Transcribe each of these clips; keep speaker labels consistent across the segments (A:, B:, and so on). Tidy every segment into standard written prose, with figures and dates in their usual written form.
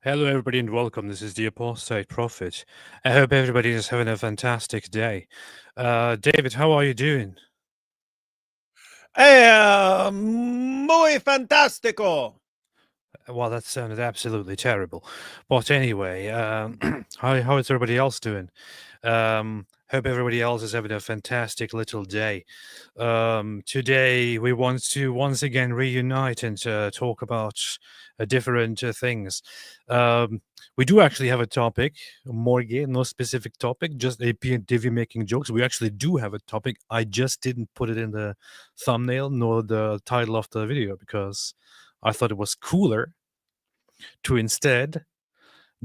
A: Hello, everybody, and welcome. This is the Apostate Prophet. I hope everybody is having a fantastic day. David, how are you doing?
B: Muy fantastico.
A: Well, that sounded absolutely terrible. But anyway, how is everybody else doing? Hope everybody else is having a fantastic little day. Today, we want to once again reunite and talk about different things. We do actually have a topic, Morgue, no specific topic, just a Divvy making jokes. We actually do have a topic. I just didn't put it in the thumbnail nor the title of the video because I thought it was cooler to instead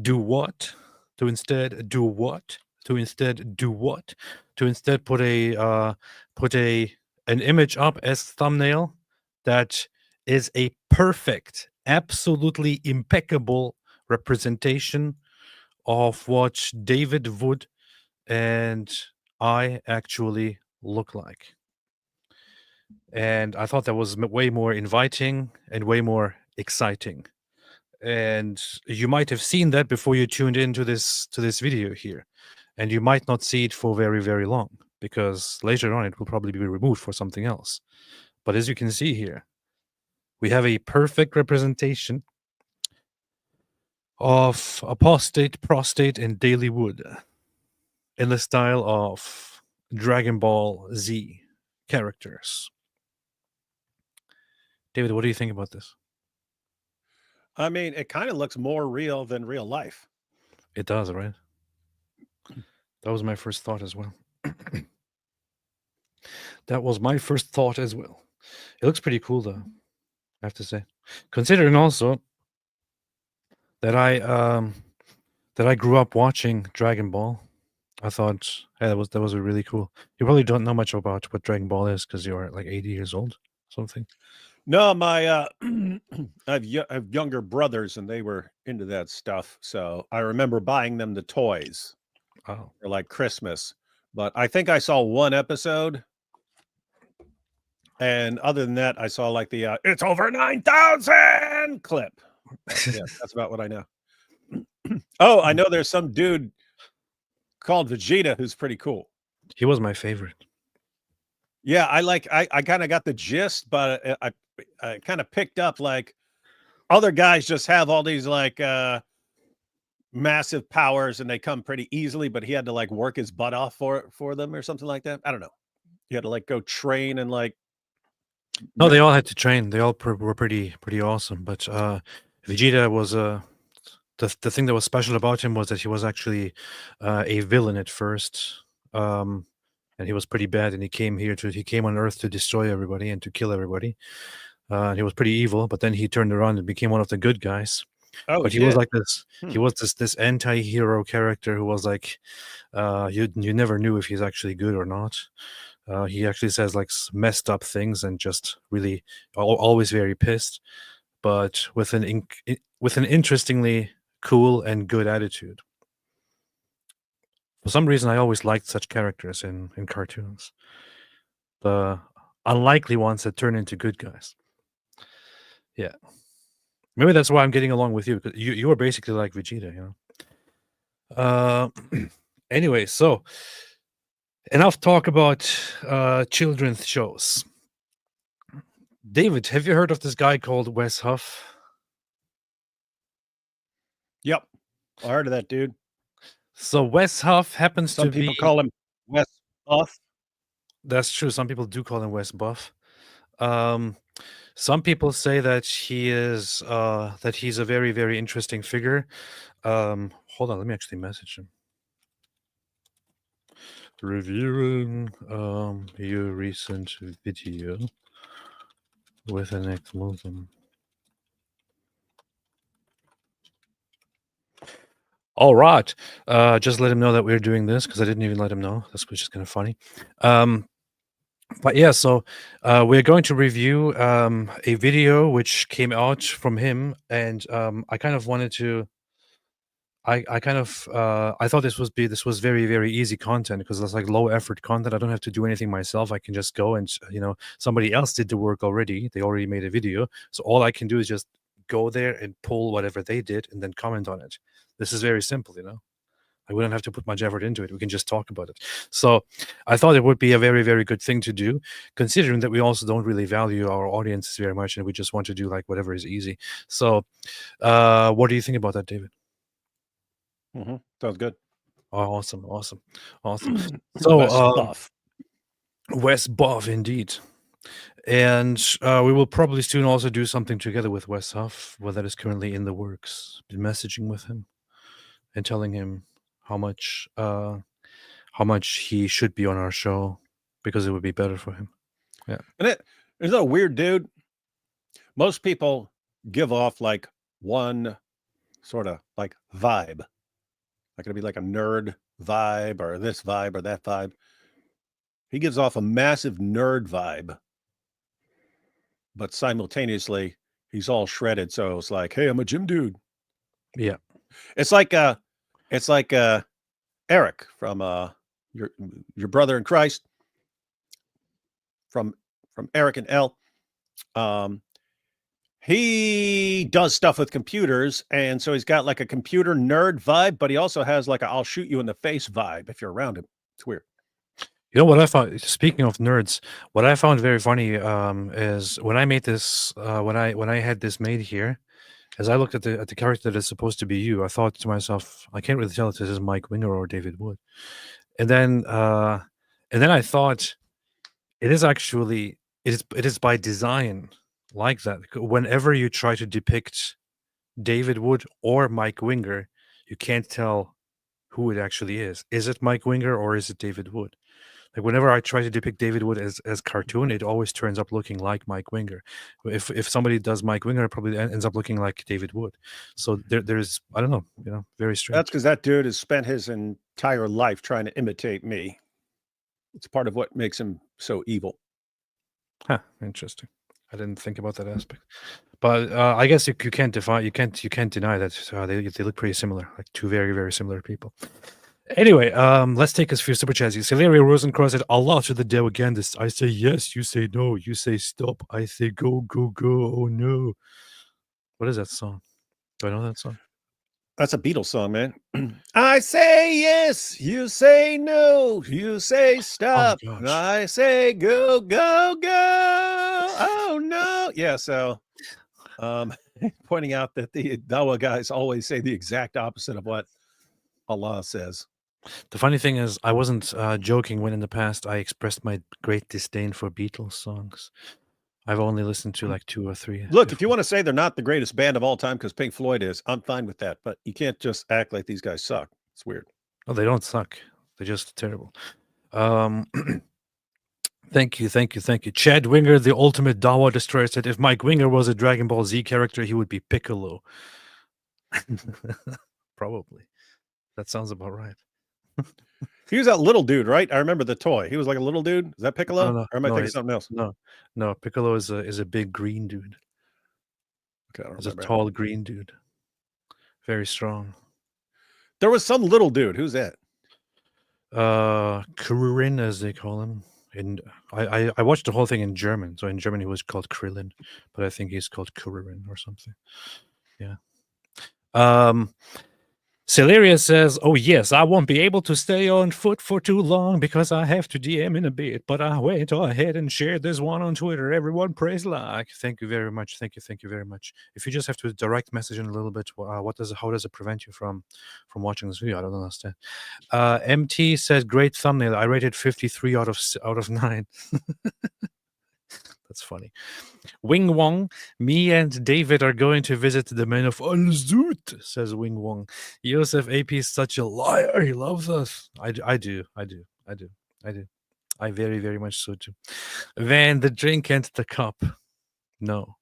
A: do what? To instead do what? To instead do what? To instead put an image up as thumbnail that is a perfect, absolutely impeccable representation of what David Wood and I actually look like. And I thought that was way more inviting and way more exciting. And you might have seen that before you tuned into this video here, and you might not see it for very, very long because later on it will probably be removed for something else. But as you can see here, we have a perfect representation of Apostate, Prostate, and Daily Wood in the style of Dragon Ball Z characters. David, what do you think about this?
B: I mean, it kind of looks more real than real life.
A: It does, right? That was my first thought as well. That was my first thought as well. It looks pretty cool, though, I have to say. Considering also that I grew up watching Dragon Ball, I thought, hey, that was really cool. You probably don't know much about what Dragon Ball is because you're like 80 years old, something.
B: No, my I have younger brothers, and they were into that stuff. So I remember buying them the toys
A: Oh,
B: for like Christmas. But I think I saw one episode, and other than that, I saw like the "It's over 9,000" clip. Yeah, that's about what I know. Oh, I know there's some dude called Vegeta who's pretty cool.
A: He was my favorite.
B: Yeah, I kind of got the gist, but I kind of picked up like other guys just have all these like massive powers and they come pretty easily, but he had to like work his butt off for them or something like that. I don't know. He had to like go train and like
A: No, they all had to train. They all were pretty awesome. But Vegeta was the thing that was special about him was that he was actually a villain at first, and he was pretty bad. And he came on Earth to destroy everybody and to kill everybody. He was pretty evil, but then he turned around and became one of the good guys.
B: Oh,
A: But he was like this. He was this anti-hero character who was like, you never knew if he's actually good or not. He actually says like messed up things and just really always very pissed, but with an interestingly cool and good attitude. For some reason, I always liked such characters in cartoons. The unlikely ones that turn into good guys. Yeah. Maybe that's why I'm getting along with you, because you are basically like Vegeta, you know. Anyway, so enough talk about children's shows. David, have you heard of this guy called Wes Huff?
B: Yep, I heard of that dude.
A: So Wes Huff happens
B: Some
A: to be.
B: people call him Wes Huff.
A: That's true. Some people do call him Wes Buff. Some people say that he's a very, very interesting figure. Hold on, let me actually message him. Reviewing your recent video with an exclamation. All right. Just let him know that we're doing this because I didn't even let him know. That's which is kind of funny. But yeah, so we're going to review a video which came out from him, and I kind of wanted to. I thought this was very, very easy content because it's like low effort content. I don't have to do anything myself. I can just go and somebody else did the work already. They already made a video, so all I can do is just go there and pull whatever they did and then comment on it. This is very simple, you know. I wouldn't have to put much effort into it. We can just talk about it. So I thought it would be a very, very good thing to do, considering that we also don't really value our audiences very much and we just want to do like whatever is easy. So what do you think about that, David?
B: Sounds good.
A: Awesome. So
B: Wes Buff.
A: Wes Buff, indeed. And we will probably soon also do something together with Wes Huff, well, that is currently in the works. Been messaging with him and telling him how much he should be on our show because it would be better for him. Yeah.
B: And there's a weird dude. Most people give off like one sort of like vibe. Like it'll be like a nerd vibe or this vibe or that vibe. He gives off a massive nerd vibe, but simultaneously he's all shredded. So it's like, hey, I'm a gym dude.
A: Yeah.
B: It's like Eric from your brother in Christ, from Eric and L. He does stuff with computers, and so he's got like a computer nerd vibe, but he also has like a I'll shoot you in the face vibe if you're around him. It's weird.
A: You know what I found? Speaking of nerds, what I found very funny is when I made this, when I had this made here, as I looked at the character that is supposed to be you, I thought to myself, I can't really tell if this is Mike Winger or David Wood, and then I thought, it is by design like that. Whenever you try to depict David Wood or Mike Winger, you can't tell who it actually is. Is it Mike Winger or is it David Wood? Like whenever I try to depict David Wood as cartoon, it always turns up looking like Mike Winger. If somebody does Mike Winger, it probably ends up looking like David Wood. So there's I don't know, very strange.
B: That's because that dude has spent his entire life trying to imitate me. It's part of what makes him so evil.
A: Huh, interesting. I didn't think about that aspect, but I guess you can't deny that they look pretty similar, like two very, very similar people. Anyway, let's take a few super chats. Celeria Rosencross said, Allah to the devil again. I say yes, you say no, you say stop, I say go, go, go. Oh no. What is that song? Do I know that song?
B: That's a Beatles song, man. I say yes, you say no, you say stop, I say go, go, go. Oh no. Yeah, so pointing out that the Dawa guys always say the exact opposite of what Allah says.
A: The funny thing is, I wasn't joking when in the past I expressed my great disdain for Beatles songs. I've only listened to like 2 or 3.
B: Look, if you want to say they're not the greatest band of all time because Pink Floyd is, I'm fine with that. But you can't just act like these guys suck. It's weird.
A: Oh, they don't suck. They're just terrible. Thank you. Chad Winger, the ultimate Dawa destroyer, said if Mike Winger was a Dragon Ball Z character, he would be Piccolo. Probably. That sounds about right.
B: He was that little dude, right? I remember the toy. He was like a little dude. Is that Piccolo?
A: No,
B: or am I thinking something else?
A: No. Piccolo is a big green dude.
B: Okay,
A: He's a tall green dude. Very strong.
B: There was some little dude. Who's that?
A: Krillin, as they call him. And I watched the whole thing in German. So in German he was called Krillin, but I think he's called Kuririn or something. Yeah. Celeria says, oh yes, I won't be able to stay on foot for too long because I have to DM in a bit, but I went ahead and shared this one on Twitter. Everyone praise like. Thank you very much. Thank you very much. If you just have to direct message in a little bit, how does it prevent you from watching this video? I don't understand. MT said, great thumbnail. I rated 53 out of 9. That's funny. Wing Wong, me and David are going to visit the men of Al-Zut, says Wing Wong. Yosef AP is such a liar. He loves us. I do. I very, very much so too. Van, the drink and the cup. No.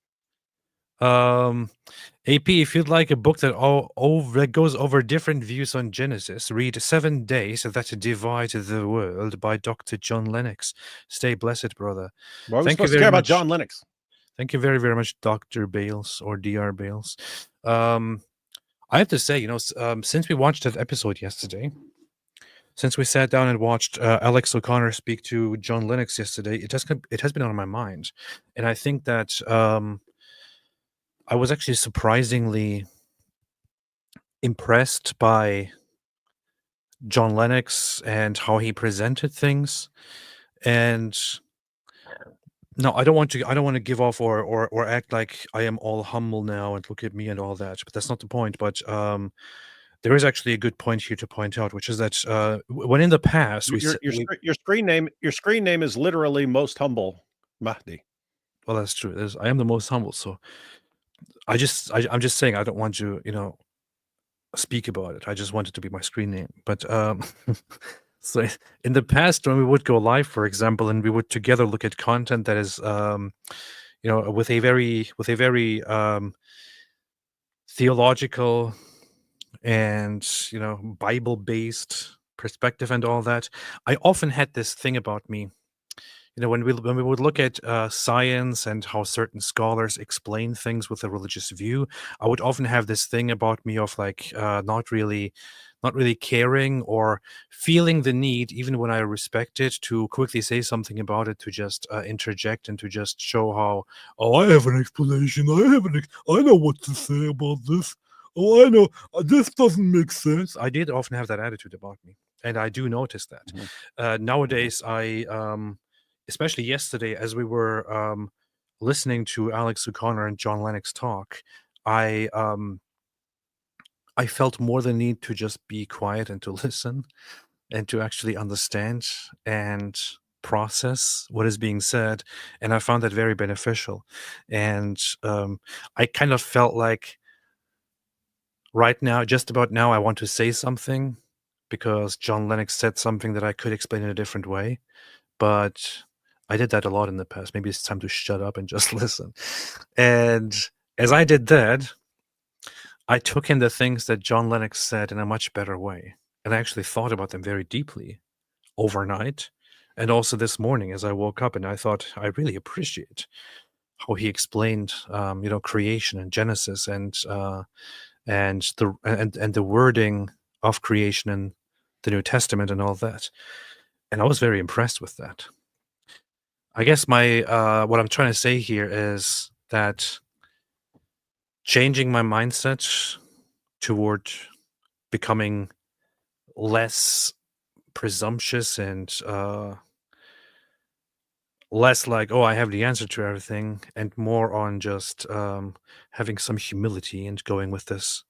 A: AP, if you'd like a book that goes over different views on Genesis, read 7 Days That Divide the World by Dr. John Lennox. Stay blessed, brother.
B: Why are we supposed to care about John Lennox?
A: Thank you very, very much, Dr. Bales or Dr. Bales. I have to say, since we watched that episode yesterday, since we sat down and watched Alex O'Connor speak to John Lennox yesterday, it has been on my mind, and I think that I was actually surprisingly impressed by John Lennox and how he presented things. And no, I don't want to give off or act like I am all humble now and look at me and all that, but that's not the point. But there is actually a good point here to point out, which is that when in the past
B: Your screen name is literally Most Humble Mahdi.
A: well, that's true. I am the most humble, so I'm just saying I don't want to speak about it. I just want it to be my screen name. But so in the past, when we would go live, for example, and we would together look at content that is with a very theological and Bible based perspective and all that, I often had this thing about me. When we would look at science and how certain scholars explain things with a religious view, I would often have this thing about me of like not really caring or feeling the need, even when I respect it, to quickly say something about it, to just interject and to just show how, oh, I have an explanation. I know what to say about this. Oh, I know this doesn't make sense. I did often have that attitude about me, and I do notice that.
B: Mm-hmm.
A: Nowadays, especially yesterday, as we were listening to Alex O'Connor and John Lennox talk, I felt more the need to just be quiet and to listen and to actually understand and process what is being said. And I found that very beneficial. And I kind of felt like right now, just about now, I want to say something because John Lennox said something that I could explain in a different way. But I did that a lot in the past. Maybe it's time to shut up and just listen. And as I did that, I took in the things that John Lennox said in a much better way. And I actually thought about them very deeply overnight. And also this morning as I woke up, and I thought, I really appreciate how he explained, creation and Genesis and the wording of creation in the New Testament and all that. And I was very impressed with that. I guess my what I'm trying to say here is that changing my mindset toward becoming less presumptuous and less like, oh, I have the answer to everything, and more on just having some humility and going with this,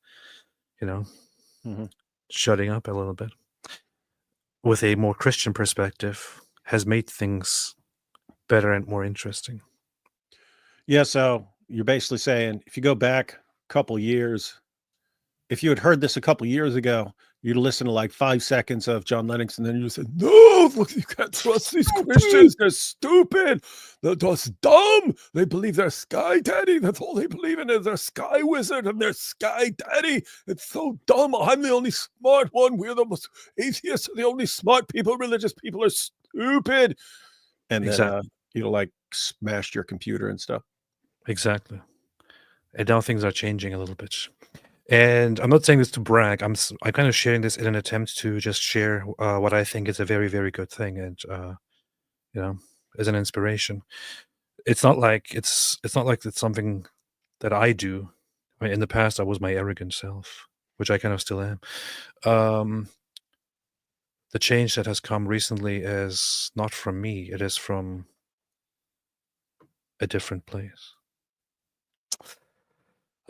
B: Mm-hmm.
A: shutting up a little bit with a more Christian perspective has made things better and more interesting.
B: Yeah, so you're basically saying if you go back a couple years, if you had heard this a couple years ago, you'd listen to like 5 seconds of John Lennox, and then you said, "No, look, you can't trust these Christians. They're stupid. They're just dumb. They believe they're Sky Daddy. That's all they believe in is their Sky Wizard and their Sky Daddy. It's so dumb. I'm the only smart one. We're the most atheists are the only smart people. Religious people are stupid." And then like smashed your computer and stuff.
A: Exactly. And now things are changing a little bit. And I'm not saying this to brag. I'm kind of sharing this in an attempt to just share what I think is a very, very good thing, and as an inspiration. It's not like it's something that I do. I mean, in the past, I was my arrogant self, which I kind of still am. The change that has come recently is not from me. It is from a different place.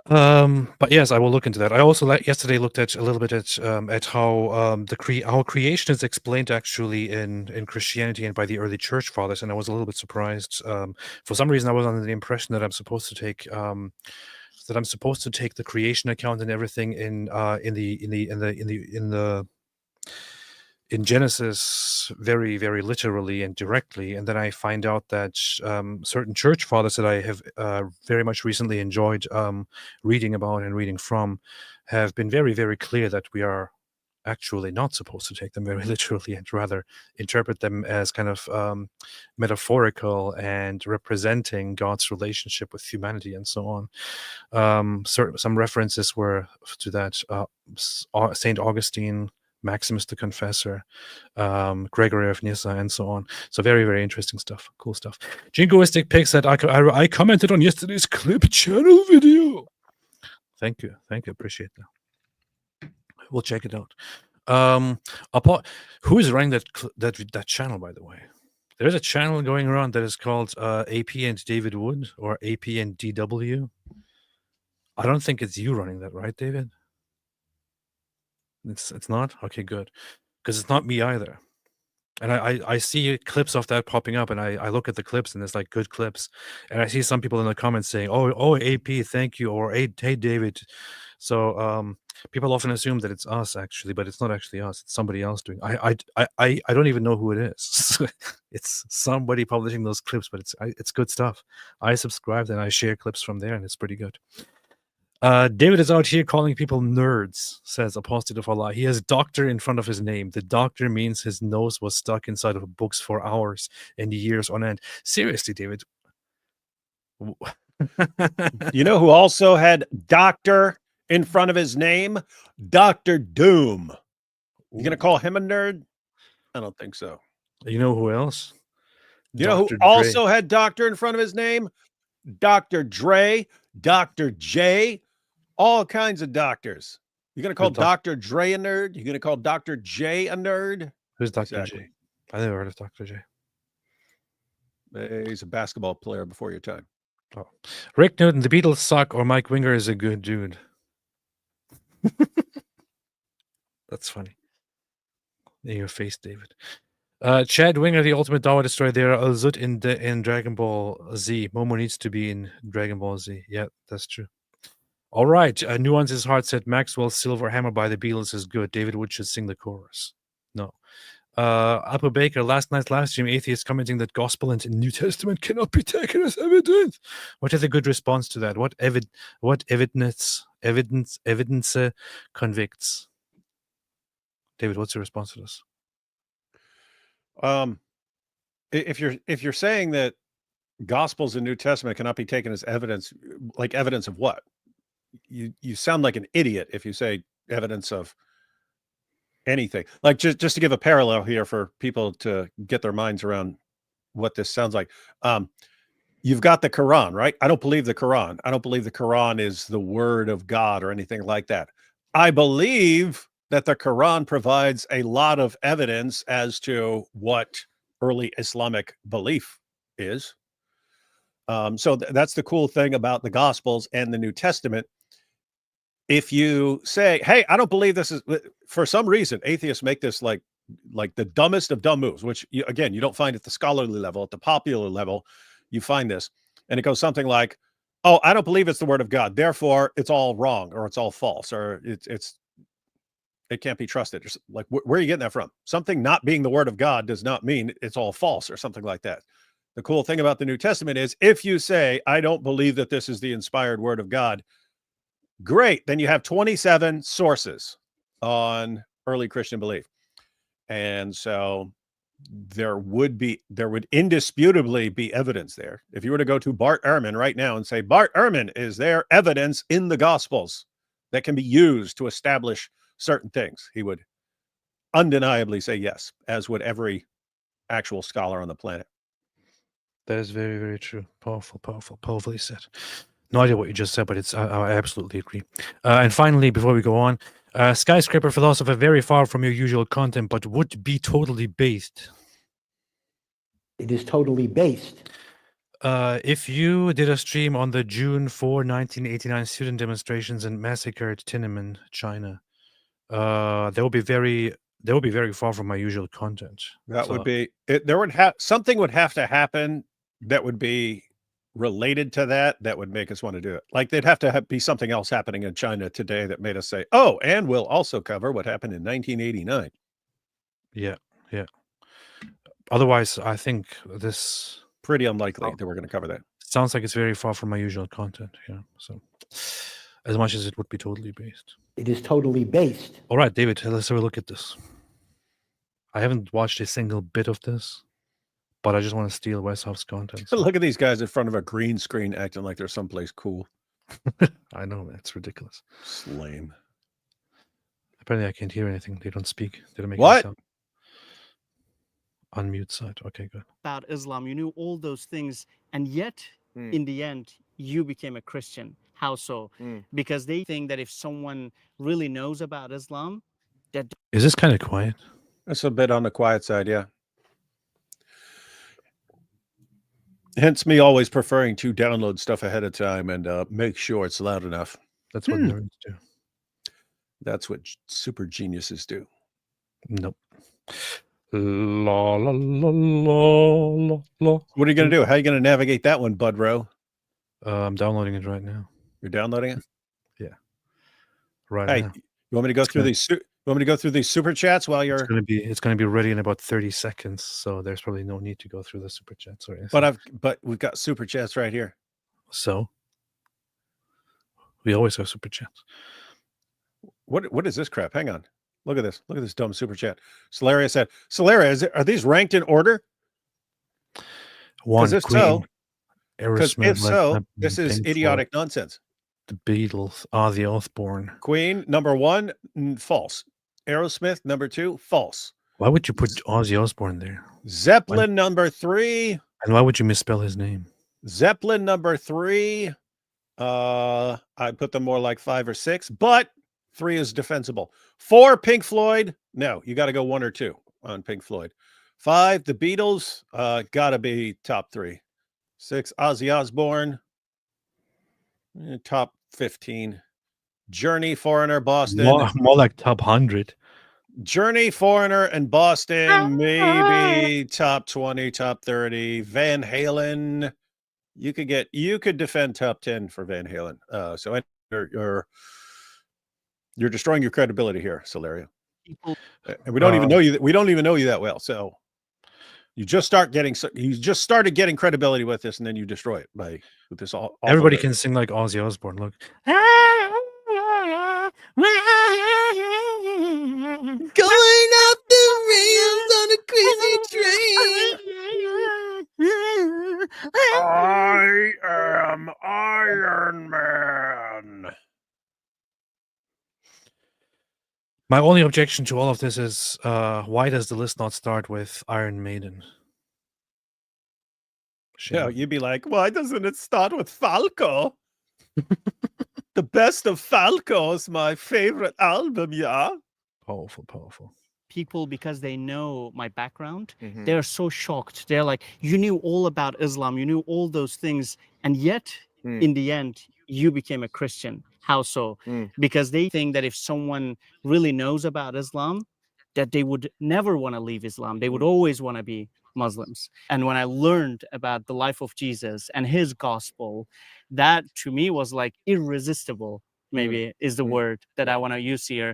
A: But yes, I will look into that. I also yesterday looked at a little bit at how how creation is explained actually in Christianity and by the early church fathers, and I was a little bit surprised. For some reason, I was under the impression that I'm supposed to take the creation account and everything in Genesis very, very literally and directly, and then I find out that certain church fathers that I have very much recently enjoyed reading about and reading from have been very, very clear that we are actually not supposed to take them very literally and rather interpret them as kind of metaphorical and representing God's relationship with humanity and so on. Some references were to that. St. Augustine Maximus the Confessor, Gregory of Nyssa, and so on. So very, very interesting stuff. Cool stuff. Jingoistic Pig said, I commented on yesterday's clip channel video. Thank you. Appreciate that. We'll check it out. Who is running that channel, by the way? There's a channel going around that is called AP and David Wood, or AP and DW. I don't think it's you running that, right, David? It's not? Okay, good. Because it's not me either. And I see clips of that popping up, and I look at the clips, and it's like good clips. And I see some people in the comments saying, oh, AP, thank you, or hey, David. So people often assume that it's us, actually, but it's not actually us. It's somebody else doing. I don't even know who it is. It's somebody publishing those clips, but it's good stuff. I subscribed and I share clips from there, and it's pretty good. David is out here calling people nerds, says Apostate of Allah. He has doctor in front of his name. The doctor means his nose was stuck inside of books for hours and years on end. Seriously, David.
B: You know who also had doctor in front of his name? Dr. Doom. You going to call him a nerd? I don't think so.
A: You know who else?
B: You know who also had doctor in front of his name? Dr. Dre, Dr. J, all kinds of doctors. You're going to call Dr. Dre a nerd? You're going to call Dr. J a nerd?
A: Who's Dr. J? I never heard of Dr. J.
B: He's a basketball player before your time.
A: Oh. Rick Newton, the Beatles suck, or Mike Winger is a good dude. That's funny. In your face, David. Chad Winger, the ultimate Dawa destroyer. There are Zut in Dragon Ball Z. Momo needs to be in Dragon Ball Z. Yeah, that's true. All right. Nuance's Heart said Maxwell's Silver Hammer by the Beatles is good. David Wood should sing the chorus. No. Abu Baker, last night's live stream, atheists commenting that gospel and New Testament cannot be taken as evidence. What is a good response to that? What evidence convicts? David, what's your response to this?
B: If you're saying that Gospels and New Testament cannot be taken as evidence, like evidence of what? You sound like an idiot if you say evidence of anything. Like just to give a parallel here for people to get their minds around what this sounds like. You've got the Quran, right? I don't believe the Quran. I don't believe the Quran is the word of God or anything like that. I believe that the Quran provides a lot of evidence as to what early Islamic belief is. So that's the cool thing about the Gospels and the New Testament. If you say, hey, I don't believe this is, for some reason, atheists make this like the dumbest of dumb moves, which again, you don't find at the scholarly level, at the popular level, you find this. And it goes something like, oh, I don't believe it's the word of God. Therefore, it's all wrong, or it's all false, or it can't be trusted. Like, where are you getting that from? Something not being the word of God does not mean it's all false or something like that. The cool thing about the New Testament is if you say, I don't believe that this is the inspired word of God, great. Then you have 27 sources on early Christian belief. And so there would indisputably be evidence there. If you were to go to Bart Ehrman right now and say, Bart Ehrman, is there evidence in the Gospels that can be used to establish certain things? He would undeniably say yes, as would every actual scholar on the planet.
A: That is very, very true. Powerfully said. No idea what you just said, but I absolutely agree. And finally, before we go on, skyscraper philosopher, very far from your usual content, but would be totally based.
C: It is totally based.
A: If you did a stream on the June 4, 1989 student demonstrations and massacre at Tiananmen, China, that would be very far from my usual content.
B: That would be it. Something would have to happen that would be related to that would make us want to do it. Like there'd have to be something else happening in China today that made us say, oh, and we'll also cover what happened in 1989.
A: Yeah. Otherwise, I think this
B: pretty unlikely that we're going to cover that.
A: Sounds like it's very far from my usual content. Yeah. So as much as it would be totally based.
C: It is totally based.
A: All right, David, let's have a look at this. I haven't watched a single bit of this, but I just want to steal Wes Huff's content.
B: So. Look at these guys in front of a green screen acting like they're someplace cool.
A: I know, man. It's ridiculous.
B: It's lame.
A: Apparently, I can't hear anything. They don't speak. They don't make any
B: What?
A: sound. Unmute side. Okay, good.
D: About Islam, you knew all those things, and yet in the end you became a Christian. How so? Because they think that if someone really knows about Islam, that
A: Is this kind of quiet?
B: That's a bit on the quiet side, yeah. Hence me always preferring to download stuff ahead of time and make sure it's loud enough.
A: That's what nerds do.
B: That's what super geniuses do.
A: Nope. La la la la la la.
B: What are you going to do? How are you going to navigate that one, Bud Rowe?
A: I'm downloading it right now.
B: You're downloading it?
A: Yeah. Right
B: Hey,
A: now.
B: you want me to go through these? You want me to go through these super chats while you're?
A: It's gonna be ready in about 30 seconds. So there's probably no need to go through the super chats or anything.
B: But we've got super chats right here.
A: So we always have super chats.
B: What is this crap? Hang on. Look at this. Look at this dumb super chat. Solaria said, Solaria, are these ranked in order?
A: One
B: if
A: Queen.
B: so, because
A: Aerosmith,
B: if so,
A: Zeppelin,
B: this is
A: Pink
B: idiotic
A: Floyd,
B: nonsense.
A: the Beatles, Ozzy Osbourne.
B: Queen, number 1, false. Aerosmith, number 2, false.
A: Why would you put Ozzy Osbourne there?
B: Zeppelin, number 3.
A: And why would you misspell his name?
B: Zeppelin, number 3. I put them more like 5 or 6, but 3 is defensible. 4, Pink Floyd. No, you got to go 1 or 2 on Pink Floyd. 5, the Beatles. Gotta be top 3. 6, Ozzy Osbourne. Top 15. Journey, Foreigner, Boston.
A: More like top 100.
B: Journey, Foreigner, and Boston. Maybe top 20, top 30. Van Halen. You could defend top 10 for Van Halen. So you're destroying your credibility here, Solaria. And we don't even know you. We don't even know you that well. So you just started getting credibility with this, and then you destroy it with this.
A: Everybody can sing like Ozzy Osbourne. Look.
B: Going off the rails on a crazy train. I am Iron Man.
A: My only objection to all of this is why does the list not start with Iron Maiden?
B: Yeah, you'd be like, why doesn't it start with Falco? The Best of Falco is my favorite album, yeah.
A: Powerful.
D: people, because they know my background, they're so shocked. They're like, you knew all about Islam, you knew all those things, and yet in the end you became a Christian. How so? Because they think that if someone really knows about Islam, that they would never want to leave Islam. They would always want to be Muslims. And when I learned about the life of Jesus and his gospel, that to me was like irresistible, maybe is the word that I want to use here.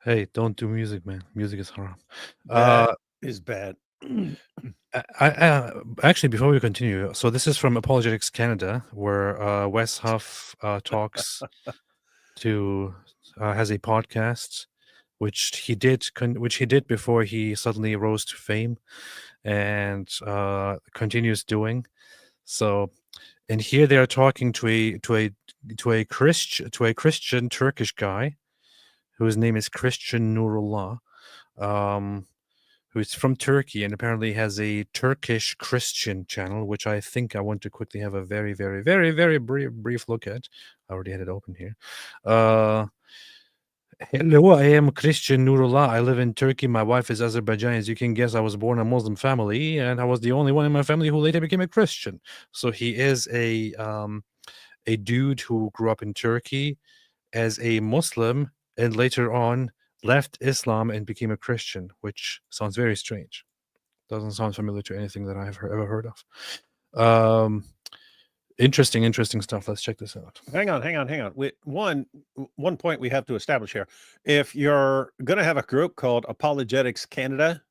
A: Hey, don't do music, man. Music is haram.
B: That is bad.
A: I actually, before we continue, so this is from Apologetics Canada, where Wes Huff talks to has a podcast, which he did before he suddenly rose to fame, and continues doing. So, and here they are talking to a Christian Turkish guy, whose name is Christian Nurullah, who's from Turkey and apparently has a Turkish Christian channel, which I think I want to quickly have a very, very, very, very brief look at. I already had it open here. Hello, I am Christian Nurullah. I live in Turkey. My wife is Azerbaijani. As you can guess, I was born in a Muslim family, and I was the only one in my family who later became a Christian. So he is a dude who grew up in Turkey as a Muslim and later on left Islam and became a Christian, which sounds very strange. Doesn't sound familiar to anything that I've ever heard of. Interesting stuff. Let's check this out.
B: Hang on. One point we have to establish here. If you're going to have a group called Apologetics Canada,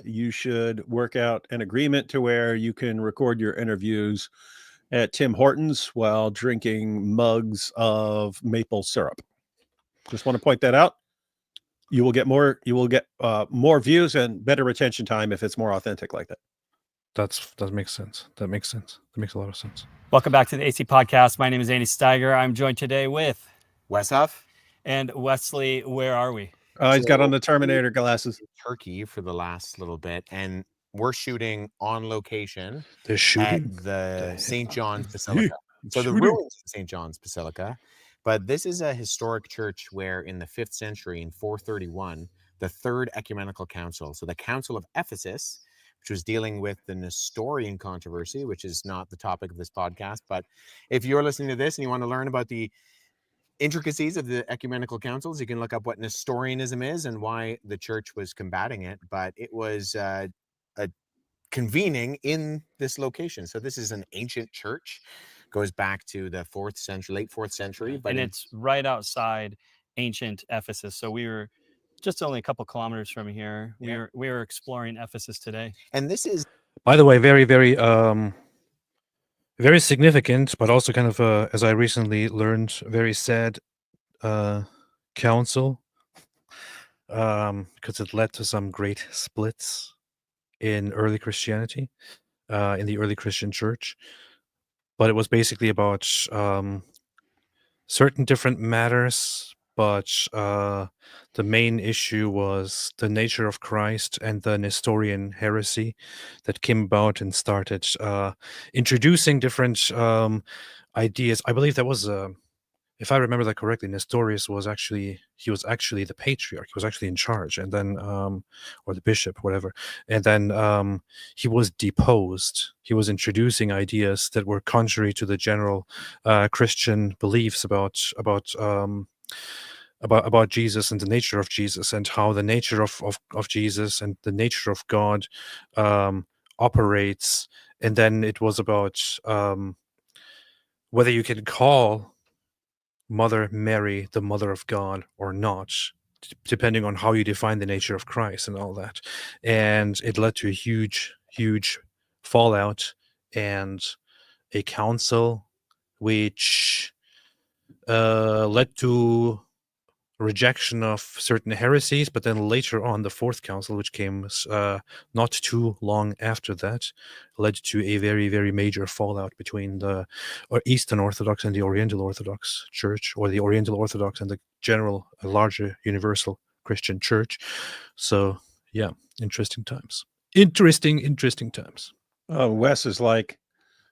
B: you should work out an agreement to where you can record your interviews at Tim Hortons while drinking mugs of maple syrup. Just want to point that out. You will get more views and better retention time if it's more authentic like that.
A: that makes sense. That makes sense. That makes a lot of sense.
E: Welcome back to the AC Podcast. My name is Andy Steiger. I'm joined today with
F: Wes Huff.
E: And Wesley. Where are we?
B: Oh, he's got
F: So-
B: on the Terminator glasses.
F: Turkey for the last little bit, and we're shooting on location
A: They're
F: at
A: shooting.
F: the St. John's Basilica. So the ruins of St. John's Basilica, but this is a historic church where in the 5th century, in 431, the Third Ecumenical Council, so the Council of Ephesus, which was dealing with the Nestorian controversy, which is not the topic of this podcast, but if you're listening to this and you want to learn about the intricacies of the ecumenical councils, you can look up what Nestorianism is and why the church was combating it, but it was a convening in this location. So this is an ancient church, goes back to the 4th century, late 4th century, but
E: And it's right outside ancient Ephesus. So we were just only a couple kilometers from here.
F: Yeah.
E: We were exploring Ephesus today.
F: and this is
A: By the way, very, very, very significant, but also kind of, as I recently learned, very sad council, because it led to some great splits in early Christianity, in the early Christian church. But it was basically about certain different matters, but the main issue was the nature of Christ and the Nestorian heresy that came about and started introducing different ideas. I believe that was, if I remember that correctly, Nestorius was actually the patriarch. He was actually in charge, and then or the bishop, whatever. And then he was deposed. He was introducing ideas that were contrary to the general Christian beliefs about Jesus and the nature of Jesus, and how the nature of Jesus and the nature of God operates. And then it was about whether you can call Mother Mary the Mother of God or not, depending on how you define the nature of Christ and all that. And it led to a huge, huge fallout and a council which led to rejection of certain heresies, but then later on the 4th council, which came not too long after that, led to a very, very major fallout between the Eastern Orthodox and the Oriental Orthodox Church, or the Oriental Orthodox and the general, larger universal Christian Church. So yeah, interesting times. Interesting times.
B: Oh, Wes is like,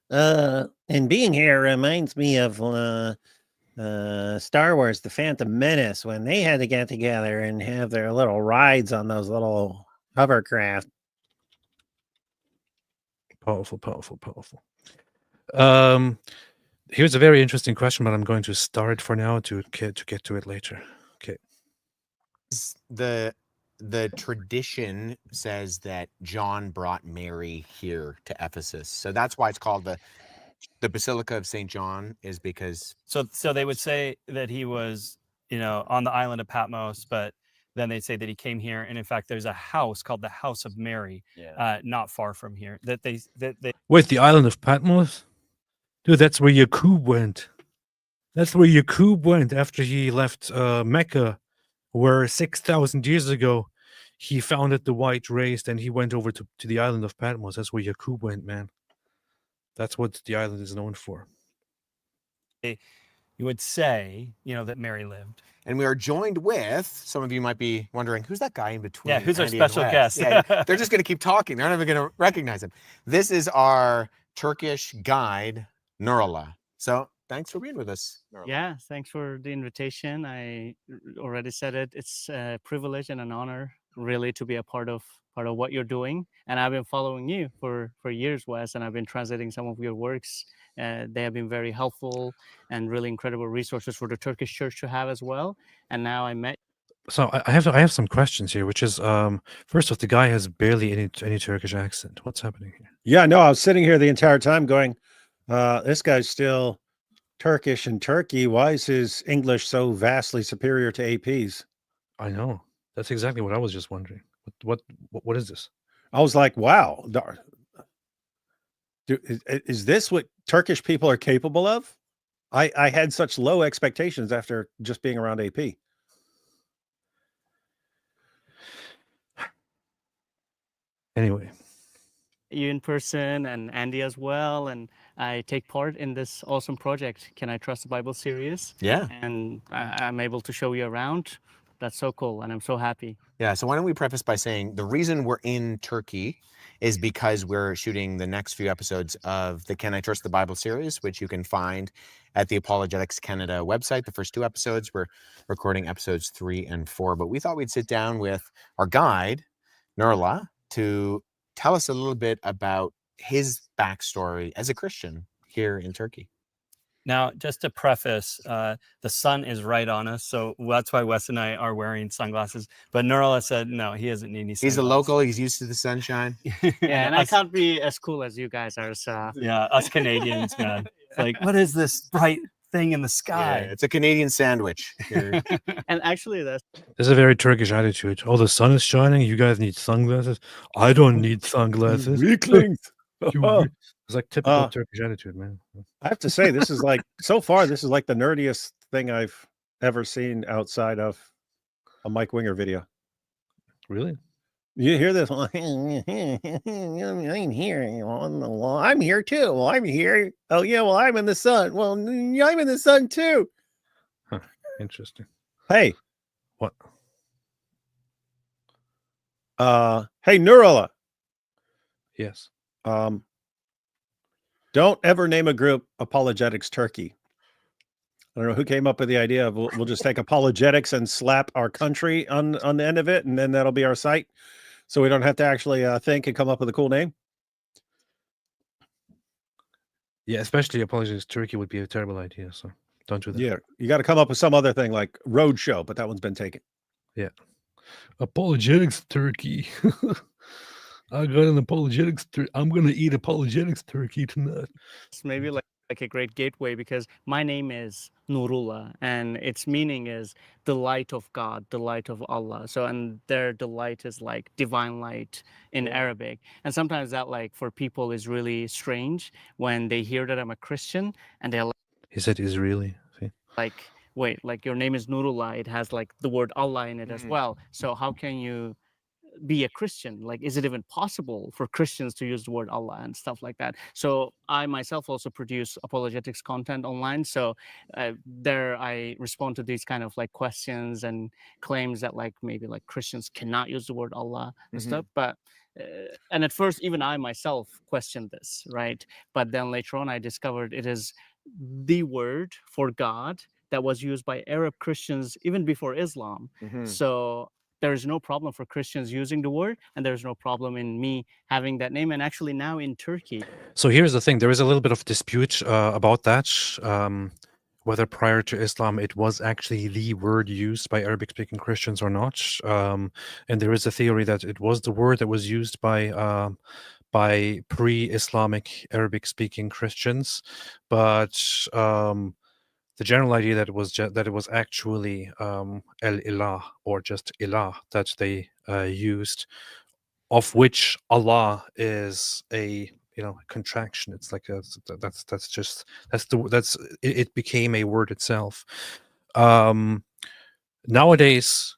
B: and being here reminds me of Star Wars, The Phantom Menace, when they had to get together and have their little rides on those little hovercraft.
A: Powerful. Here's a very interesting question, but I'm going to start for now to get to it later. Okay.
F: the tradition says that John brought Mary here to Ephesus. So that's why it's called the Basilica of St. John, is because
E: So they would say that he was, on the island of Patmos, but then they say that he came here, and in fact, there's a house called the House of Mary, not far from here. That they
A: Wait, the island of Patmos? Dude, that's where Yaqub went. That's where Yaqub went after he left Mecca, where 6,000 years ago he founded the white race, and he went over to the island of Patmos. That's where Yaqub went, man. That's what the island is known for.
E: you would say, that Mary lived.
F: and we are joined with, some of you might be wondering, who's that guy in between?
E: Yeah, who's our
F: Andy and
E: special
F: Wes?
E: guest?
F: Yeah, they're just going to keep talking. They're not even going to recognize him. This is our Turkish guide, Nurullah. So thanks for being with us, Nurullah.
D: Yeah, thanks for the invitation. I already said it. It's a privilege and an honor, really, to be a part of what you're doing. And I've been following you for years, Wes, and I've been translating some of your works. They have been very helpful and really incredible resources for the Turkish church to have as well. And now I met.
A: So I have some questions here, which is first off, the guy has barely any Turkish accent. What's happening here?
B: Yeah, no, I was sitting here the entire time going, this guy's still Turkish in Turkey. Why is his English so vastly superior to AP's?
A: I know. That's exactly what I was just wondering. What is this?
B: I was like, wow. Is this what Turkish people are capable of? I had such low expectations after just being around AP.
A: Anyway,
D: you in person and Andy as well, and I take part in this awesome project, Can I Trust the Bible series?
F: Yeah.
D: And I'm able to show you around. That's so cool, and I'm so happy.
F: Yeah, so why don't we preface by saying the reason we're in Turkey is because we're shooting the next few episodes of the Can I Trust the Bible series, which you can find at the Apologetics Canada website. The first 2 episodes, we're recording episodes 3 and 4, but we thought we'd sit down with our guide, Nurullah, to tell us a little bit about his backstory as a Christian here in Turkey.
E: Now, just to preface, the sun is right on us, so that's why Wes and I are wearing sunglasses. But Nurullah said no, he doesn't need any sunglasses.
F: He's a local, he's used to the sunshine.
D: Yeah, and I can't be as cool as you guys are. So
E: Yeah, us Canadians, man. It's like, what is this bright thing in the sky?
F: Yeah, it's a Canadian sandwich. Here.
D: and actually, that's
A: There's a very Turkish attitude. Oh, the sun is shining. You guys need sunglasses. I don't need sunglasses.
B: Weaklings.
A: It's like typical Turkish attitude, man.
B: I have to say, this is like, so far, this is like the nerdiest thing I've ever seen outside of a Mike Winger video.
A: Really?
B: You hear this? I'm here. Well, I'm here too. Well, I'm here. Oh, yeah. Well, I'm in the sun. Well, I'm in the sun too.
A: Huh. Interesting.
B: Hey.
A: What?
B: Hey, Nurullah.
A: Yes.
B: Don't ever name a group Apologetics Turkey. I don't know who came up with the idea of we'll just take apologetics and slap our country on the end of it, and then that'll be our site, so we don't have to actually think and come up with a cool name.
A: Yeah, especially Apologetics Turkey would be a terrible idea. So don't do that.
B: Yeah, you got to come up with some other thing like Roadshow, but that one's been taken.
A: Yeah. Apologetics Turkey. I got an apologetics. I'm gonna eat apologetics turkey tonight.
D: It's maybe like a great gateway, because my name is Nurullah, and its meaning is the light of God, the light of Allah. So, and their delight is like divine light in Arabic. And sometimes that, like, for people is really strange when they hear that I'm a Christian and they're
A: He said Israeli. See?
D: like, wait, like your name is Nurullah. It has like the word Allah in it as well. So how can you be a Christian? Like, is it even possible for Christians to use the word Allah and stuff like that? So I myself also produce apologetics content online. So there I respond to these kind of like questions and claims that like maybe like Christians cannot use the word Allah and stuff. But and at first even I myself questioned this, right? But then later on I discovered it is the word for God that was used by Arab Christians even before Islam. So there is no problem for Christians using the word, and there's no problem in me having that name. And actually now in Turkey.
A: So here's the thing. There is a little bit of dispute about that, whether prior to Islam it was actually the word used by Arabic-speaking Christians or not. And there is a theory that it was the word that was used by pre-Islamic Arabic-speaking Christians. But the general idea that it was actually el-ilah, or just ilah, that they used, of which Allah is a contraction. It's like it became a word itself. Nowadays,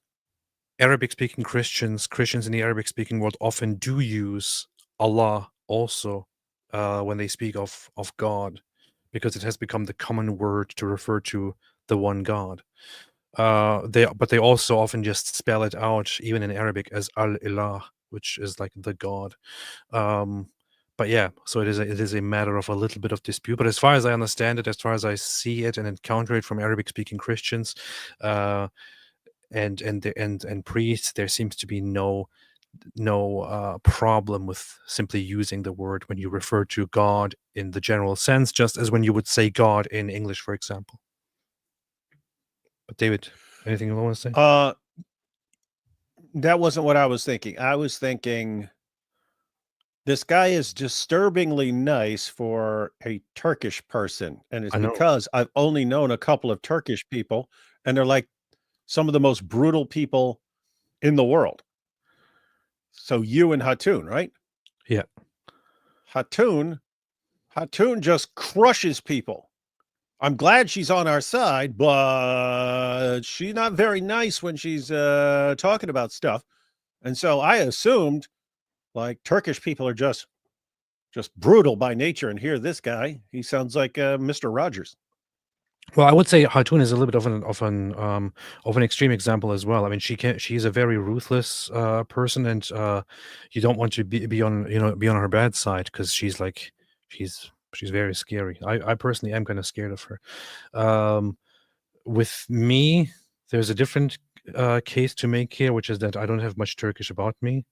A: Arabic-speaking Christians in the Arabic-speaking world often do use Allah also when they speak of God, because it has become the common word to refer to the one God. But they also often just spell it out, even in Arabic, as al-ilah, which is like the God. But yeah, so it is a matter of a little bit of dispute. But as far as I understand it, as far as I see it and encounter it from Arabic-speaking Christians and priests, there seems to be no problem with simply using the word when you refer to God in the general sense, just as when you would say God in English, for example. But David, anything you want to say?
B: That wasn't what I was thinking. I was thinking this guy is disturbingly nice for a Turkish person, and it's because I've only known a couple of Turkish people, and they're like some of the most brutal people in the world. So you and Hatun, right?
A: Yeah.
B: Hatun just crushes people. I'm glad she's on our side, but she's not very nice when she's talking about stuff. And so I assumed like Turkish people are just just brutal by nature. And here, this guy, he sounds like Mr. Rogers.
A: Well, I would say Hatun is a little bit of an extreme example as well. I mean, she's a very ruthless person, and you don't want to be on her bad side, because she's very scary. I personally am kind of scared of her. With me, there's a different case to make here, which is that I don't have much Turkish about me,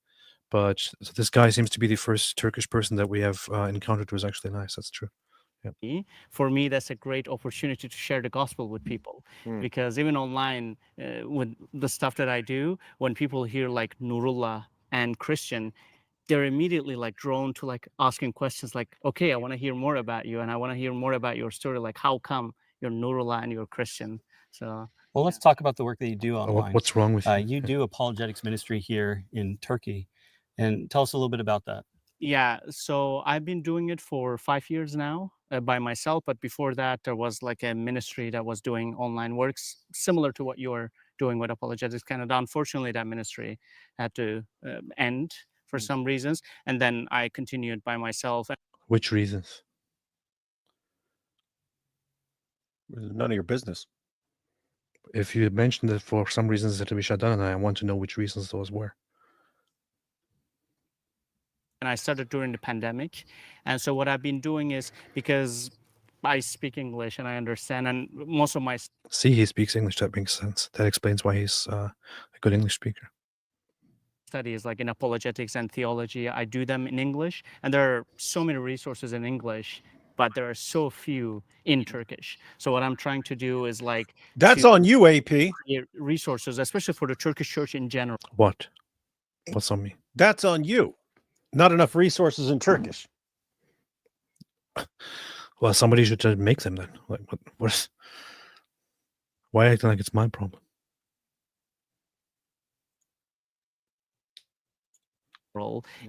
A: but this guy seems to be the first Turkish person that we have encountered who's actually nice. That's true.
D: For me, that's a great opportunity to share the gospel with people, because even online, with the stuff that I do, when people hear like Nurullah and Christian, they're immediately like drawn to like asking questions like, okay, I want to hear more about you, and I want to hear more about your story. Like, how come you're Nurullah and you're Christian? So,
E: well, let's talk about the work that you do online.
A: What's wrong with you?
E: You do apologetics ministry here in Turkey, and tell us a little bit about that.
D: Yeah, so I've been doing it for 5 years now by myself, but before that there was like a ministry that was doing online works similar to what you're doing with Apologetics Canada. Unfortunately, that ministry had to end for some reasons, and then I continued by myself.
A: Which reasons?
B: None of your business.
A: If you mentioned that for some reasons it had to be shut down, and I want to know which reasons those were.
D: And I started during the pandemic. And so what I've been doing is, because I speak English and I understand, and most of my
A: See, he speaks English. That makes sense. That explains why he's a good English speaker.
D: studies like in apologetics and theology, I do them in English, and there are so many resources in English, but there are so few in Turkish. So what I'm trying to do is like
B: That's
D: to
B: on you, AP.
D: create resources, especially for the Turkish church in general.
A: What? What's on me?
B: That's on you. Not enough resources in Turkish.
A: Well, somebody should make them then. Like, what's? Why acting like it's my problem?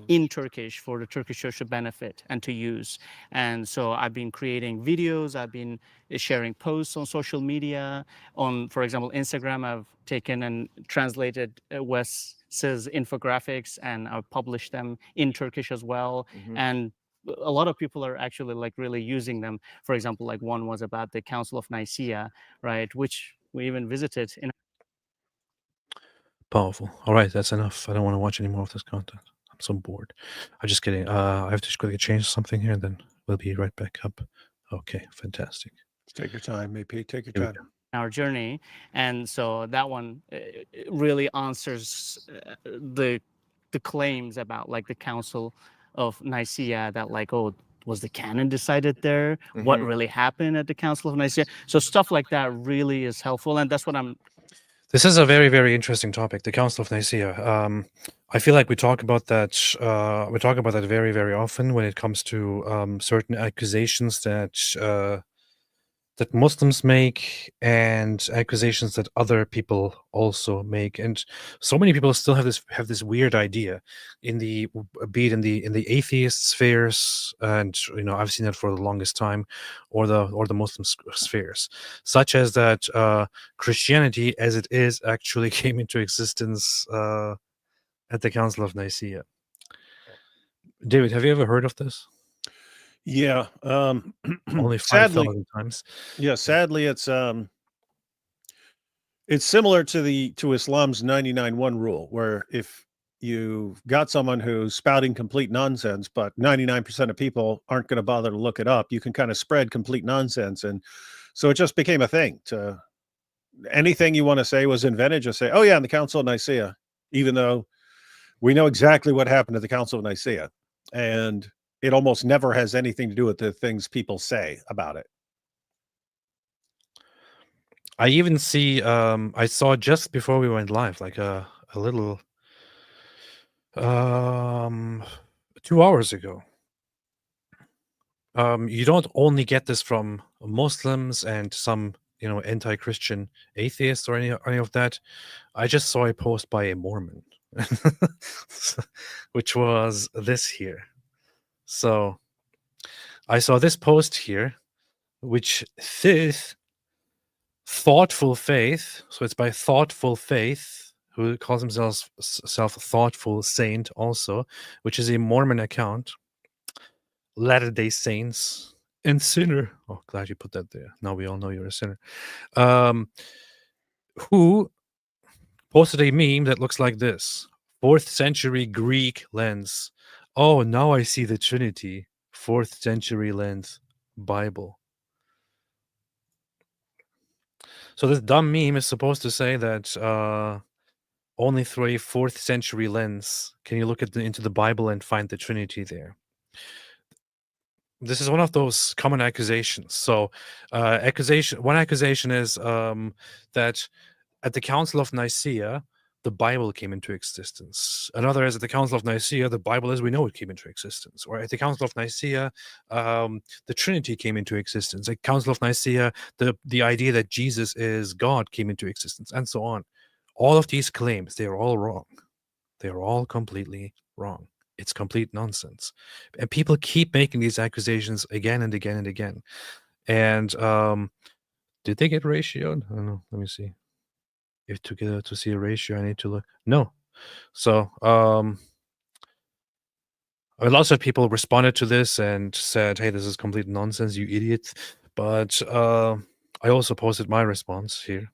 D: In Turkish for the Turkish church to benefit and to use. And so I've been creating videos, I've been sharing posts on social media. On, for example, Instagram, I've taken and translated Wes's infographics, and I've published them in Turkish as well. And a lot of people are actually like really using them. For example, like one was about the Council of Nicea, right? Which we even visited in.
A: Powerful. All right, that's enough. I don't want to watch any more of this content. I'm so bored. I'm just kidding. I have to just quickly change something here, and then we'll be right back up. Okay, fantastic.
B: Take your time, AP. Take your
A: Here we
B: time.
D: Our journey, and so that one really answers the claims about like the Council of Nicea, that like, oh, was the canon decided there? What really happened at the Council of Nicea? So stuff like that really is helpful, and that's what I'm.
A: This is a very, very interesting topic, the Council of Nicaea. I feel like we talk about that. We talk about that very, very often when it comes to certain accusations that Muslims make, and accusations that other people also make. And so many people still have this weird idea in the atheist spheres, and I've seen that for the longest time, or the Muslim spheres, such as that Christianity as it is actually came into existence at the Council of Nicaea. David, have you ever heard of this?
B: Yeah.
A: Only
B: sadly,
A: 5,000 times.
B: Yeah, sadly, it's similar to Islam's 99-1 rule, where if you've got someone who's spouting complete nonsense, but 99% of people aren't going to bother to look it up, you can kind of spread complete nonsense. And so it just became a thing. To anything you want to say was invented, just say, oh yeah, in the Council of Nicaea, even though we know exactly what happened at the Council of Nicaea. And it almost never has anything to do with the things people say about it.
A: I even see, I saw just before we went live, like a little, 2 hours ago. You don't only get this from Muslims and some, anti-Christian atheists or any of that. I just saw a post by a Mormon, which was this here. So I saw this post here, which says Thoughtful Faith. So it's by Thoughtful Faith, who calls himself Thoughtful Saint also, which is a Mormon account. Latter-day Saints and sinner. Oh, glad you put that there. Now we all know you're a sinner. Who posted a meme that looks like this: 4th century Greek lens. Oh, now I see the Trinity. 4th century lens Bible. So this dumb meme is supposed to say that only through a 4th century lens can you look into the Bible and find the Trinity there. This is one of those common accusations. So one accusation is that at the Council of Nicaea, the Bible came into existence. Another is at the Council of Nicaea, the Bible as we know it came into existence. Or at the Council of Nicaea, the Trinity came into existence. At the Council of Nicaea, the idea that Jesus is God came into existence, and so on. All of these claims, they are all wrong. They are all completely wrong. It's complete nonsense. And people keep making these accusations again and again and again. And did they get ratioed? I don't know. Let me see. If to see a ratio, I need to look. No. So lots of people responded to this and said, hey, this is complete nonsense, you idiot. But I also posted my response here,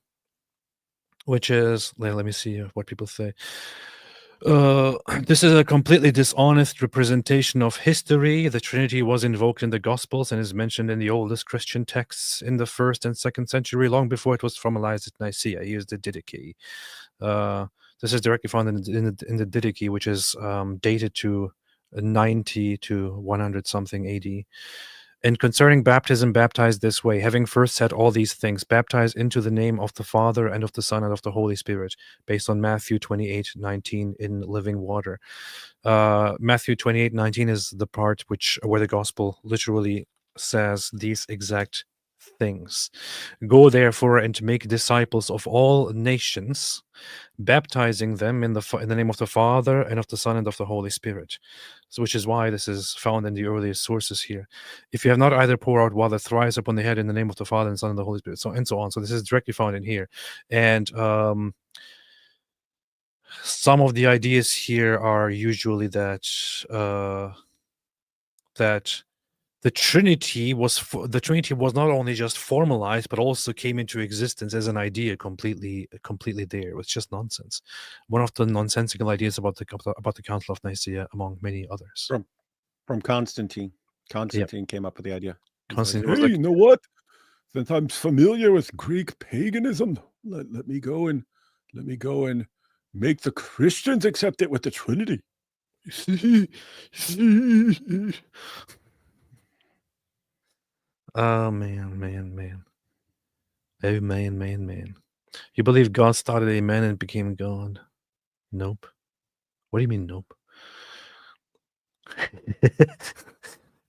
A: which is, let me see what people say. This is a completely dishonest representation of history. The Trinity was invoked in the Gospels and is mentioned in the oldest Christian texts in the 1st and 2nd century, long before it was formalized at Nicaea. Here's the Didache. This is directly found in the Didache, which is dated to 90 to 100 something AD. And concerning baptism, baptized this way, having first said all these things, baptized into the name of the Father and of the Son and of the Holy Spirit, based on Matthew 28:19 in Living Water. Matthew 28:19 is the part where the gospel literally says these exact things. Go therefore and make disciples of all nations, baptizing them in the name of the Father and of the Son and of the Holy Spirit. So, which is why this is found in the earliest sources here. If you have not either, pour out water thrice upon the head in the name of the Father and Son and the Holy Spirit, so and so on. So this is directly found in here. And some of the ideas here are usually that the Trinity was not only just formalized, but also came into existence as an idea completely there. It was just nonsense. One of the nonsensical ideas about the Council of Nicaea, among many others.
B: From Constantine. Constantine came up with the idea.
A: Constantine
B: was like, you know what? Since I'm familiar with Greek paganism, let me go and make the Christians accept it with the Trinity.
A: Oh, man. Oh, man. You believe God started a man and became God? Nope. What do you mean, nope?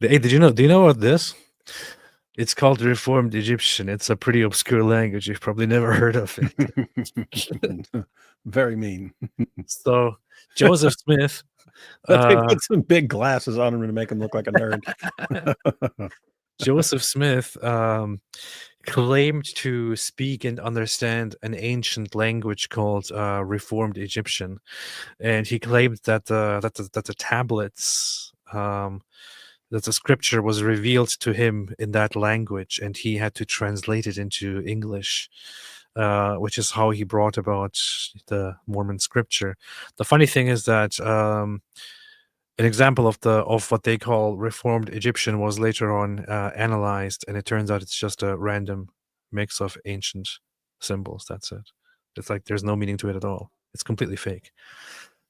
A: Hey, do you know what this? It's called Reformed Egyptian. It's a pretty obscure language. You've probably never heard of it.
B: Very mean.
A: So, Joseph Smith.
B: They put some big glasses on him to make him look like a nerd.
A: Joseph Smith claimed to speak and understand an ancient language called Reformed Egyptian, and he claimed that the tablets, that the scripture was revealed to him in that language, and he had to translate it into English, which is how he brought about the Mormon scripture. The funny thing is that an example of what they call Reformed Egyptian was later on analyzed, and it turns out it's just a random mix of ancient symbols. That's it. It's like there's no meaning to it at all. It's completely fake.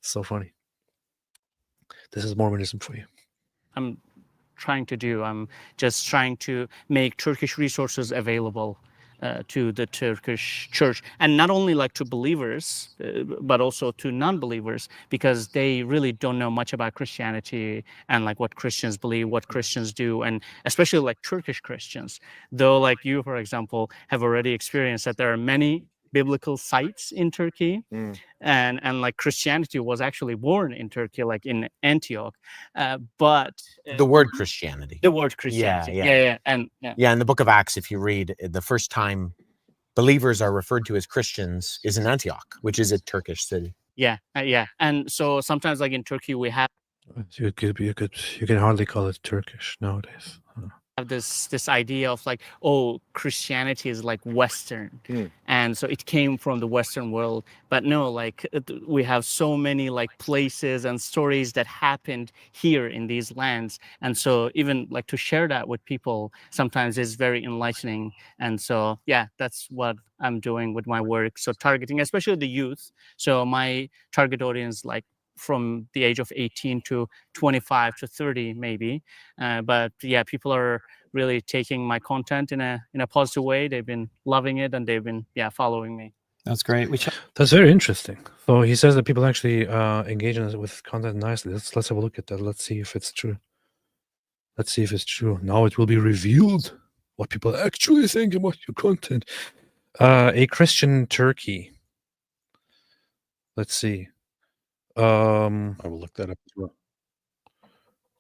A: So funny. This is Mormonism for you.
D: I'm just trying to make Turkish resources available to the Turkish church, and not only like to believers, but also to non-believers, because they really don't know much about Christianity and like what Christians believe, what Christians do, and especially like Turkish Christians. Though like you, for example, have already experienced that there are many biblical sites in Turkey, and like Christianity was actually born in Turkey, like in Antioch, but
F: the word Christianity.
D: The word Christianity. Yeah.
F: In the book of Acts, if you read, the first time believers are referred to as Christians is in Antioch, which is a Turkish city.
D: Yeah. And so sometimes like in Turkey, we have
A: You can hardly call it Turkish nowadays.
D: Have this idea of like, oh, Christianity is like Western, and so it came from the Western world. But no, like we have so many like places and stories that happened here in these lands, and so even like to share that with people sometimes is very enlightening. And so yeah, that's what I'm doing with my work. So targeting especially the youth. So my target audience like from the age of 18 to 25 to 30 maybe, but yeah, people are really taking my content in a positive way. They've been loving it, and they've been following me.
E: That's great.
A: That's very interesting. So he says that people actually engage with content nicely. Let's have a look at that. Let's see if it's true. Let's see if it's true. Now it will be revealed what people actually think about your content. A Christian Turkey. Let's see.
B: I will look that up as well.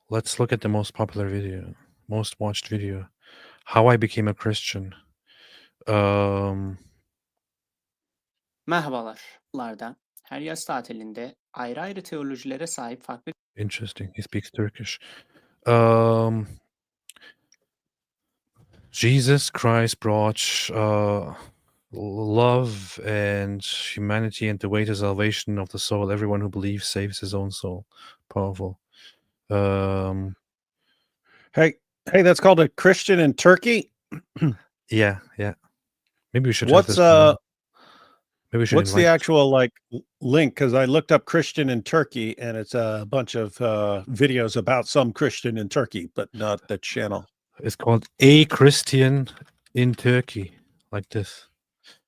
A: Let's look at the most popular video, most watched video. How I became a Christian.
G: Merhabalar. Her yaz tatilinde ayrı ayrı teolojilere sahip farklı
A: Interesting. He speaks Turkish. Jesus Christ brought love and humanity and the way to salvation of the soul. Everyone who believes saves his own soul. Powerful.
B: Hey, that's called a Christian in Turkey.
A: Yeah. Maybe we should.
B: What's
A: maybe we should.
B: What's the actual like link? Because I looked up Christian in Turkey, and it's a bunch of videos about some Christian in Turkey, but not the channel.
A: It's called A Christian in Turkey, like this.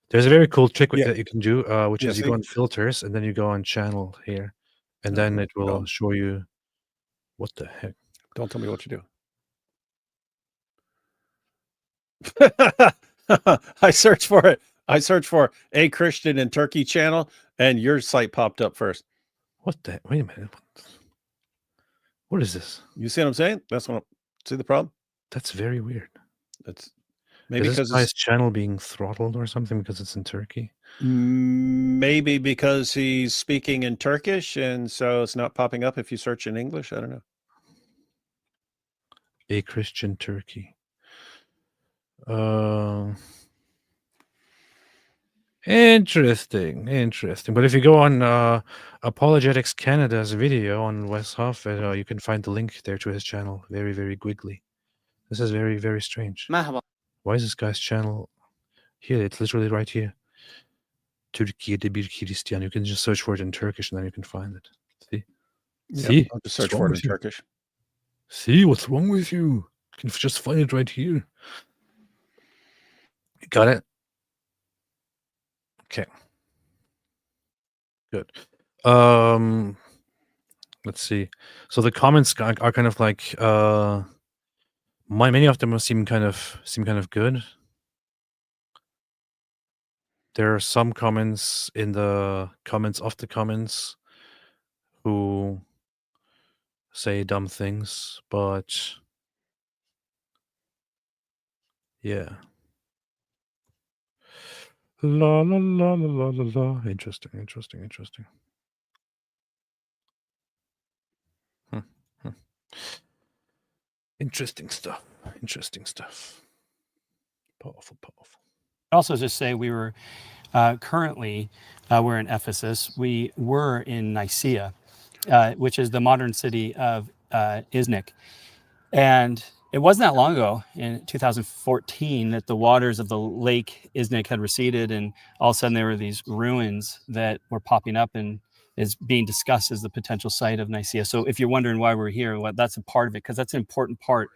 A: There's a very cool trick that you can do, which is you go on filters, and then you go on channel here, and then it will show you what the heck.
B: Don't tell me what you do. I searched for it. I searched for A Christian in Turkey channel, and your site popped up first.
A: What the? Wait a minute. What is this?
B: You see what I'm saying? That's what. See the problem?
A: That's very weird.
B: That's maybe because
A: his channel being throttled or something because it's in Turkey.
B: Maybe because he's speaking in Turkish, and so it's not popping up if you search in English. I don't know.
A: A Christian Turkey. Interesting. But if you go on Apologetics Canada's video on Wes Huff, you can find the link there to his channel. Very, very quickly. This is very, very strange.
G: Merhaba.
A: Why is this guy's channel here? It's literally right here. Türkiye'de bir Hristiyan. You can just search for it in Turkish and then you can find it. See?
B: Yeah,
A: See?
B: I'll just search for it in Turkish.
A: See, what's wrong with you? You can just find it right here. You got it? Okay. Good. Let's see. So the comments are kind of like many of them seem kind of good. There are some comments in the comments of the comments who say dumb things, but yeah. La la la la la la. Interesting. Interesting stuff. Powerful.
E: Also, just say we were currently we're in Ephesus. We were in Nicea, which is the modern city of Iznik, and it wasn't that long ago, in 2014, that the waters of the lake Iznik had receded, and all of a sudden there were these ruins that were popping up and is being discussed as the potential site of Nicea. So if you're wondering why we're here, well, that's a part of it, because that's an important part.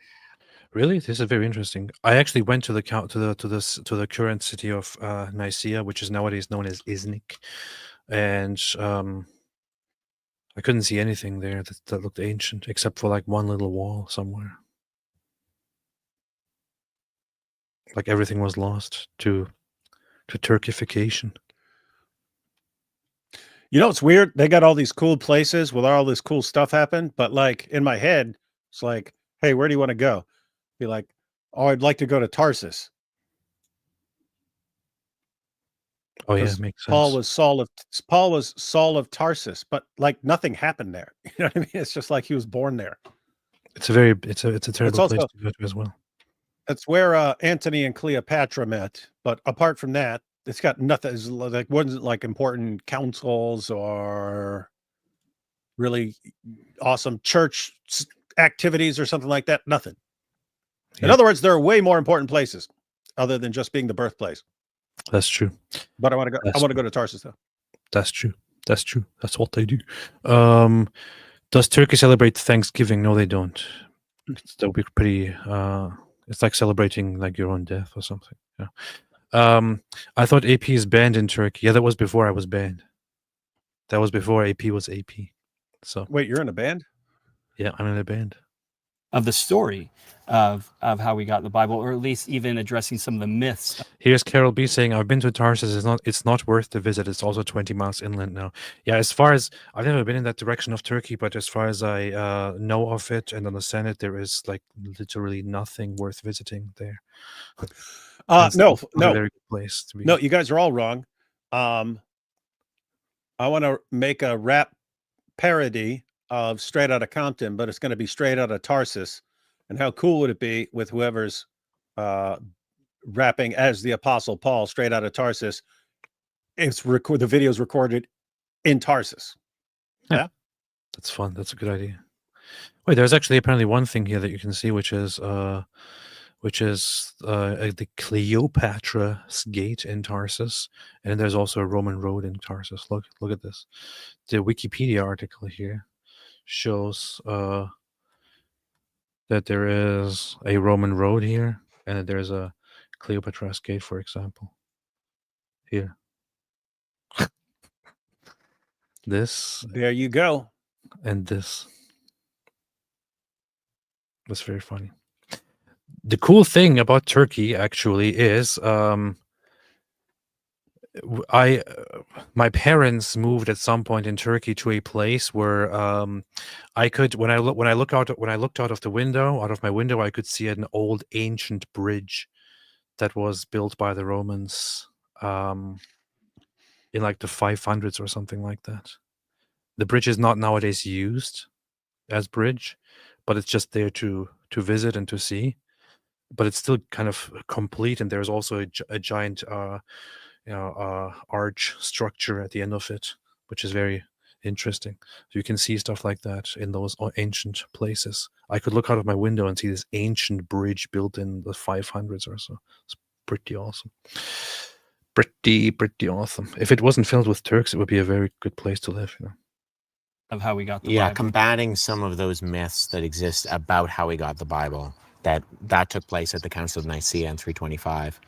A: Really, this is very interesting. I actually went to the current city of Nicea, which is nowadays known as Iznik, and I couldn't see anything there that looked ancient, except for like one little wall somewhere. Like everything was lost to Turkification.
B: You know, it's weird. They got all these cool places where all this cool stuff happened, but like in my head, it's like, hey, where do you want to go? Be like, oh, I'd like to go to Tarsus.
A: Oh yeah,
B: 'Cause
A: makes
B: Paul
A: sense.
B: was Saul of Tarsus, but like nothing happened there. You know what I mean? It's just like he was born there.
A: It's a terrible place
B: also
A: to go to as well.
B: That's where Antony and Cleopatra met. But apart from that, it's got nothing. It's like wasn't like important councils or really awesome church activities or something like that. Nothing. In
A: Yeah.
B: other words, there are way more important places other than just being the birthplace.
A: That's true.
B: But I want to go. I
A: That's
B: want to go to Tarsus though.
A: That's true. That's true. That's what they do. Does Turkey celebrate Thanksgiving? No, they don't. That would be pretty. It's like celebrating like your own death or something. Yeah. I thought AP is banned in Turkey. Yeah, that was before I was banned. That was before AP was AP. So
B: Wait, you're in a band?
A: yeah, I'm in a band.
E: Of the story of how we got the Bible, or at least even addressing some of the myths.
A: Here's Carol B saying, "I've been to Tarsus. It's not worth the visit. It's also 20 miles inland now." Yeah, as far as I've never been in that direction of Turkey, but as far as I know of it and understand it, there is like literally nothing worth visiting there. It's
B: No,
A: not a very good place to be.
B: no, you guys are all wrong. I want to make a rap parody of Straight Outta Compton, but it's going to be Straight Outta Tarsus. And how cool would it be with whoever's rapping as the Apostle Paul, Straight Outta Tarsus? The video's recorded in Tarsus. Yeah,
A: That's fun. That's a good idea. Wait, there's actually apparently one thing here that you can see, which is the Cleopatra's Gate in Tarsus, and there's also a Roman road in Tarsus. Look at this. The Wikipedia article here shows that there is a Roman road here, and that there's a Cleopatra's Gate, for example. Here. This
B: there you go.
A: and this. That's very funny. The cool thing about Turkey actually is my parents moved at some point in Turkey to a place where I could when I looked out of my window, I could see an old ancient bridge that was built by the Romans in like the 500s or something like that. The bridge is not nowadays used as bridge, but it's just there to visit and to see. But it's still kind of complete, and there's also a giant arch structure at the end of it, which is very interesting. So you can see stuff like that in those ancient places. I could look out of my window and see this ancient bridge built in the 500s or so. It's pretty awesome. Pretty awesome. If it wasn't filled with Turks, it would be a very good place to live, you know.
E: Of how we got the
F: Yeah,
E: Bible.
F: combating some of those myths that exist about how we got the Bible. That took place at the Council of Nicea in 325,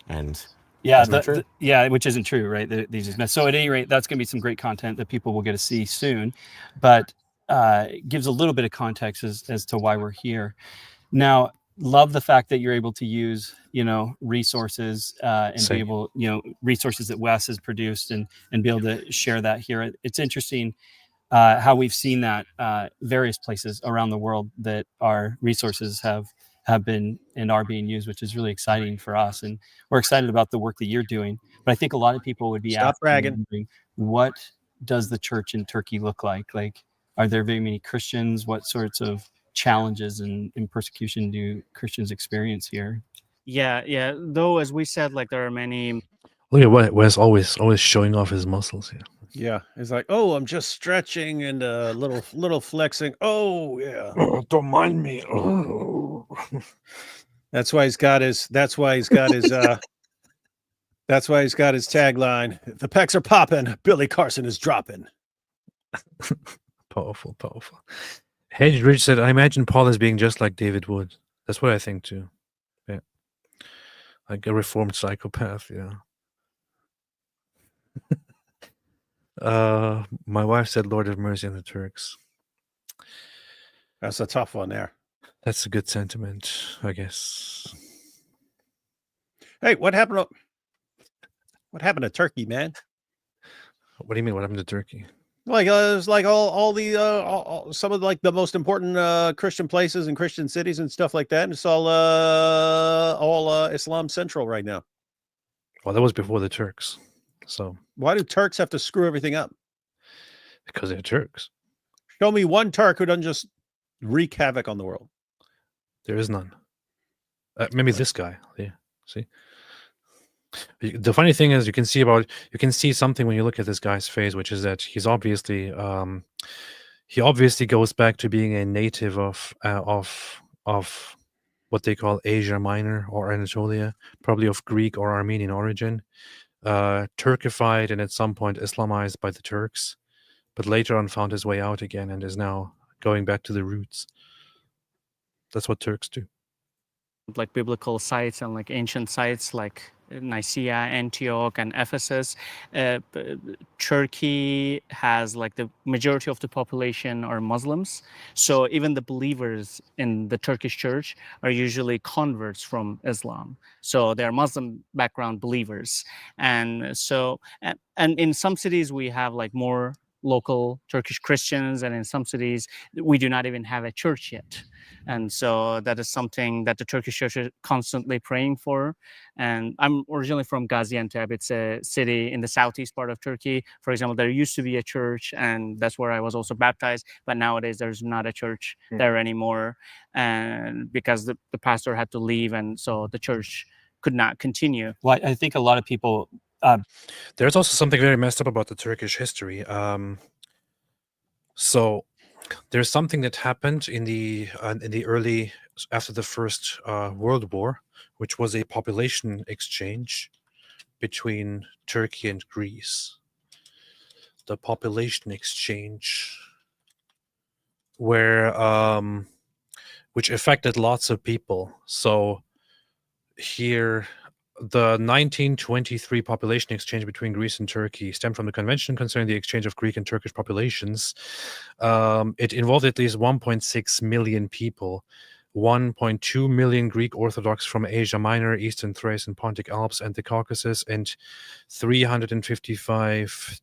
F: and
E: Yeah,
F: isn't that true?
E: yeah, which isn't true, right? These are myths. So at any rate, that's going to be some great content that people will get to see soon, but it gives a little bit of context as to why we're here. Now, love the fact that you're able to use, resources and
A: Same.
E: be able, resources that Wes has produced and be able to share that here. It's interesting how we've seen that various places around the world that our resources have been and are being used, which is really exciting for us. And we're excited about the work that you're doing. But I think a lot of people would be
B: Stop bragging.
E: wondering, what does the church in Turkey look like? Like, are there very many Christians? What sorts of challenges and persecution do Christians experience here?
D: Yeah. Though, as we said, like there are many.
A: Look at Wes always showing off his muscles here.
B: Yeah, it's like, oh, I'm just stretching and a little flexing. Oh, yeah.
A: Oh, don't mind me.
B: That's why he's got his tagline. The pecs are popping, Billy Carson is dropping.
A: Powerful. Hedge Ridge said, I imagine Paul as being just like David Wood. That's what I think too. Yeah. Like a reformed psychopath, yeah. My wife said, Lord have mercy on the Turks.
B: That's a tough one there.
A: That's a good sentiment, I guess.
B: Hey, what happened to Turkey, man?
A: What do you mean? What happened to Turkey?
B: Like it's like all the some of like the most important Christian places and Christian cities and stuff like that. And it's all Islam central right now.
A: Well, that was before the Turks. So
B: Why do Turks have to screw everything up?
A: because they're Turks,
B: Show me one Turk who doesn't just wreak havoc on the world.
A: there is none. Maybe this guy. Yeah. See. The funny thing is, you can see something when you look at this guy's face, which is that he's obviously he obviously goes back to being a native of what they call Asia Minor or Anatolia, probably of Greek or Armenian origin, Turkified and at some point Islamized by the Turks, but later on found his way out again and is now going back to the roots. That's what Turks do.
D: Like biblical sites and like ancient sites like Nicea, Antioch, and Ephesus. Turkey has like the majority of the population are Muslims. So even the believers in the Turkish church are usually converts from Islam. So they're Muslim background believers. And so, and in some cities we have like more local Turkish Christians, and in some cities we do not even have a church yet. And so that is something that the Turkish church is constantly praying for. And I'm originally from Gaziantep. It's a city in the southeast part of Turkey. For example, there used to be a church, and that's where I was also baptized. But nowadays there's not a church there anymore, and because the pastor had to leave, and so the church could not continue.
E: Well, I think a lot of people.
A: There's also something very messed up about the Turkish history. So there's something that happened in the early, after the First World War, which was a population exchange between Turkey and Greece. The population exchange, where which affected lots of people. So here, the 1923 population exchange between Greece and Turkey stemmed from the convention concerning the exchange of Greek and Turkish populations. It involved at least 1.6 million people, 1.2 million Greek Orthodox from Asia Minor, Eastern Thrace and Pontic Alps and the Caucasus, and 355,000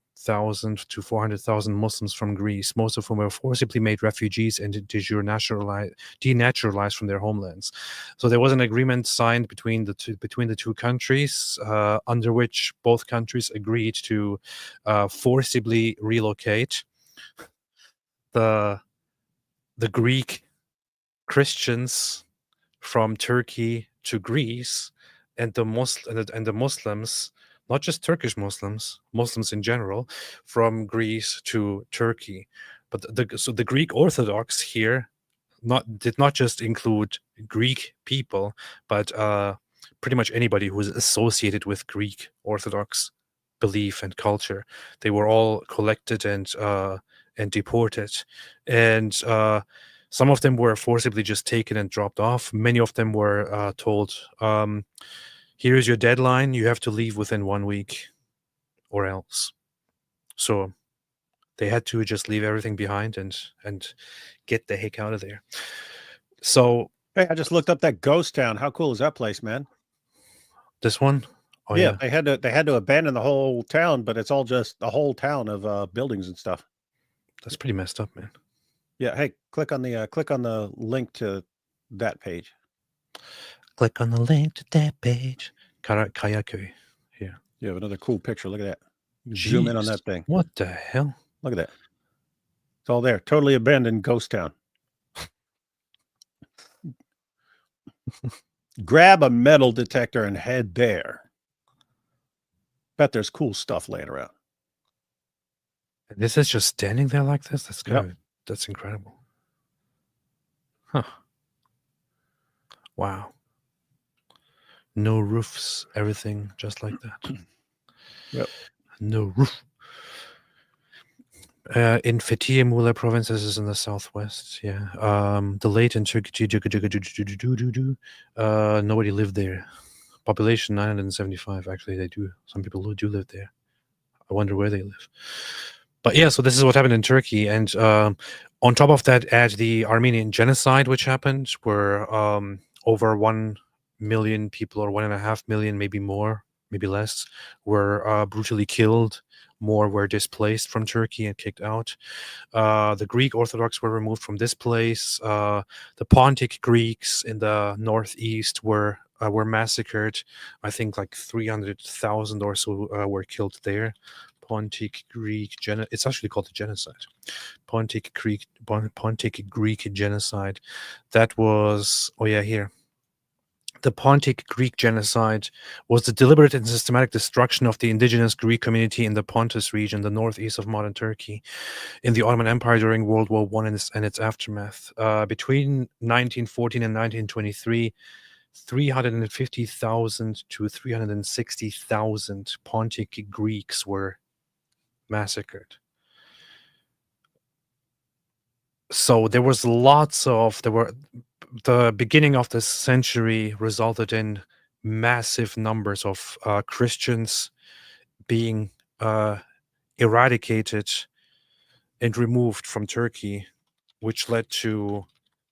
A: to 400,000 Muslims from Greece, most of whom were forcibly made refugees and de jure denaturalized from their homelands. So there was an agreement signed between the two countries, under which both countries agreed to forcibly relocate the Greek Christians from Turkey to Greece, and the Muslims, not just Turkish Muslims in general, from Greece to Turkey. But the Greek Orthodox here did not just include Greek people, but pretty much anybody who was associated with Greek Orthodox belief and culture. They were all collected and deported, and some of them were forcibly just taken and dropped off. Many of them were told, here's your deadline, you have to leave within 1 week or else. So they had to just leave everything behind and get the heck out of there. So
B: hey, I just looked up that ghost town. How cool is that place, man?
A: This one? Oh
B: yeah, they had to abandon the whole town, but it's all just a whole town of buildings and stuff.
A: That's pretty messed up, man.
B: Yeah, hey, click on the link to that page.
A: Click on the link to that page. Kayaköy. Here.
B: You have another cool picture. Look at that. Zoom in on that thing.
A: What the hell?
B: Look at that. It's all there. Totally abandoned ghost town. Grab a metal detector and head there. Bet there's cool stuff laying around.
A: This is just standing there like this? That's good. Yep. That's incredible. Huh. Wow. No roofs, everything just like that.
B: Yep.
A: No roof. In Fethiye Muğla province, this is in the southwest. Yeah. The late in Turkey, nobody lived there. Population 975. Actually, they do. Some people do live there. I wonder where they live. But yeah, so this is what happened in Turkey. And on top of that, add the Armenian genocide, which happened, where over 1 million people, or 1.5 million, maybe more, maybe less, were brutally killed. More were displaced from Turkey and kicked out. The Greek Orthodox were removed from this place. The Pontic Greeks in the northeast were were massacred. I think like 300,000 or so were killed there. Pontic Greek it's actually called a genocide. Pontic Greek genocide. That was, oh yeah, here. The Pontic Greek genocide was the deliberate and systematic destruction of the indigenous Greek community in the Pontus region, the northeast of modern Turkey, in the Ottoman Empire during World War I and its aftermath. Between 1914 and 1923, 350,000 to 360,000 Pontic Greeks were massacred. So there was the beginning of this century resulted in massive numbers of Christians being eradicated and removed from Turkey, which led to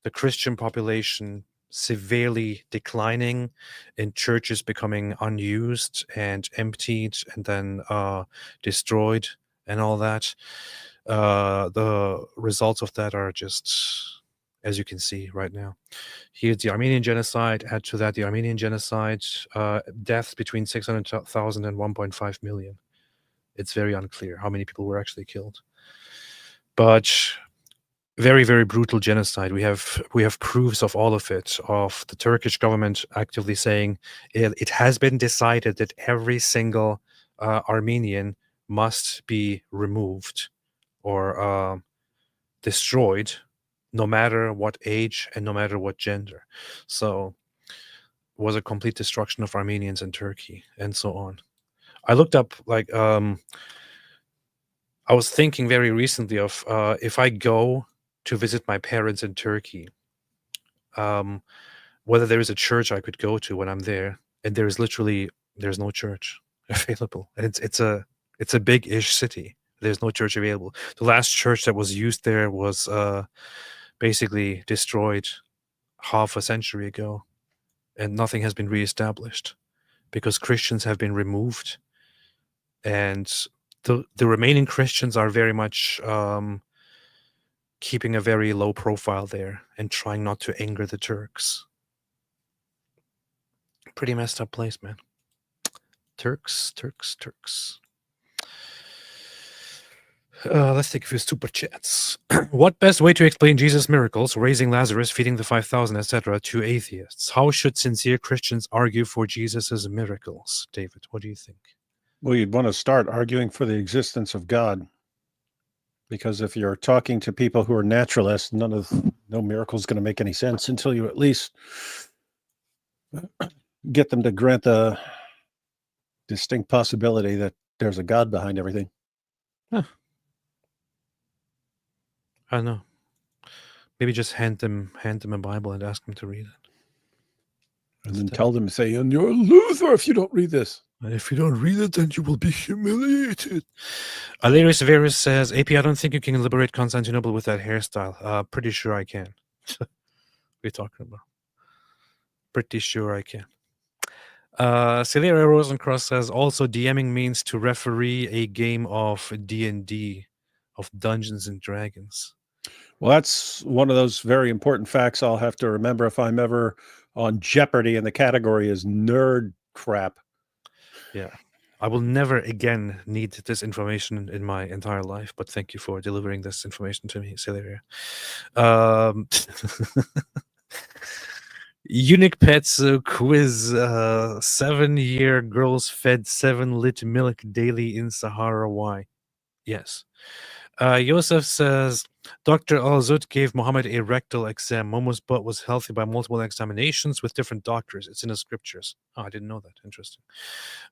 A: the Christian population severely declining and churches becoming unused and emptied and then destroyed and all that. The results of that are just, as you can see right now. Here's the Armenian genocide. Add to that the Armenian genocide, deaths between 600,000 and 1.5 million. It's very unclear how many people were actually killed. But very, very brutal genocide. We have proofs of all of it, of the Turkish government actively saying it has been decided that every single Armenian must be removed or destroyed, no matter what age and no matter what gender. So it was a complete destruction of Armenians in Turkey and so on. I looked up, like, I was thinking very recently of if I go to visit my parents in Turkey, whether there is a church I could go to when I'm there, and there's no church available. And it's a big-ish city. There's no church available. The last church that was used there was basically destroyed half a century ago, and nothing has been reestablished because Christians have been removed, and the remaining Christians are very much keeping a very low profile there and trying not to anger the Turks. Pretty messed up place, man. Turks. Let's take a few super chats. What best way to explain Jesus' miracles, raising Lazarus, feeding the 5,000, etc., to atheists? How should sincere Christians argue for Jesus' miracles? David, what do you think?
B: Well, you'd want to start arguing for the existence of God. Because if you're talking to people who are naturalists, no miracle is going to make any sense until you at least get them to grant the distinct possibility that there's a God behind everything.
A: Huh. I don't know. Maybe just hand them a Bible and ask them to read it.
B: And then tell them, say, and you're a loser if you don't read this.
A: And if you don't read it, then you will be humiliated. Alarius Verus says, AP, I don't think you can liberate Constantinople with that hairstyle. Pretty sure I can. What are you talking about? Pretty sure I can. Celia Rosencross says, also DMing means to referee a game of D&D, of Dungeons and Dragons.
B: Well, that's one of those very important facts I'll have to remember if I'm ever on Jeopardy, and the category is nerd crap.
A: Yeah. I will never again need this information in my entire life, but thank you for delivering this information to me, Celia. Unique Pets quiz. 7-year girls fed 7 lit milk daily in Sahara. Why? Yes. Yosef says, Dr. Al-Zut gave Muhammad a rectal exam. Momo's butt was healthy by multiple examinations with different doctors. It's in the scriptures. Oh, I didn't know that. Interesting.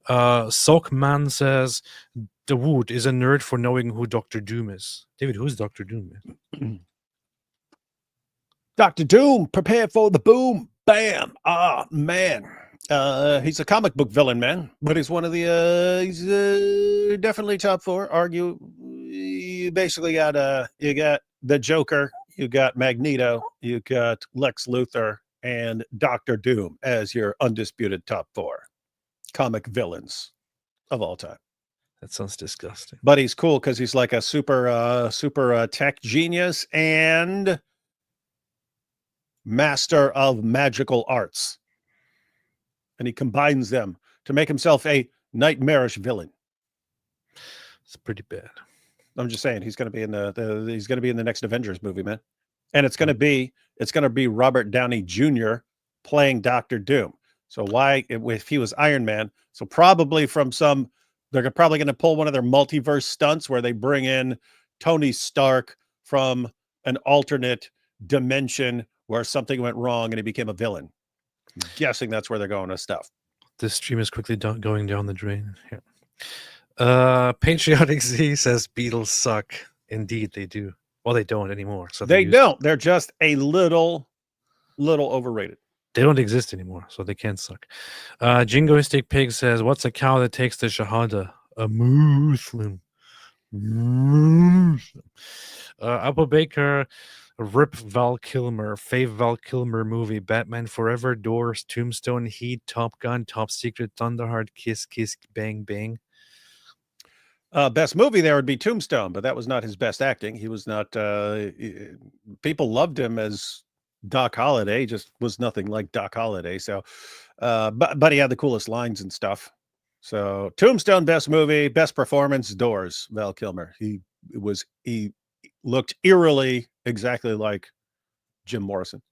A: Sokman says, Dawood is a nerd for knowing who Dr. Doom is. David, who's Dr. Doom?
B: Dr. Doom, prepare for the boom. Bam. Ah, man. He's a comic book villain, man. But he's one of the, he's definitely top 4. Argue, you basically got, you got the Joker, you got Magneto, you got Lex Luthor, and Dr. Doom as your undisputed top 4 comic villains of all time.
A: That sounds disgusting.
B: But he's cool because he's like a super tech genius and master of magical arts. and he combines them to make himself a nightmarish villain.
A: It's pretty bad.
B: I'm just saying he's going to be in he's going to be in the next Avengers movie, man. And it's going to be Robert Downey Jr. playing Doctor Doom. So why, if he was Iron Man, so probably they're probably going to pull one of their multiverse stunts where they bring in Tony Stark from an alternate dimension where something went wrong and he became a villain. I'm guessing that's where they're going with stuff.
A: This stream is quickly going down the drain. Yeah. Patriotic Z says Beatles suck. Indeed, they do. Well, they don't anymore. So
B: they don't. They're just a little overrated.
A: They don't exist anymore, so they can't suck. Jingoistic Pig says, "What's a cow that takes the Shahada? A Muslim." Apple Baker, Rip Val Kilmer, Fave Val Kilmer movie, Batman Forever, Doors, Tombstone, Heat, Top Gun, Top Secret, Thunderheart, Kiss Kiss, Bang Bang.
B: Best movie there would be Tombstone, but that was not his best acting. He was not. People loved him as Doc Holliday, just was nothing like Doc Holliday. So, but he had the coolest lines and stuff. So, Tombstone, best movie, best performance, Doors, Val Kilmer. He looked eerily exactly like Jim Morrison.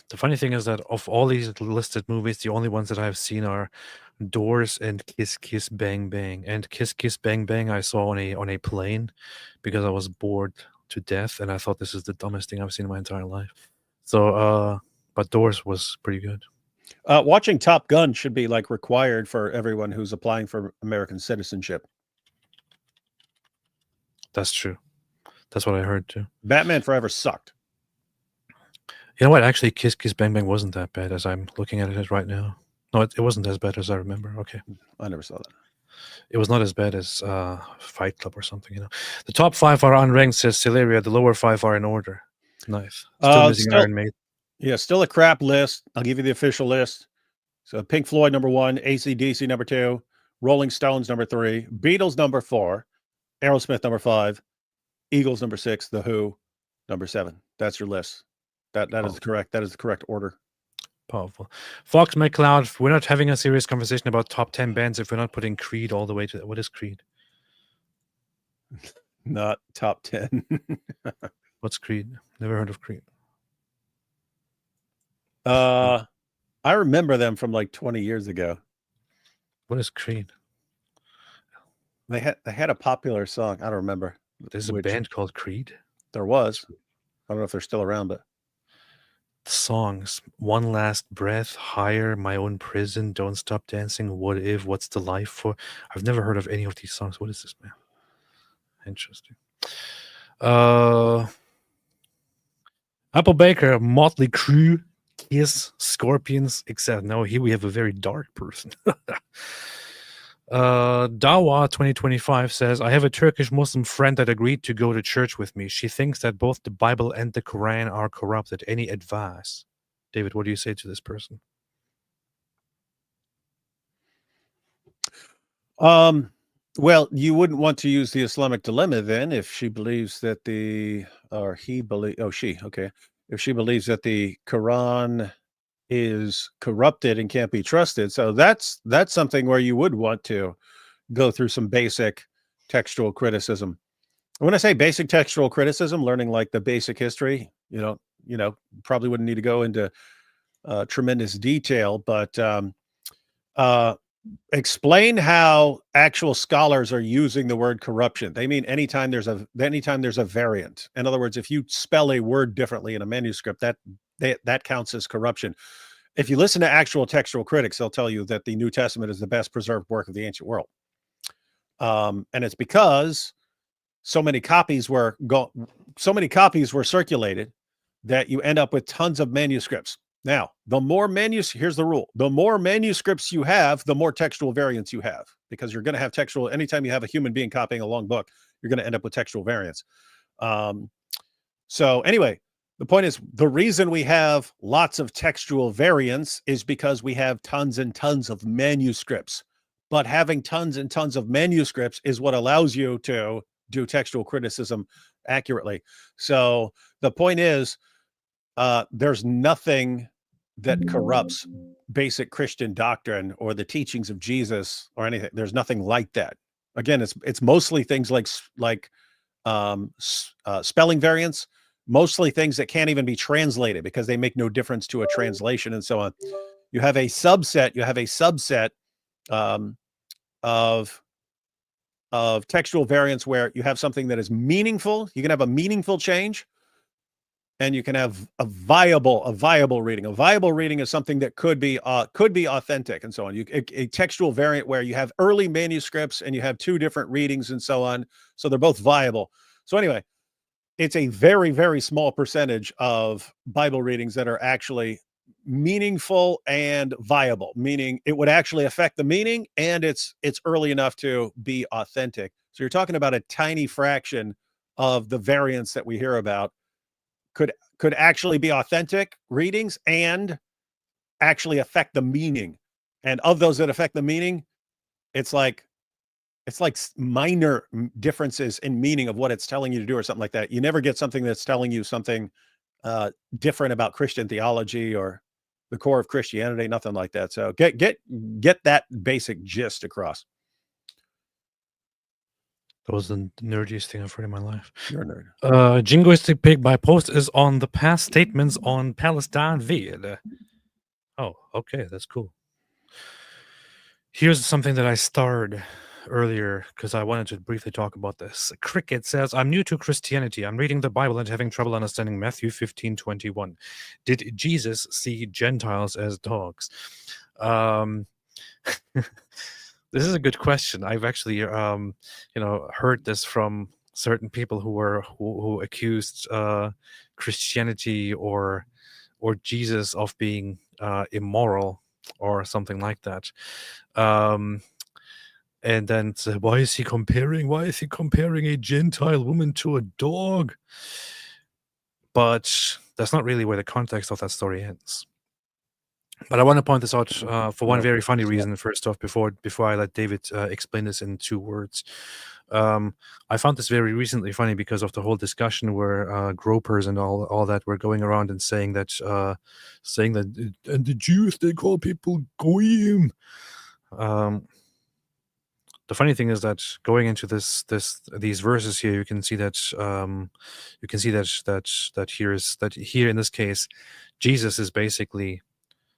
A: The funny thing is that of all these listed movies, the only ones that I've seen are Doors and Kiss Kiss Bang Bang. And Kiss Kiss Bang Bang I saw on a plane because I was bored to death, and I thought this is the dumbest thing I've seen in my entire life. So, but Doors was pretty good.
B: Watching Top Gun should be like required for everyone who's applying for American citizenship.
A: That's true. That's what I heard too.
B: Batman Forever sucked.
A: You know what? Actually, Kiss Kiss Bang Bang wasn't that bad as I'm looking at it right now. No, it wasn't as bad as I remember. Okay.
B: I never saw that.
A: It was not as bad as Fight Club or something, you know. The top 5 are unranked, says Celeria. The lower 5 are in order. Nice. Still missing Iron Maiden.
B: Yeah, still a crap list. I'll give you the official list. So Pink Floyd, number 1. AC/DC, number 2. Rolling Stones, number 3. Beatles, number 4. Aerosmith, number 5. Eagles, number 6. The Who, number 7. That's your list. That is correct. That is the correct order.
A: Powerful. Fox McCloud, we're not having a serious conversation about top 10 bands if we're not putting Creed all the way to... What is Creed?
B: Not top 10.
A: What's Creed? Never heard of Creed.
B: I remember them from like 20 years ago.
A: What is Creed?
B: They had a popular song. I don't remember.
A: There's a band called Creed?
B: There was. I don't know if they're still around, but...
A: Songs: One Last Breath, Higher, My Own Prison, Don't Stop Dancing, What If, What's the Life For? I've never heard of any of these songs. What is this, man? Interesting. Apple Baker, Motley Crue, Kiss, Scorpions, except no, here we have a very dark person. Dawa 2025 says, I have a Turkish Muslim friend that agreed to go to church with me. She thinks that both the Bible and the Quran are corrupted. Any advice? David, what do you say to this person?
B: Well, you wouldn't want to use the Islamic dilemma then if she believes that if she believes that the Quran is corrupted and can't be trusted. So that's something where you would want to go through some basic textual criticism. When I say basic textual criticism, learning like the basic history, you know, probably wouldn't need to go into tremendous detail, but explain how actual scholars are using the word corruption. They mean anytime there's a variant. In other words, if you spell a word differently in a manuscript, that counts as corruption. If you listen to actual textual critics, they'll tell you that the New Testament is the best preserved work of the ancient world. And it's because so many copies were circulated that you end up with tons of manuscripts. Now, here's the rule. The more manuscripts you have, the more textual variants you have, because you're going to have textual, anytime you have a human being copying a long book, you're going to end up with textual variants. So anyway, the point is, the reason we have lots of textual variants is because we have tons and tons of manuscripts. But having tons and tons of manuscripts is what allows you to do textual criticism accurately. So the point is, there's nothing that corrupts basic Christian doctrine or the teachings of Jesus or anything. There's nothing like that. Again, it's mostly things like spelling variants, mostly things that can't even be translated because they make no difference to a translation and so on. You have a subset. Of textual variants where you have something that is meaningful. You can have a meaningful change, and you can have a viable reading. A viable reading is something that could be authentic and so on. A textual variant where you have early manuscripts and you have two different readings and so on. So they're both viable. So anyway, it's a very, very small percentage of Bible readings that are actually meaningful and viable, meaning it would actually affect the meaning and it's early enough to be authentic. So you're talking about a tiny fraction of the variants that we hear about could actually be authentic readings and actually affect the meaning. And of those that affect the meaning, it's like minor differences in meaning of what it's telling you to do or something like that. You never get something that's telling you something different about Christian theology or the core of Christianity, nothing like that. So get that basic gist across.
A: That was the nerdiest thing I've heard in my life.
B: You're a nerd.
A: Jingoistic Pig by post is on the past statements on Palestine vid. Oh, okay, that's cool. Here's something that I starred earlier because I wanted to briefly talk about this. Cricket says, I'm new to Christianity. I'm reading the Bible and having trouble understanding Matthew 15:21. Did Jesus see Gentiles as dogs? This is a good question. I've actually, heard this from certain people who accused Christianity or Jesus of being immoral or something like that. And then said, why is he comparing a Gentile woman to a dog? But that's not really where the context of that story ends. But I want to point this out for one very funny reason. First off, before I let David explain this in 2 words, I found this very recently funny because of the whole discussion where gropers and all that were going around and saying that and the Jews, they call people goyim. The funny thing is that going into these verses here, you can see that here in this case, Jesus is basically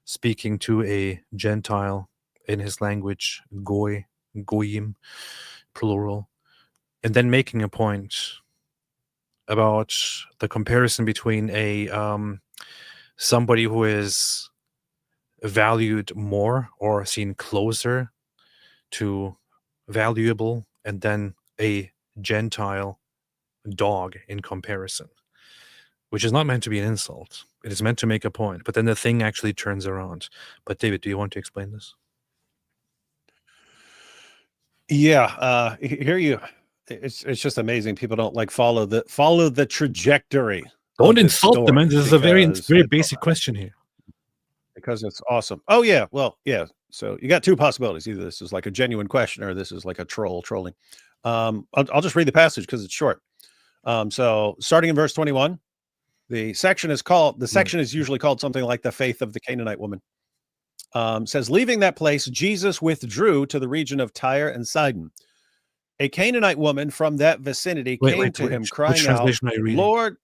A: speaking to a Gentile in his language, goyim, plural, and then making a point about the comparison between somebody who is valued more or seen closer to valuable, and then a Gentile dog in comparison, which is not meant to be an insult. It is meant to make a point, but then the thing actually turns around. But David, do you want to explain this?
B: Yeah, it's just amazing. People don't follow the trajectory.
A: Don't insult them, man. This is a very basic question here.
B: Because it's awesome. Oh yeah, well, yeah. So you got 2 possibilities. Either this is like a genuine question or this is like a trolling. I'll just read the passage because it's short. So starting in verse 21, the section is usually called something like the faith of the Canaanite woman. Says, leaving that place, Jesus withdrew to the region of Tyre and Sidon. A Canaanite woman from that vicinity came to him crying out, Lord.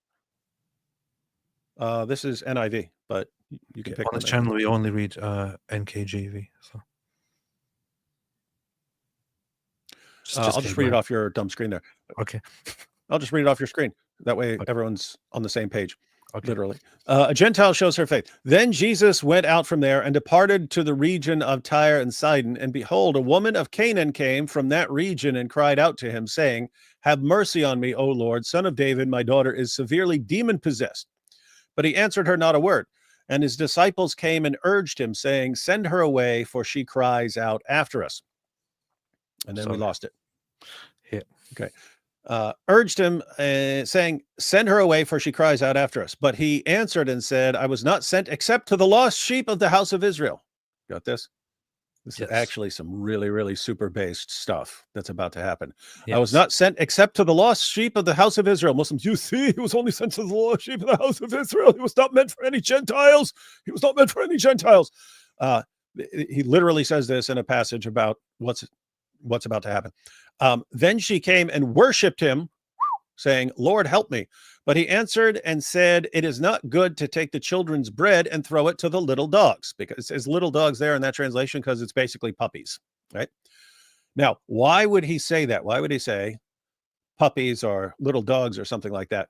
B: This is NIV, but you can pick
A: on this channel. We only read NKJV. So
B: I'll just read it off your dumb screen there.
A: Okay.
B: I'll just read it off your screen. That way everyone's on the same page.
A: Okay.
B: Literally. A Gentile shows her faith. Then Jesus went out from there and departed to the region of Tyre and Sidon. And behold, a woman of Canaan came from that region and cried out to him, saying, have mercy on me, O Lord, son of David. My daughter is severely demon-possessed. But he answered her not a word. And his disciples came and urged him, saying, send her away, for she cries out after us. And then we lost it.
A: Yeah.
B: Okay. Urged him, saying, send her away, for she cries out after us. But he answered and said, I was not sent except to the lost sheep of the house of Israel. Got this? This
A: Yes.
B: is actually some really, really super based stuff that's about to happen. I was
A: Yes.
B: not sent except to the lost sheep of the house of Israel. Muslims, you see, he was only sent to the lost sheep of the house of Israel. He was not meant for any Gentiles. He was not meant for any Gentiles. He literally says this in a passage about what's about to happen. Then she came and worshiped him, saying, Lord, help me. But he answered and said, it is not good to take the children's bread and throw it to the little dogs, because it says little dogs there in that translation, because it's basically puppies, right? Now, why would he say that? Why would he say puppies or little dogs or something like that?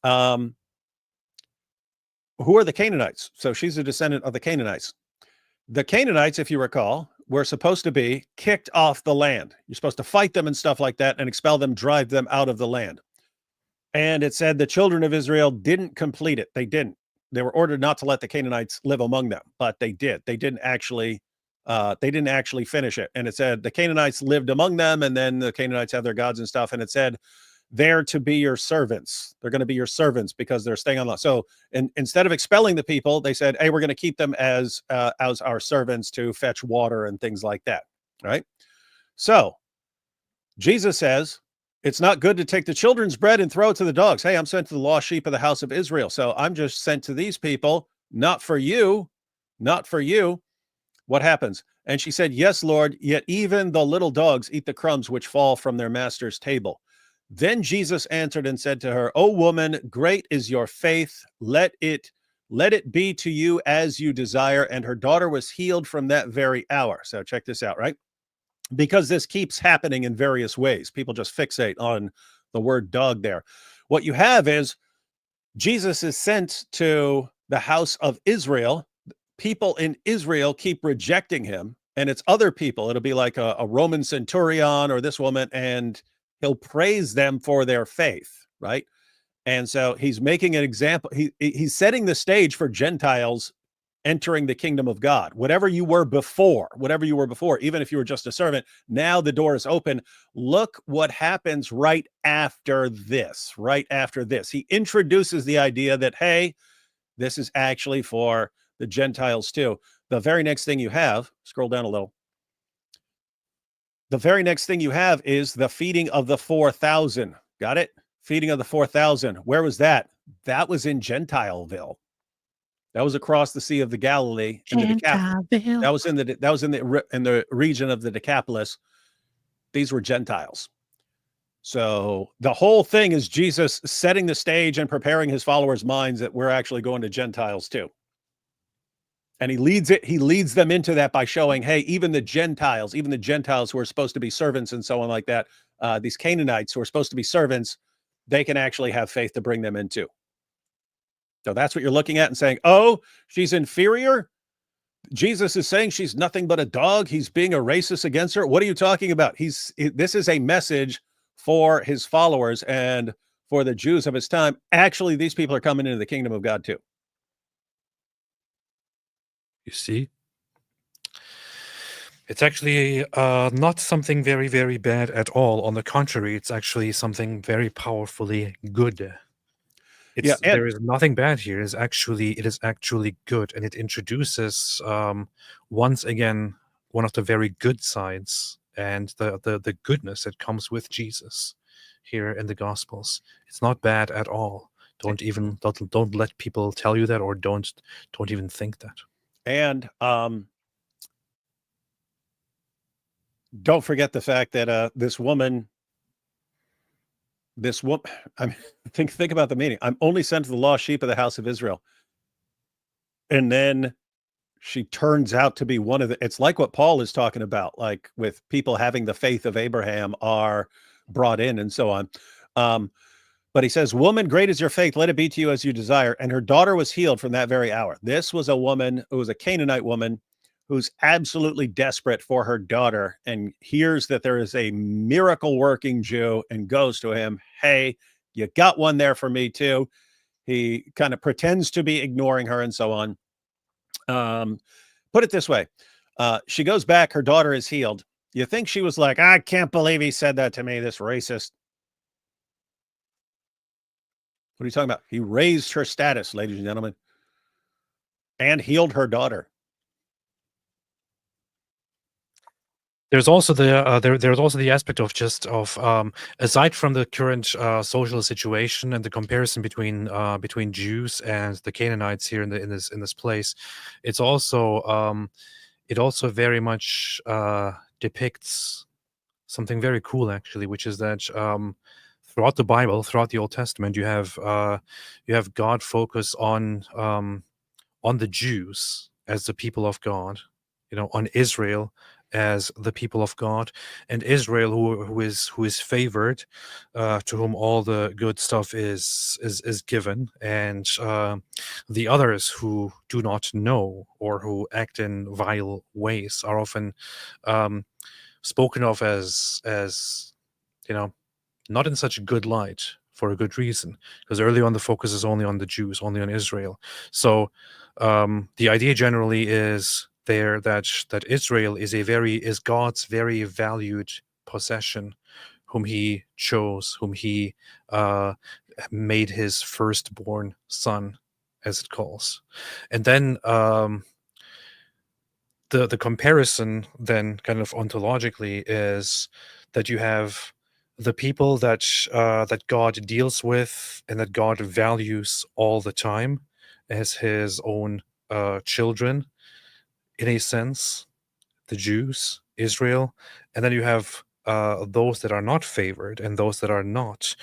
B: Who are the Canaanites? So she's a descendant of the Canaanites. The Canaanites, if you recall, were supposed to be kicked off the land. You're supposed to fight them and stuff like that and expel them, drive them out of the land. And it said the children of Israel didn't complete it. They didn't. They were ordered not to let the Canaanites live among them, but they did. They didn't actually finish it. And it said the Canaanites lived among them, and then the Canaanites have their gods and stuff. And it said they're to be your servants. They're going to be your servants because they're staying on the. So instead of expelling the people, they said, hey, we're going to keep them as our servants to fetch water and things like that. Right. So Jesus says, it's not good to take the children's bread and throw it to the dogs. Hey, I'm sent to the lost sheep of the house of Israel. So I'm just sent to these people, not for you, not for you. What happens? And she said, yes, Lord, yet even the little dogs eat the crumbs which fall from their master's table. Then Jesus answered and said to her, O woman, great is your faith. Let it be to you as you desire. And her daughter was healed from that very hour. So check this out, right? Because this keeps happening in various ways. People just fixate on the word dog there. What you have is Jesus is sent to the house of Israel. People in Israel keep rejecting him, and it's other people. It'll be like a Roman centurion or this woman, and he'll praise them for their faith, right? And so he's making an example. He's setting the stage for Gentiles entering the kingdom of God. Whatever you were before, even if you were just a servant, now the door is open. Look what happens right after this. He introduces the idea that, hey, this is actually for the Gentiles too. The very next thing you have, scroll down a little. The very next thing you have is the feeding of the 4,000. Got it? Feeding of the 4,000. Where was that? That was in Gentileville. That was across the Sea of the Galilee. That was in the region of the Decapolis. These were Gentiles. So the whole thing is Jesus setting the stage and preparing his followers' minds that we're actually going to Gentiles too. And he leads them into that by showing, hey, even the Gentiles who are supposed to be servants and so on like that, these Canaanites who are supposed to be servants, they can actually have faith to bring them into. So that's what you're looking at and saying, oh, she's inferior. Jesus is saying she's nothing but a dog. He's being a racist against her. What are you talking about? This is a message for his followers and for the Jews of his time. Actually, these people are coming into the kingdom of God too.
A: You see? It's actually not something very, very bad at all. On the contrary, it's actually something very powerfully good. There is nothing bad here. It is actually good, and it introduces once again one of the very good sides and the goodness that comes with Jesus here in the Gospels. It's not bad at all. Don't let people tell you that, or don't even think that.
B: And don't forget the fact that this woman, I mean, think about the meaning. I'm only sent to the lost sheep of the house of Israel. And then she turns out to be one of it's like what Paul is talking about, like with people having the faith of Abraham are brought in and so on. But he says, woman, great is your faith. Let it be to you as you desire. And her daughter was healed from that very hour. This was a woman who was a Canaanite woman who's absolutely desperate for her daughter and hears that there is a miracle working Jew and goes to him. Hey, you got one there for me too. He kind of pretends to be ignoring her and so on. Put it this way. She goes back. Her daughter is healed. You think she was like, I can't believe he said that to me, this racist. What are you talking about? He raised her status, ladies and gentlemen, and healed her daughter.
A: There's also the there's also the aspect of just of aside from the current social situation and the comparison between Jews and the Canaanites here in this place, it's also it also very much depicts something very cool actually, which is that throughout the Bible, throughout the Old Testament, you have God focus on the Jews as the people of God, on Israel as the people of God, and Israel who is favored, to whom all the good stuff is given, and the others who do not know or who act in vile ways are often spoken of as not in such a good light for a good reason, because early on the focus is only on the Jews, only on Israel. So the idea generally is there that Israel is God's very valued possession, whom he chose, whom he made his firstborn son, as it calls. And then the comparison then kind of ontologically is that you have the people that that God deals with and that God values all the time as his own children, in a sense, the Jews, Israel, and then you have those that are not favored and those that are not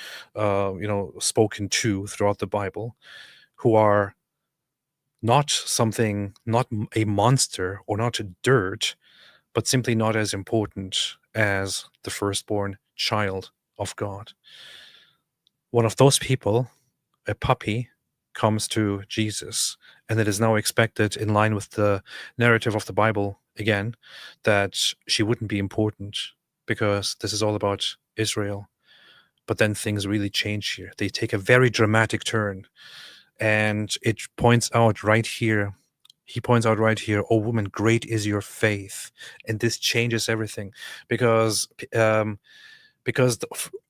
A: spoken to throughout the Bible, who are not a monster or not dirt, but simply not as important as the firstborn child of God. One of those people, a puppy, comes to Jesus, and it is now expected, in line with the narrative of the Bible again, that she wouldn't be important because this is all about Israel. But then things really change here. They take a very dramatic turn, and it points out right here. He points out right here, "Oh woman, great is your faith," and this changes everything, because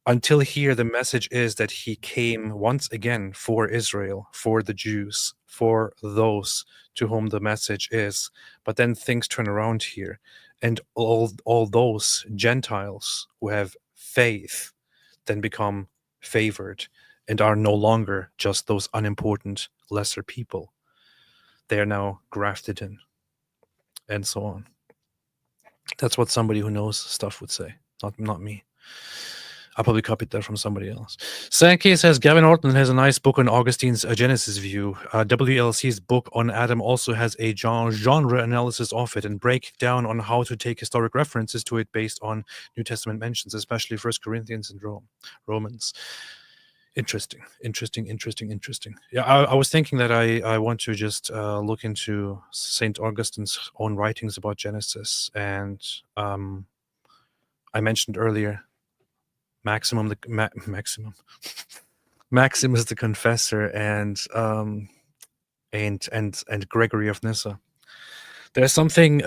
A: until here the message is that he came once again for Israel, for the Jews, for those to whom the message is. But then things turn around here, and all those Gentiles who have faith then become favored and are no longer just those unimportant lesser people. They are now grafted in, and so on. That's what somebody who knows stuff would say, not me. I probably copied that from somebody else. Sankey says Gavin Orton has a nice book on Augustine's Genesis view. WLC's book on Adam also has a genre analysis of it and break down on how to take historic references to it based on New Testament mentions, especially 1 Corinthians and Romans. Interesting. Yeah, I was thinking that I want to just look into St. Augustine's own writings about Genesis, and I mentioned earlier Maximus the Confessor and Gregory of Nyssa. There's something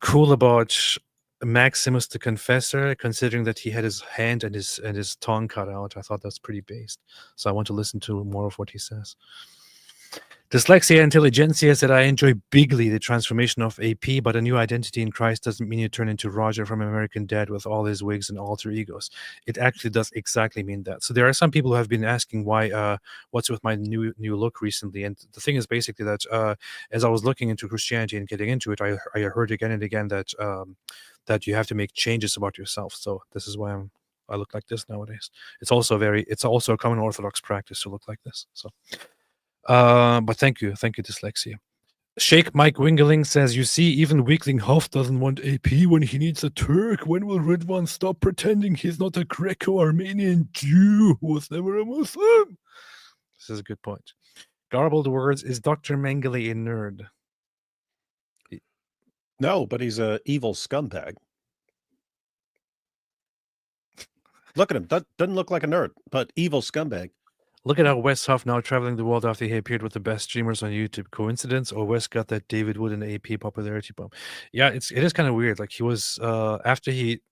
A: cool about Maximus the Confessor, considering that he had his hand and his tongue cut out. I thought that's pretty based, so I want to listen to more of what he says. Dyslexia Intelligentsia said, I enjoy bigly the transformation of AP, but a new identity in Christ doesn't mean you turn into Roger from American Dad with all his wigs and alter egos. It actually does exactly mean that. So there are some people who have been asking why, what's with my new look recently. And the thing is basically that as I was looking into Christianity and getting into it, I heard again and again that that you have to make changes about yourself. So this is why I look like this nowadays. It's also a common Orthodox practice to look like this. So. But thank you, Dyslexia. Sheikh Mike Wingeling says, you see, even weakling Huff doesn't want AP when he needs a Turk. When will Ridwan stop pretending he's not a Greco-Armenian Jew who was never a Muslim? This is a good point. Garbled words, is Dr. Mengele a nerd?
B: No, but he's an evil scumbag. Look at him. Doesn't look like a nerd, but evil scumbag.
A: Look at how Wes Huff now traveling the world after he appeared with the best streamers on YouTube. Coincidence, or Wes got that David Wood and AP popularity bump? Yeah, it is kind of weird. Like he was after he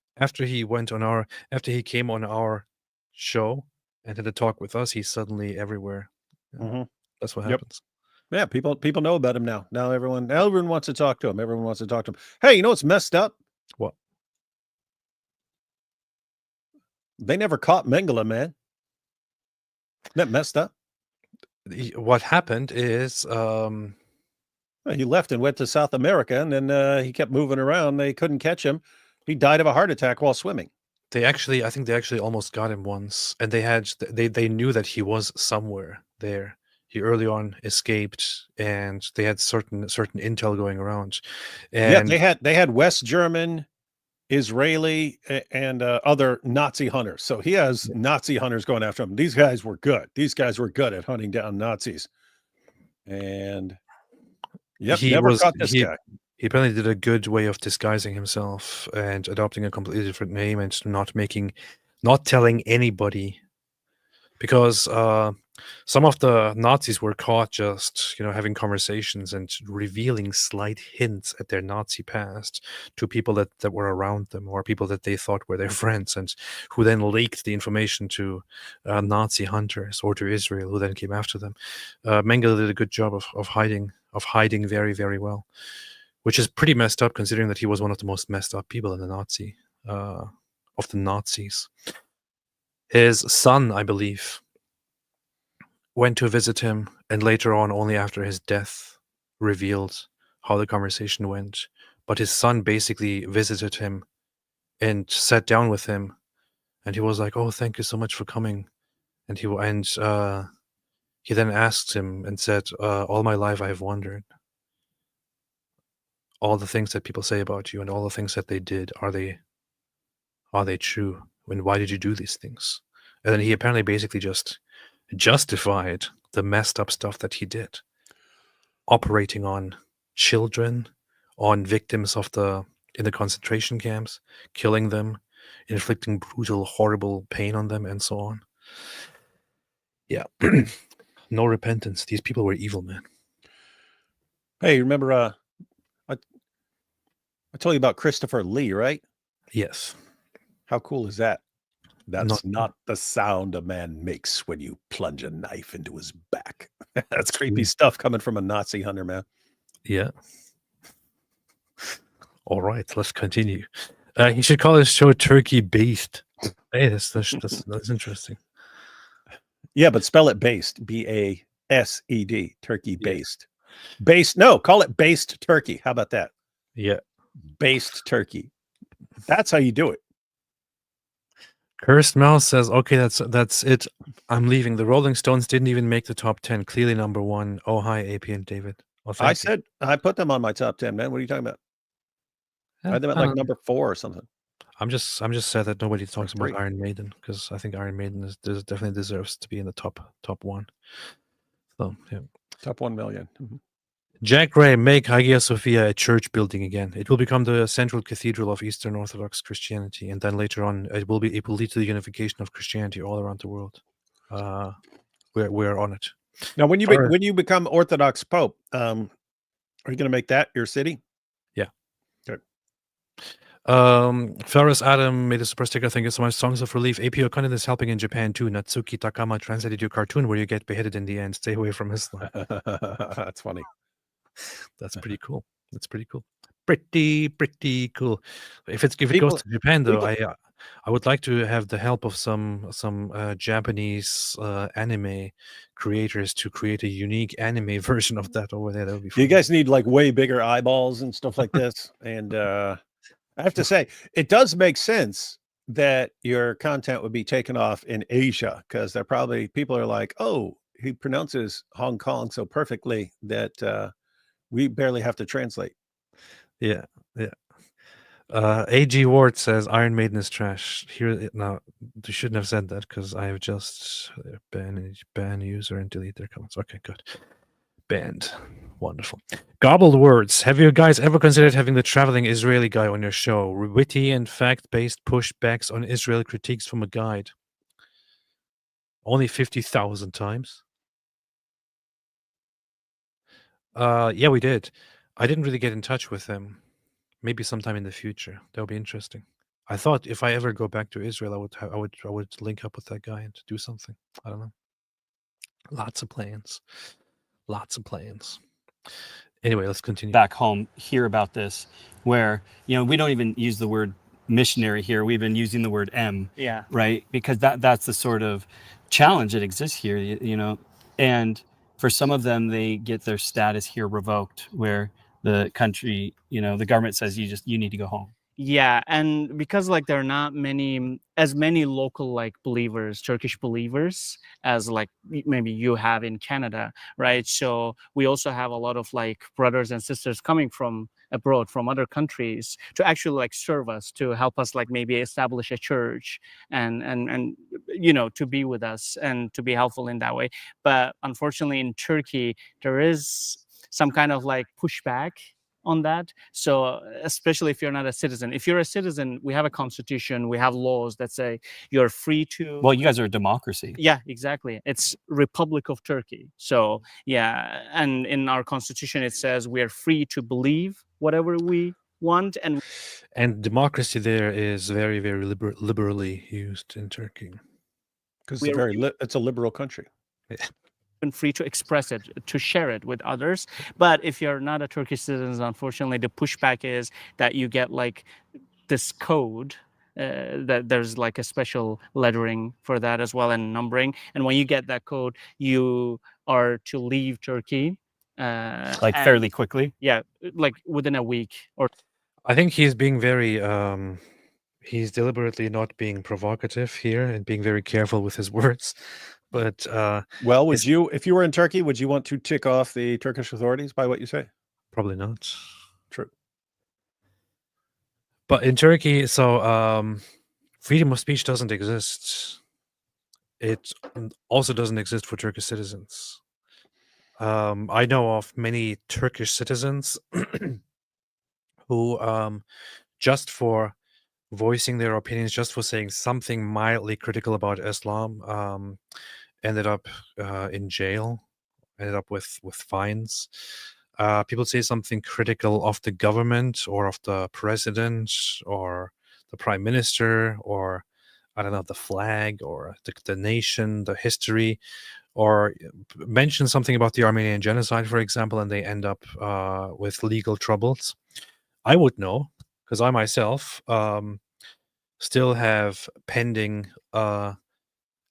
A: came on our show and had a talk with us, he's suddenly everywhere.
B: Mm-hmm.
A: That's what happens.
B: Yeah, people know about him now. Now everyone wants to talk to him. Everyone wants to talk to him. Hey, you know what's messed up?
A: What?
B: They never caught Mengele, man. Isn't that messed up?
A: What happened is
B: Well, he left and went to South America, and then he kept moving around. They couldn't catch him. He died of a heart attack while swimming.
A: I think they actually almost got him once, and they knew that he was somewhere there. He early on escaped, and they had certain intel going around. And
B: yeah, they had West German, Israeli, and other Nazi hunters. So he has Nazi hunters going after him. These guys were good. These guys were good at hunting down Nazis. And never caught this guy.
A: He apparently did a good way of disguising himself and adopting a completely different name and not telling anybody, because some of the Nazis were caught just, having conversations and revealing slight hints at their Nazi past to people that were around them, or people that they thought were their friends, and who then leaked the information to Nazi hunters or to Israel, who then came after them. Mengele did a good job of hiding very, very well, which is pretty messed up considering that he was one of the most messed up people in the Nazis. His son, I believe, went to visit him, and later on, only after his death, revealed how the conversation went. But his son basically visited him and sat down with him, and he was like, "Oh, thank you so much for coming." And he then asked him and said, "All my life I have wondered, all the things that people say about you and all the things that they did, are they true? And why did you do these things?" And then he apparently basically just justified the messed up stuff that he did, operating on children, on victims in the concentration camps, killing them, inflicting brutal, horrible pain on them, and so on. Yeah. No repentance. These people were evil, man.
B: Hey, remember I told you about Christopher Lee, right?
A: Yes.
B: How cool is that? That's not the sound a man makes when you plunge a knife into his back. That's creepy stuff coming from a Nazi hunter, man.
A: Yeah. All right, let's continue. He should call his show Turkey Based. Hey, that's interesting.
B: Yeah, but spell it based. B-A-S-E-D. Turkey based. Based. No, call it based turkey. How about that?
A: Yeah.
B: Based turkey. That's how you do it.
A: Cursed Mouse says, "Okay, that's it. I'm leaving. The Rolling Stones didn't even make the top 10. Clearly number 1. Oh, hi, AP and David." Well,
B: I said I put them on my top 10, man. What are you talking about? I had them at like number 4 or something.
A: I'm just sad that nobody talks about Iron Maiden, because I think Iron Maiden definitely deserves to be in the top 1. So yeah,
B: top 1 million. Mm-hmm.
A: Jack Ray, make Hagia Sophia a church building again. It will become the central cathedral of Eastern Orthodox Christianity, and then later on, it will lead to the unification of Christianity all around the world. We're on it.
B: Now, when you become Orthodox Pope, are you going to make that your city?
A: Yeah.
B: Good.
A: Ferris Adam made a super sticker. Thank you so much. Songs of Relief. AP O'Connor is helping in Japan too. Natsuki Takama translated your cartoon where you get beheaded in the end. Stay away from Islam.
B: That's funny.
A: That's pretty cool. Pretty cool. If it goes to Japan though, I would like to have the help of some Japanese anime creators to create a unique anime version of that over there. That would be fun.
B: You guys need like way bigger eyeballs and stuff like this. And I have to say, it does make sense that your content would be taken off in Asia, because people are like, "Oh, he pronounces Hong Kong so perfectly that we barely have to translate."
A: Yeah. AG Ward says Iron Maiden is trash. Now, you shouldn't have said that, because I have just ban user and delete their comments. Okay, good. Banned. Wonderful. Gobbled words. Have you guys ever considered having the traveling Israeli guy on your show? Witty and fact-based pushbacks on Israel critiques from a guide. Only 50,000 times. Yeah, we did. I didn't really get in touch with him. Maybe sometime in the future. That would be interesting. I thought if I ever go back to Israel, I would link up with that guy and do something. I don't know. Lots of plans. Anyway, let's continue.
E: Back home, hear about this, where we don't even use the word missionary here, we've been using the word M,
D: Yeah.
E: right? Because that's the sort of challenge that exists here, you know. And for some of them, they get their status here revoked, where the country, you know, the government says you need to go home.
D: Yeah, and because like there are not as many local like believers, Turkish believers, as like maybe you have in Canada, right? So we also have a lot of like brothers and sisters coming from abroad, from other countries, to actually like serve us, to help us like maybe establish a church and you know, to be with us and to be helpful in that way. But unfortunately in Turkey there is some kind of like pushback on that. So especially if you're not a citizen. If you're a citizen, we have a constitution, we have laws that say you're free to.
E: Well, you guys are a democracy.
D: Yeah, exactly. It's Republic of Turkey. So yeah, and in our constitution it says we are free to believe whatever we want,
A: And democracy there is very, very liberally used in Turkey.
B: Because
D: We are-
B: it's a liberal country.
D: free to express it, to share it with others. But if you're not a Turkish citizen, unfortunately, the pushback is that you get like this code. That there's like a special lettering for that as well, and numbering. And when you get that code, you are to leave Turkey.
E: Like fairly quickly.
D: Yeah, like within a week or.
A: I think he's being very he's deliberately not being provocative here and being very careful with his words. But
B: well, would you, if you were in Turkey, would you want to tick off the Turkish authorities by what you say?
A: Probably not.
B: True.
A: But in Turkey, so freedom of speech doesn't exist. It also doesn't exist for Turkish citizens. I know of many Turkish citizens who, just for voicing their opinions, just for saying something mildly critical about Islam, ended up in jail, ended up with fines. People say something critical of the government or of the president or the prime minister or, I don't know, the flag or the nation, the history, or mention something about the Armenian genocide, for example, and they end up with legal troubles. I would know, because I myself still have pending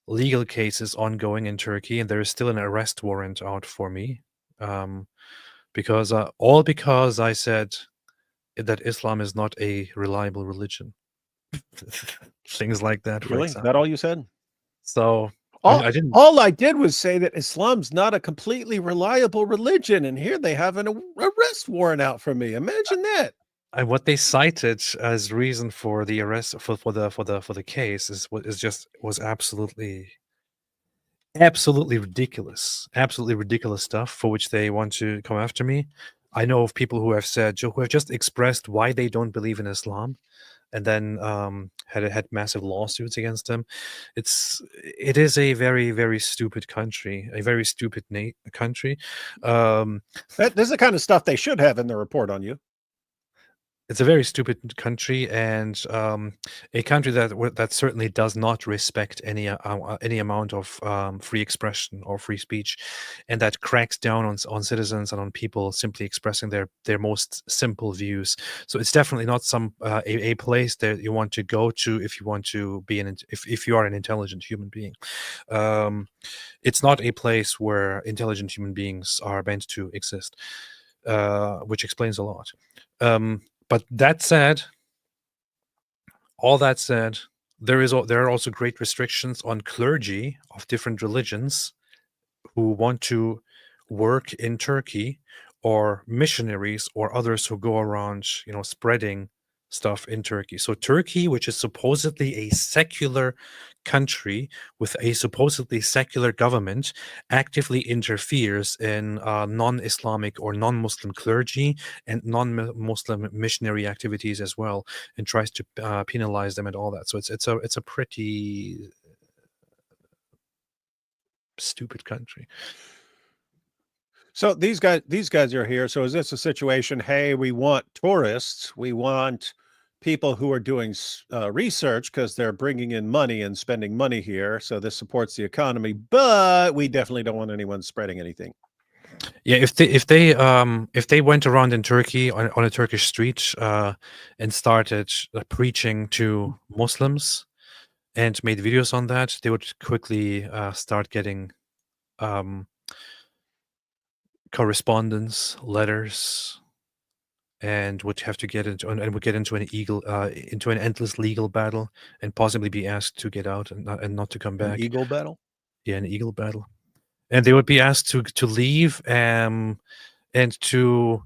A: legal cases ongoing in Turkey, and there is still an arrest warrant out for me, because I said that Islam is not a reliable religion. Things like that.
B: Really? Is that all you said?
A: So
B: I didn't. All I did was say that Islam's not a completely reliable religion, and here they have an arrest warrant out for me. Imagine that.
A: And what they cited as reason for the arrest for the case was absolutely ridiculous stuff for which they want to come after me. I know of people who have just expressed why they don't believe in Islam, and then had massive lawsuits against them. It is a very, very stupid country, a very stupid country.
B: This is the kind of stuff they should have in the report on you.
A: It's a very stupid country, and a country that certainly does not respect any amount of free expression or free speech, and that cracks down on citizens and on people simply expressing their most simple views. So it's definitely not a place that you want to go to if you want to be if you are an intelligent human being. It's not a place where intelligent human beings are meant to exist, which explains a lot. But all that said, there are also great restrictions on clergy of different religions who want to work in Turkey, or missionaries or others who go around, spreading stuff in Turkey. So Turkey, which is supposedly a secular country with a supposedly secular government, actively interferes in non-Islamic or non-Muslim clergy and non-Muslim missionary activities as well, and tries to penalize them and all that. So it's a pretty stupid country.
B: So these guys are here. So is this a situation? Hey, we want tourists. We want people who are doing research because they're bringing in money and spending money here. So this supports the economy, but we definitely don't want anyone spreading anything.
A: Yeah, if they went around in Turkey on a Turkish street and started preaching to Muslims and made videos on that, they would quickly start getting correspondence, letters, and would have to get into and would get into an endless legal battle and possibly be asked to get out and not to come
B: An
A: back.
B: eagle battle?
A: Yeah, an eagle battle. And they would be asked to leave and to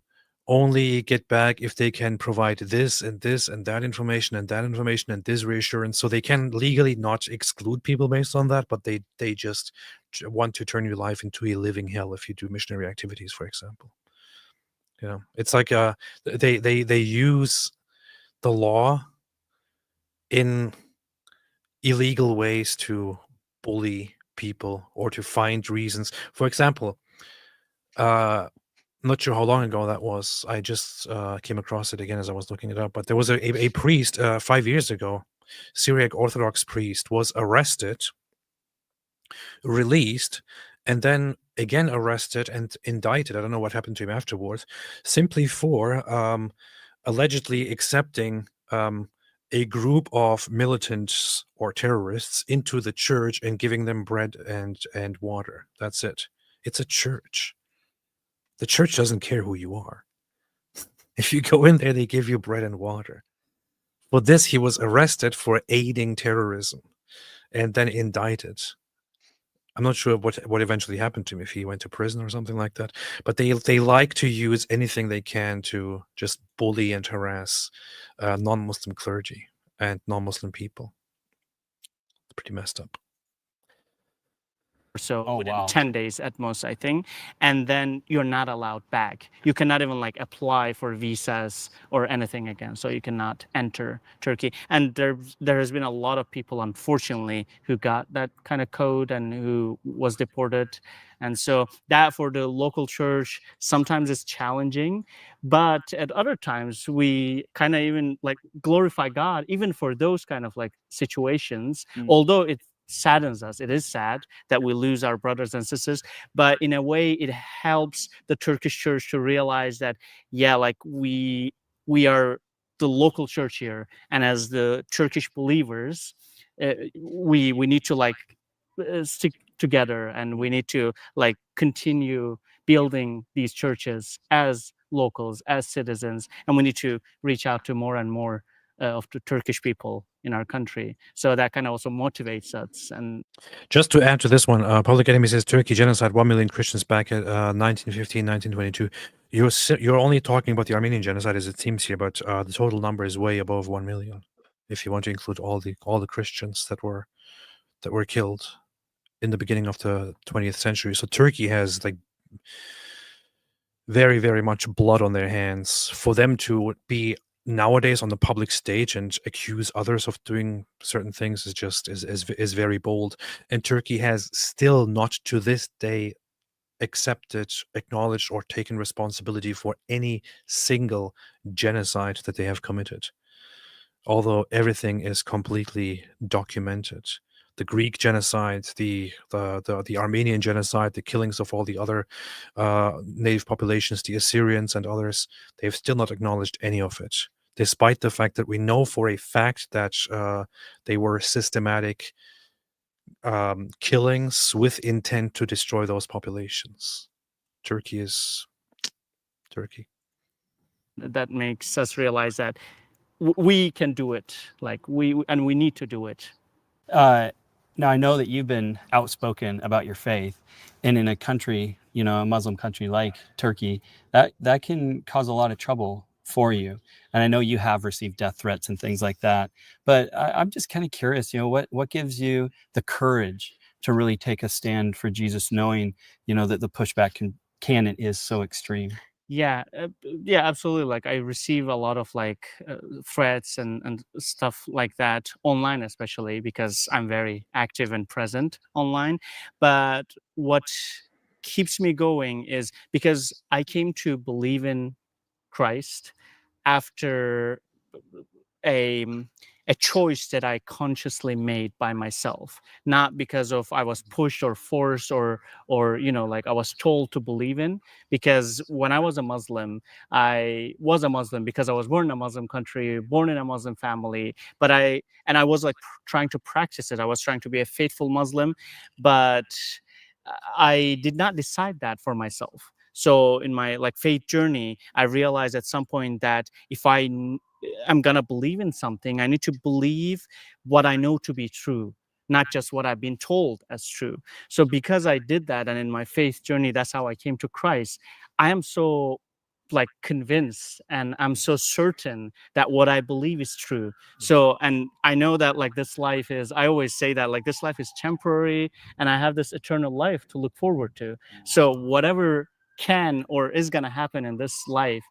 A: only get back if they can provide this and this and that information and this reassurance. So they can legally not exclude people based on that, but they just want to turn your life into a living hell if you do missionary activities, for example. You know, it's like they use the law in illegal ways to bully people or to find reasons. For example, not sure how long ago that was. I just came across it again as I was looking it up. But there was a priest 5 years ago, Syriac Orthodox priest, was arrested, released, and then again arrested and indicted. I don't know what happened to him afterwards, simply for allegedly accepting a group of militants or terrorists into the church and giving them bread and water. That's it. It's a church. The church doesn't care who you are. If you go in there, they give you bread and water. For this, he was arrested for aiding terrorism and then indicted. I'm not sure what eventually happened to him, if he went to prison or something like that. But they like to use anything they can to just bully and harass non-Muslim clergy and non-Muslim people. It's pretty messed up.
D: Or so
E: Oh,
D: within
E: wow.
D: 10 days at most, I think, and then you're not allowed back. You cannot even like apply for visas or anything again, so you cannot enter Turkey. And there has been a lot of people, unfortunately, who got that kind of code and who was deported. And so that for the local church sometimes is challenging, but at other times we kind of even like glorify God even for those kind of like situations, although it saddens us. It is sad that we lose our brothers and sisters, but in a way it helps the Turkish church to realize that, yeah, like we are the local church here, and as the Turkish believers, we need to like stick together, and we need to like continue building these churches as locals, as citizens, and we need to reach out to more and more of the Turkish people in our country. So that kind of also motivates us. And
A: just to add to this one, Public Enemy says Turkey genocide 1 million Christians back at 1915, 1922. You're only talking about the Armenian genocide as it seems here, but the total number is way above 1 million. If you want to include all the Christians that were killed in the beginning of the 20th century. So Turkey has like very, very much blood on their hands. For them to be nowadays on the public stage and accuse others of doing certain things is very bold. And Turkey has still not to this day accepted, acknowledged, or taken responsibility for any single genocide that they have committed, although everything is completely documented. The Greek genocide, the Armenian genocide, the killings of all the other native populations, the Assyrians and others, they've still not acknowledged any of it, despite the fact that we know for a fact that they were systematic killings with intent to destroy those populations. Turkey is Turkey.
D: that makes us realize that we can do it, like we need to do it.
E: Now, I know that you've been outspoken about your faith, and in a country, a Muslim country like Turkey, that can cause a lot of trouble for you. And I know you have received death threats and things like that. But I'm just kind of curious, what gives you the courage to really take a stand for Jesus, knowing, that the pushback can and is so extreme?
D: Yeah, absolutely. Like I receive a lot of like threats and stuff like that online, especially because I'm very active and present online. But what keeps me going is because I came to believe in Christ after a a choice that I consciously made by myself, not because of I was pushed or forced or like I was told to believe in. Because when I was a Muslim, I was a Muslim because I was born in a Muslim country, born in a Muslim family. But I was like trying to practice it. I was trying to be a faithful Muslim, but I did not decide that for myself. So in my like faith journey, I realized at some point that if I'm gonna believe in something, I need to believe what I know to be true, not just what I've been told as true. So because I did that, and in my faith journey, that's how I came to Christ. I am so like convinced and I'm so certain that what I believe is true. So, and I know that like this life is, I always say that like this life is temporary and I have this eternal life to look forward to. So whatever can or is going to happen in this life,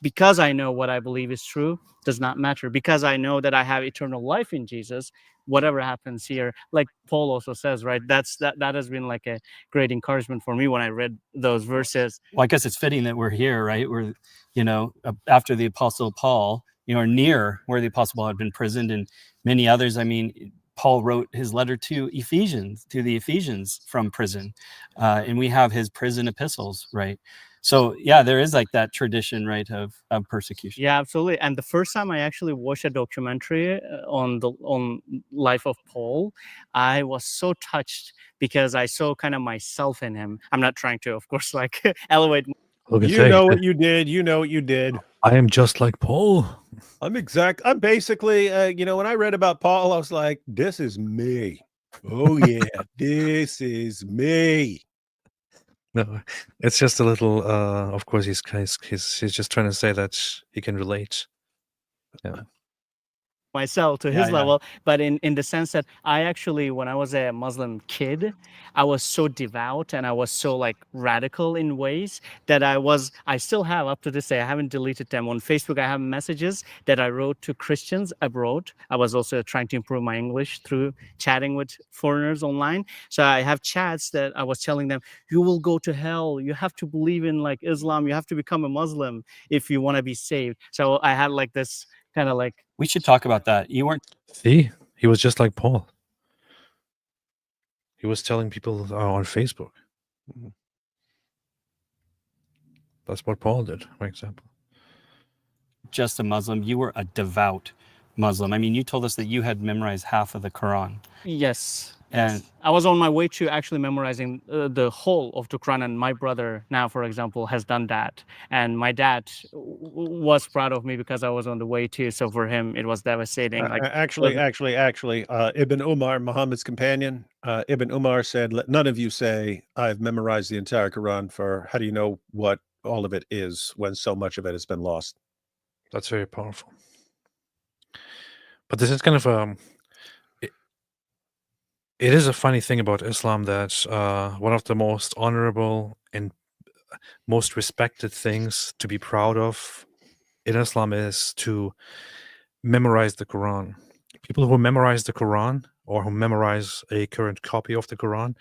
D: because I know what I believe is true, does not matter. Because I know that I have eternal life in Jesus, whatever happens here, like Paul also says, right? That has been like a great encouragement for me when I read those verses.
E: Well, I guess it's fitting that we're here, right? We're, after the Apostle Paul, or near where the Apostle Paul had been imprisoned, and many others. I mean, Paul wrote his letter to the Ephesians from prison, and we have his prison epistles, right? So yeah, there is like that tradition, right, of persecution.
D: Yeah, absolutely. And the first time I actually watched a documentary on life of Paul, I was so touched because I saw kind of myself in him. I'm not trying to, of course, like elevate.
B: You know what you did. You know what you did.
A: I am just like Paul.
B: I'm basically, when I read about Paul, I was like, this is me. Oh yeah, this is me.
A: No, it's just a little. Of course, he's just trying to say that he can relate. Yeah.
D: Myself to his level, but in the sense that I actually, when I was a Muslim kid, I was so devout and I was so like radical in ways that I still have up to this day. I haven't deleted them. On Facebook, I have messages that I wrote to Christians abroad. I was also trying to improve my English through chatting with foreigners online. So I have chats that I was telling them, you will go to hell. You have to believe in like Islam. You have to become a Muslim if you want to be saved. So I had like this kind of like.
E: We should talk about that. You weren't.
A: See, he was just like Paul. He was telling people on Facebook. That's what Paul did, for example.
E: Just a Muslim. You were a devout Muslim. I mean, you told us that you had memorized half of the Quran.
D: Yes.
E: And
D: I was on my way to actually memorizing the whole of the Quran, and my brother now, for example, has done that. And my dad was proud of me because I was on the way too. So for him, it was devastating.
B: Actually, Ibn Umar, Muhammad's companion, Ibn Umar said, "Let none of you say I've memorized the entire Quran, for how do you know what all of it is when so much of it has been lost?"
A: That's very powerful. But this is kind of it is a funny thing about Islam that one of the most honorable and most respected things to be proud of in Islam is to memorize the Quran. People who memorize the Quran or who memorize a current copy of the Quran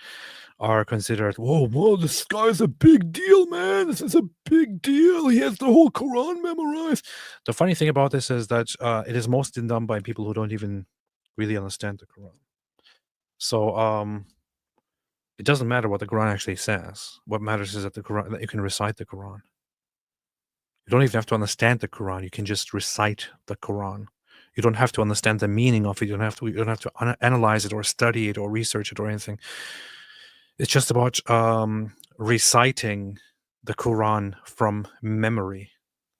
A: are considered, whoa, this guy's a big deal, man. This is a big deal. He has the whole Quran memorized. The funny thing about this is that it is mostly done by people who don't even really understand the Quran. So it doesn't matter what the Quran actually says. What matters is that that you can recite the Quran. You don't even have to understand the Quran. You can just recite the Quran. You don't have to understand the meaning of it. You don't have to analyze it or study it or research it or anything. It's just about reciting the Quran from memory.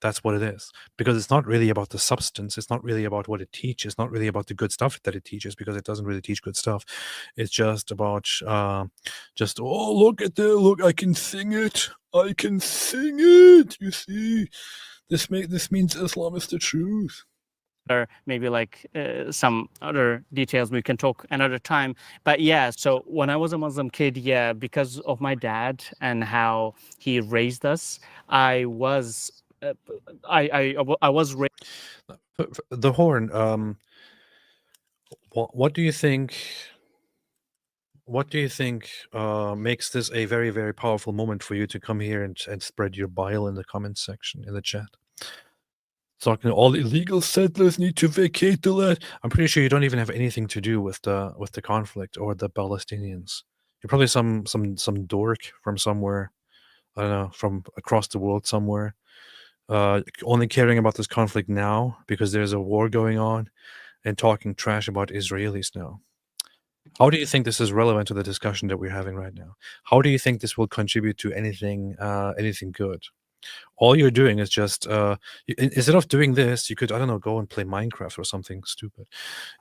A: That's what it is. Because it's not really about the substance. It's not really about what it teaches. It's not really about the good stuff that it teaches, because it doesn't really teach good stuff. It's just about look at that. Look, I can sing it. I can sing it. You see, this means Islam is the truth.
D: Or maybe like some other details we can talk another time. But yeah, so when I was a Muslim kid, yeah, because of my dad and how he raised us, I was raised.
A: The horn. What do you think? What do you think makes this a very, very powerful moment for you to come here and spread your bile in the comments section, in the chat? talking all illegal settlers need to vacate the land. I'm pretty sure you don't even have anything to do with the conflict or the Palestinians. You're probably some dork from somewhere, I don't know, from across the world somewhere, only caring about this conflict now because there's a war going on, and talking trash about Israelis now. How do you think this is relevant to the discussion that we're having right now? How do you think this will contribute to anything good? All you're doing is just instead of doing this, you could, I don't know, go and play Minecraft or something stupid.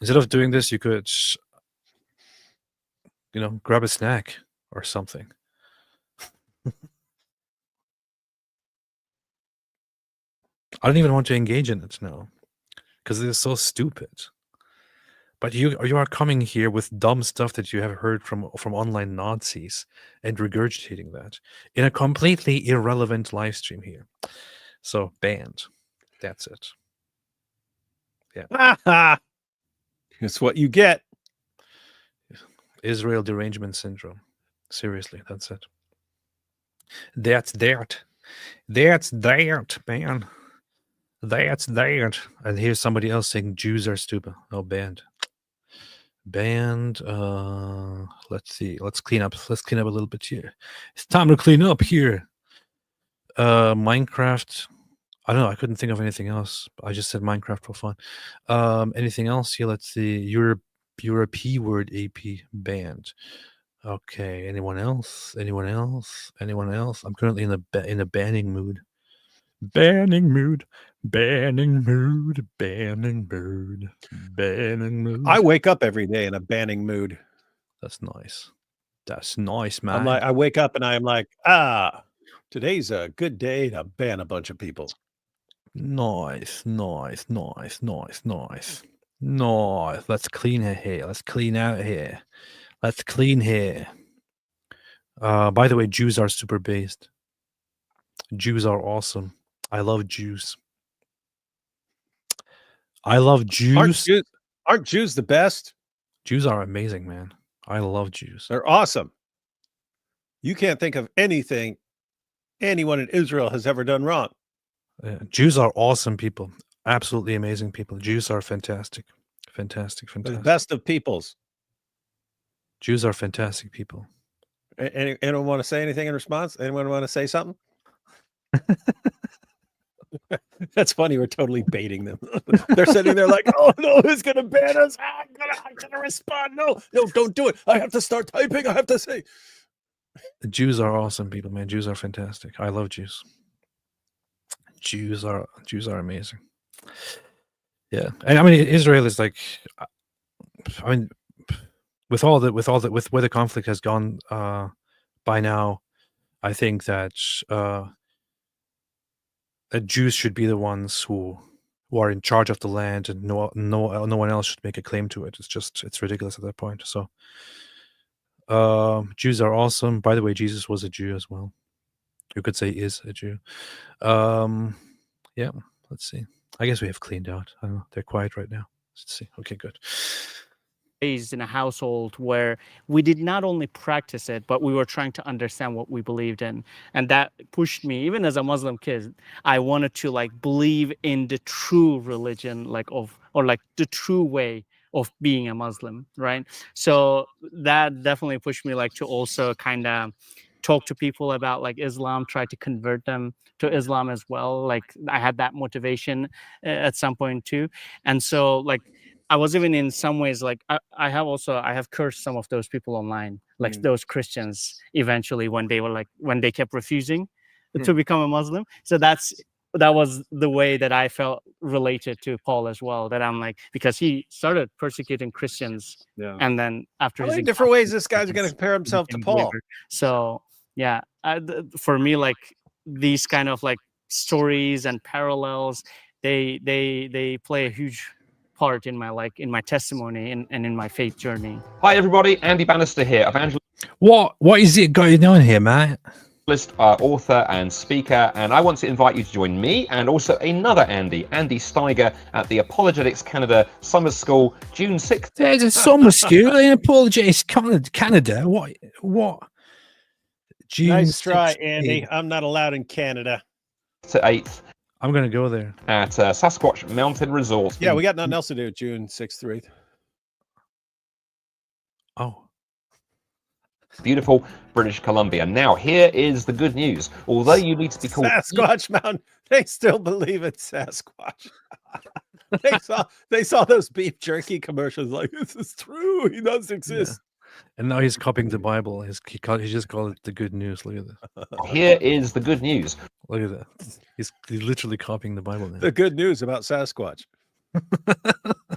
A: Instead of doing this, you could, grab a snack or something. I don't even want to engage in it now because it is so stupid. But you are coming here with dumb stuff that you have heard from online Nazis and regurgitating that in a completely irrelevant live stream here. So banned. That's it.
B: Yeah. That's what you get.
A: Israel derangement syndrome. Seriously, that's it. That's that. That's that, man. That's that. And here's somebody else saying Jews are stupid. Oh, banned. Banned. Let's see. Let's clean up a little bit here. It's time to clean up here. Minecraft. I don't know. I couldn't think of anything else. I just said Minecraft for fun. Anything else here? Let's see. You're a P word AP banned. Okay. Anyone else? Anyone else? Anyone else? I'm currently in a banning mood. Banning mood. Banning mood. Banning mood. Banning mood.
B: I wake up every day in a banning mood.
A: That's nice. That's nice, man.
B: I wake up and I am like, today's a good day to ban a bunch of people.
A: Nice. Nice. Let's clean here. Let's clean out here. Let's clean here. By the way, Jews are super based. Jews are awesome. I love Jews. I love Jews.
B: Aren't Jews the best?
A: Jews are amazing, man. I love Jews.
B: They're awesome. You can't think of anything anyone in Israel has ever done wrong.
A: Jews are awesome people. Absolutely amazing people. Jews are fantastic. Fantastic.
B: The best of peoples.
A: Jews are fantastic people.
B: Anyone want to say anything in response? Anyone want to say something? That's funny. We're totally baiting them. They're sitting there like, oh no, who's going to ban us? I'm gonna respond. No, don't do it. I have to start typing. I have to say.
A: Jews are awesome people, man. Jews are fantastic. I love Jews. Jews are amazing. Yeah, and I mean Israel is like, I mean, with where the conflict has gone by now, I think that Jews should be the ones who are in charge of the land, and no one else should make a claim to it. It's ridiculous at that point. So Jews are awesome. By the way, Jesus was a Jew as well. You could say is a Jew. Yeah, let's see. I guess we have cleaned out. I don't know. They're quiet right now. Let's see. Okay, good.
D: Raised in a household where we did not only practice it, but we were trying to understand what we believed in. And that pushed me, even as a Muslim kid, I wanted to like believe in the true religion, or the true way of being a Muslim, right? So that definitely pushed me like to also kind of talk to people about like Islam, try to convert them to Islam as well. Like I had that motivation at some point too. And so like I was even in some ways like I have cursed some of those people online, like those Christians eventually when they kept refusing to become a Muslim. So that was the way that I felt related to Paul as well, that I'm like, because he started persecuting Christians. Yeah. And then after
B: how many different ways this guy's going to compare himself to Paul.
D: So yeah, for me, like these kind of like stories and parallels, they play a huge part in my testimony and in my faith journey.
H: Hi everybody, Andy Bannister here, evangelist.
A: What is it going on here, mate?
H: Author and speaker, and I want to invite you to join me and also another Andy Steiger at the Apologetics Canada Summer School, June 6th.
A: There's a summer school in Apologetics Canada. What?
B: June nice try, 6th. Andy. I'm not allowed in Canada.
H: To 8th.
A: I'm gonna go there.
H: at Sasquatch Mountain Resort.
B: Yeah, we got nothing else to do June 6th through 8th.
A: Oh.
H: Beautiful British Columbia. Now, here is the good news. Although you need to be called
B: Sasquatch Mountain. They still believe in Sasquatch. they saw those beef jerky commercials like, this is true. He does exist.
A: And now he's copying the Bible. He just called it the good news. Look at that.
H: Here is the good news.
A: Look at that. He's literally copying the Bible now.
B: The good news about Sasquatch.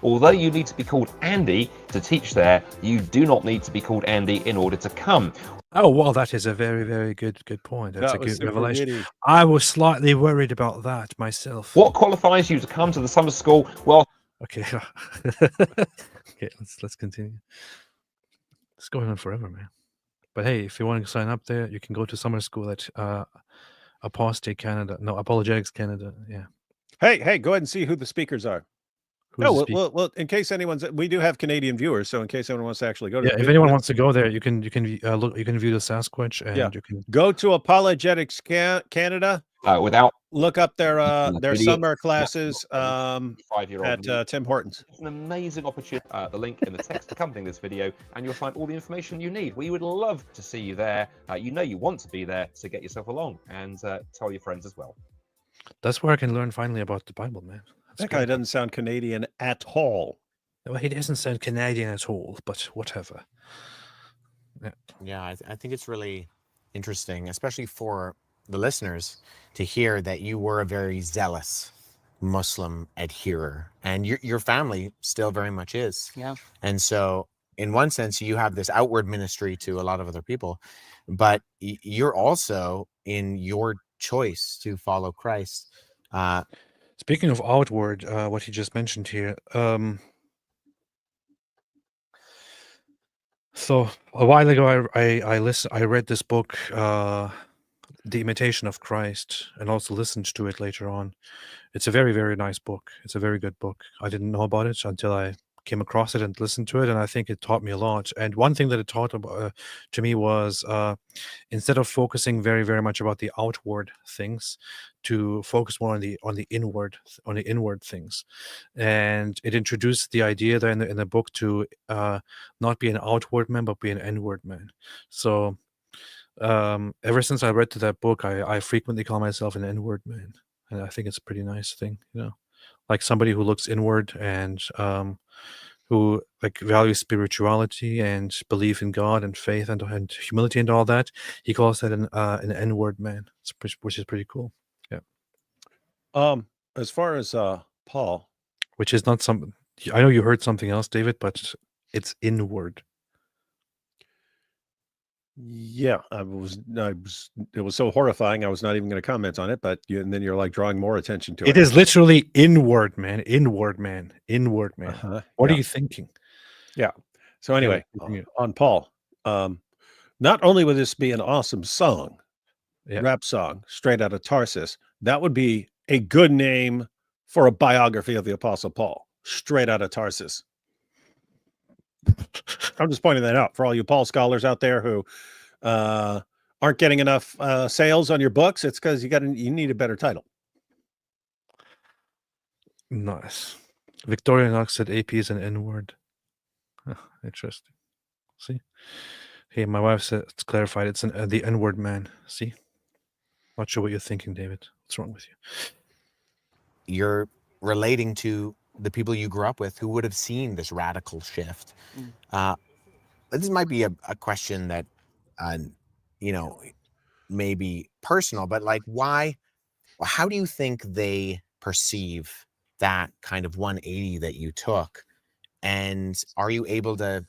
H: Although you need to be called Andy to teach there, you do not need to be called Andy in order to come.
A: Oh, well, that is a very, very good point. That's
B: That
A: a
B: was
A: good
B: super
A: revelation.
B: witty.
A: I was slightly worried about that myself.
H: What qualifies you to come to the summer school? Well,
A: Okay. Okay, let's continue. It's going on forever, man. But hey, if you want to sign up there, you can go to summer school at Apostate Canada. No, Apologetics Canada. Yeah.
B: Hey, go ahead and see who the speakers are.
A: Who's
B: No,
A: the speaker?
B: well, in case we do have Canadian viewers, so in case anyone wants to actually go to,
A: Yeah, if anyone wants to go there, you can look. You can view the Sasquatch, and
B: Yeah.
A: you can
B: go to Apologetics Canada.
H: without
B: Look up their
H: video,
B: summer classes
H: five-year-old
B: at Tim Hortons.
H: It's an amazing opportunity. The link in the text accompanying this video, and you'll find all the information you need. We would love to see you there. You know you want to be there, so get yourself along and tell your friends as well.
A: That's where I can learn finally about the Bible, man. That's
B: That guy doesn't sound Canadian at all.
A: Well, he doesn't sound Canadian at all, but whatever.
F: Yeah, I think it's really interesting, especially for the listeners, to hear that you were a very zealous Muslim adherer, and your family still very much is.
D: Yeah.
F: And so, in one sense, you have this outward ministry to a lot of other people, but you're also in your choice to follow Christ.
A: Speaking of outward, what he just mentioned here. So a while ago, I read this book, The Imitation of Christ, and also listened to it later on. It's a very, very nice book. It's a very good book. I didn't know about it until I came across it and listened to it, and I think it taught me a lot. And one thing that it taught to me was instead of focusing very, very much about the outward things, to focus more on the inward things. And it introduced the idea there in the book to not be an outward man, but be an inward man. So ever since I read that book, I frequently call myself an inward man, and I think it's a pretty nice thing, like somebody who looks inward and who like values spirituality and belief in God and faith and humility and all that. He calls that an inward man, which is pretty cool. Yeah.
B: As far as Paul,
A: which is not some. I know you heard something else, David, but it's inward.
B: Yeah, it was so horrifying. I was not even going to comment on it, but and then you're like drawing more attention to it.
A: It is literally inward, man. Inward, man. Inward, man. What are you thinking?
B: Yeah. So anyway, on Paul, not only would this be an awesome song, rap song, straight out of Tarsus, that would be a good name for a biography of the Apostle Paul, straight out of Tarsus. I'm just pointing that out for all you Paul scholars out there who aren't getting enough sales on your books. It's because you need a better title.
A: Nice. Victoria Knox said AP is an N-word. Interesting. See? Hey, my wife said it's clarified. It's the N-word man. See? Not sure what you're thinking, David. What's wrong with you?
F: You're relating to the people you grew up with who would have seen this radical shift. This might be a question that, may be personal, but like how do you think they perceive that kind of 180 that you took? And are you able to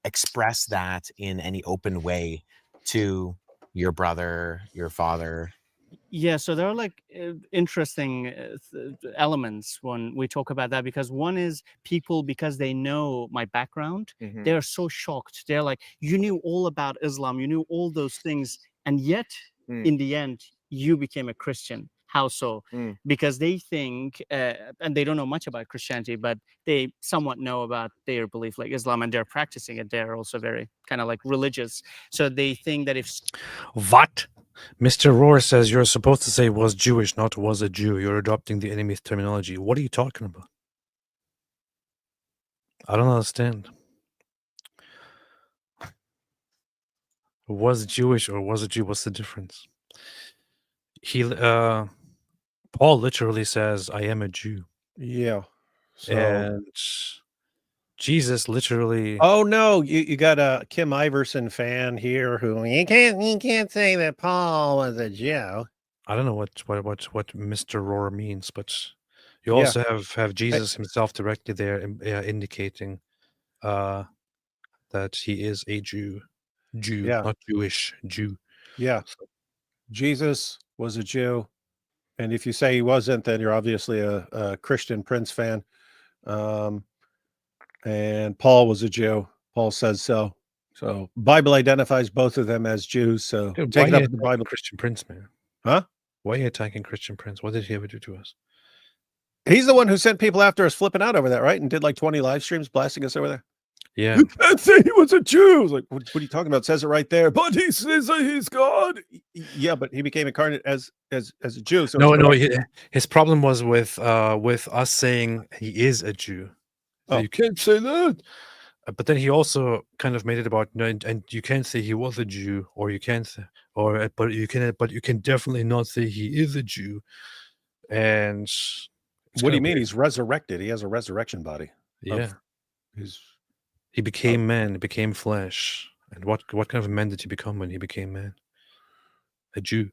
F: express that in any open way to your brother, your father?
D: Yeah, so there are like interesting elements when we talk about that, because one is people, because they know my background, they're so shocked. They're like, you knew all about Islam, you knew all those things, and yet in the end, you became a Christian. How so? Because they think, and they don't know much about Christianity, but they somewhat know about their belief, like Islam, and they're practicing it. They're also very kind of like religious. So they think that if...
A: What? Mr. Rohr says you're supposed to say was Jewish, not was a Jew. You're adopting the enemy's terminology. What are you talking about? I don't understand. Was Jewish or was a Jew? What's the difference? Paul literally says, I am a Jew.
B: Yeah. So,
A: And Jesus literally.
B: oh no, you got a Kim Iverson fan here who you can't say that Paul was a Jew.
A: I don't know what Mr. Rohr means, but you
B: Yeah.
A: also have Jesus himself directly there indicating that he is a Jew,
B: Yeah.
A: not Jewish, Jew.
B: Yeah. Jesus was a Jew. And if you say he wasn't, then you're obviously a Christian Prince fan. And Paul was a Jew. Paul says so. So Bible identifies both of them as Jews. So
A: Dude,
B: take it
A: why
B: up
A: you
B: with the
A: attacking
B: Bible.
A: Christian Prince, man?
B: Huh?
A: Why are you attacking Christian Prince? What did he ever do to us?
B: He's the one who sent people after us flipping out over that, right? And did like 20 live streams blasting us over there.
A: Yeah.
B: You can't say he was a Jew. I was like, what are you talking about? It says it right there. But he says that he's God. Yeah, but he became incarnate as a Jew. So
A: No. His problem was with us saying he is a Jew. So you can't say that. But then he also kind of made it about and you can't say he was a Jew, or you can't, but you can definitely not say he is a Jew. And
B: what do you mean? He's resurrected. He has a resurrection body.
A: Yeah. He became man, he became flesh. And what kind of man did he become when he became man? A Jew.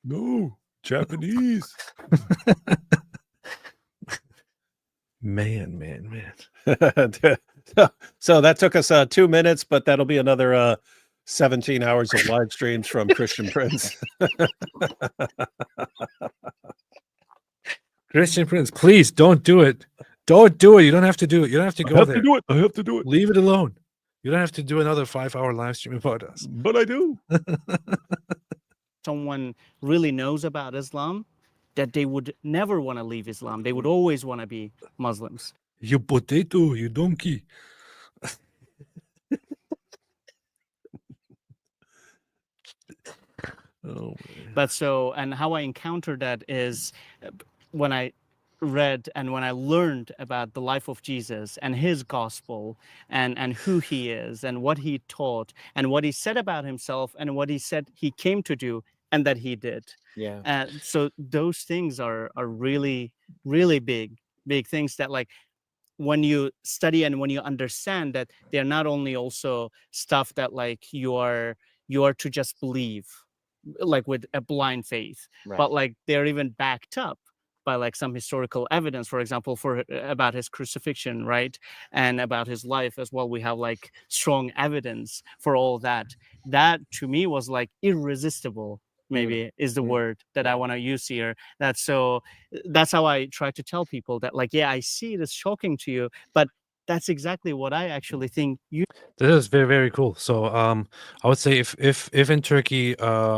A: No, Japanese. Man.
B: So that took us 2 minutes, but that'll be another 17 hours of live streams from Christian Prince.
A: Christian Prince, please don't do it. Don't do it. You don't have to do it. You don't have to go there.
B: I have to do it.
A: Leave it alone. You don't have to do another 5-hour live stream about us.
B: But I do.
D: Someone really knows about Islam, that they would never want to leave Islam. They would always want to be Muslims.
A: You potato, you donkey. Oh, man.
D: But so, and how I encountered that is when I read and when I learned about the life of Jesus and his gospel and who he is and what he taught and what he said about himself and what he said he came to do and that he did.
F: Yeah.
D: So those things are really, really big things that, like, when you study and when you understand that they're not only also stuff that like you are to just believe, like with a blind faith,
F: Right.
D: but like they're even backed up by like some historical evidence, for example, about his crucifixion, right? And about his life as well. We have like strong evidence for all that. That to me was like irresistible, maybe is the word that I want to use here. That's how I try to tell people that, like, yeah, I see it as shocking to you, but that's exactly what I actually think you.
A: This is very, very cool. So I would say if in Turkey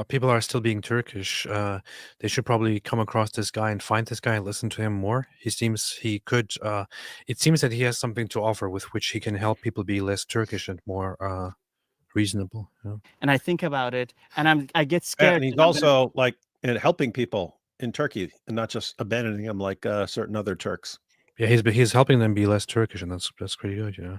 A: people are still being Turkish, they should probably come across this guy and find this guy and listen to him more. It seems that he has something to offer with which he can help people be less Turkish and more reasonable. You know?
D: And I think about it, and I get scared.
B: And he's also like helping people in Turkey and not just abandoning them like certain other Turks.
A: Yeah, he's helping them be less Turkish, and that's pretty good. You know,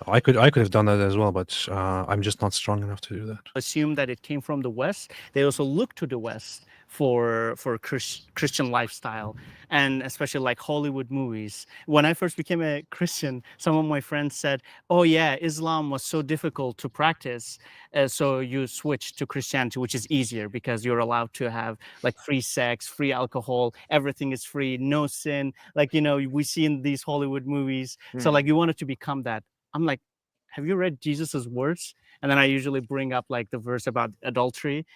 A: I could have done that as well, but I'm just not strong enough to do that.
D: Assume that it came from the West. They also look to the West for Christian lifestyle, and especially like Hollywood movies. When I first became a Christian, some of my friends said, "Oh yeah, Islam was so difficult to practice, so you switched to Christianity, which is easier because you're allowed to have like free sex, free alcohol, everything is free, no sin. Like, you know, we see in these Hollywood movies. So like you wanted to become that." I'm like, have you read Jesus's words? And then I usually bring up like the verse about adultery.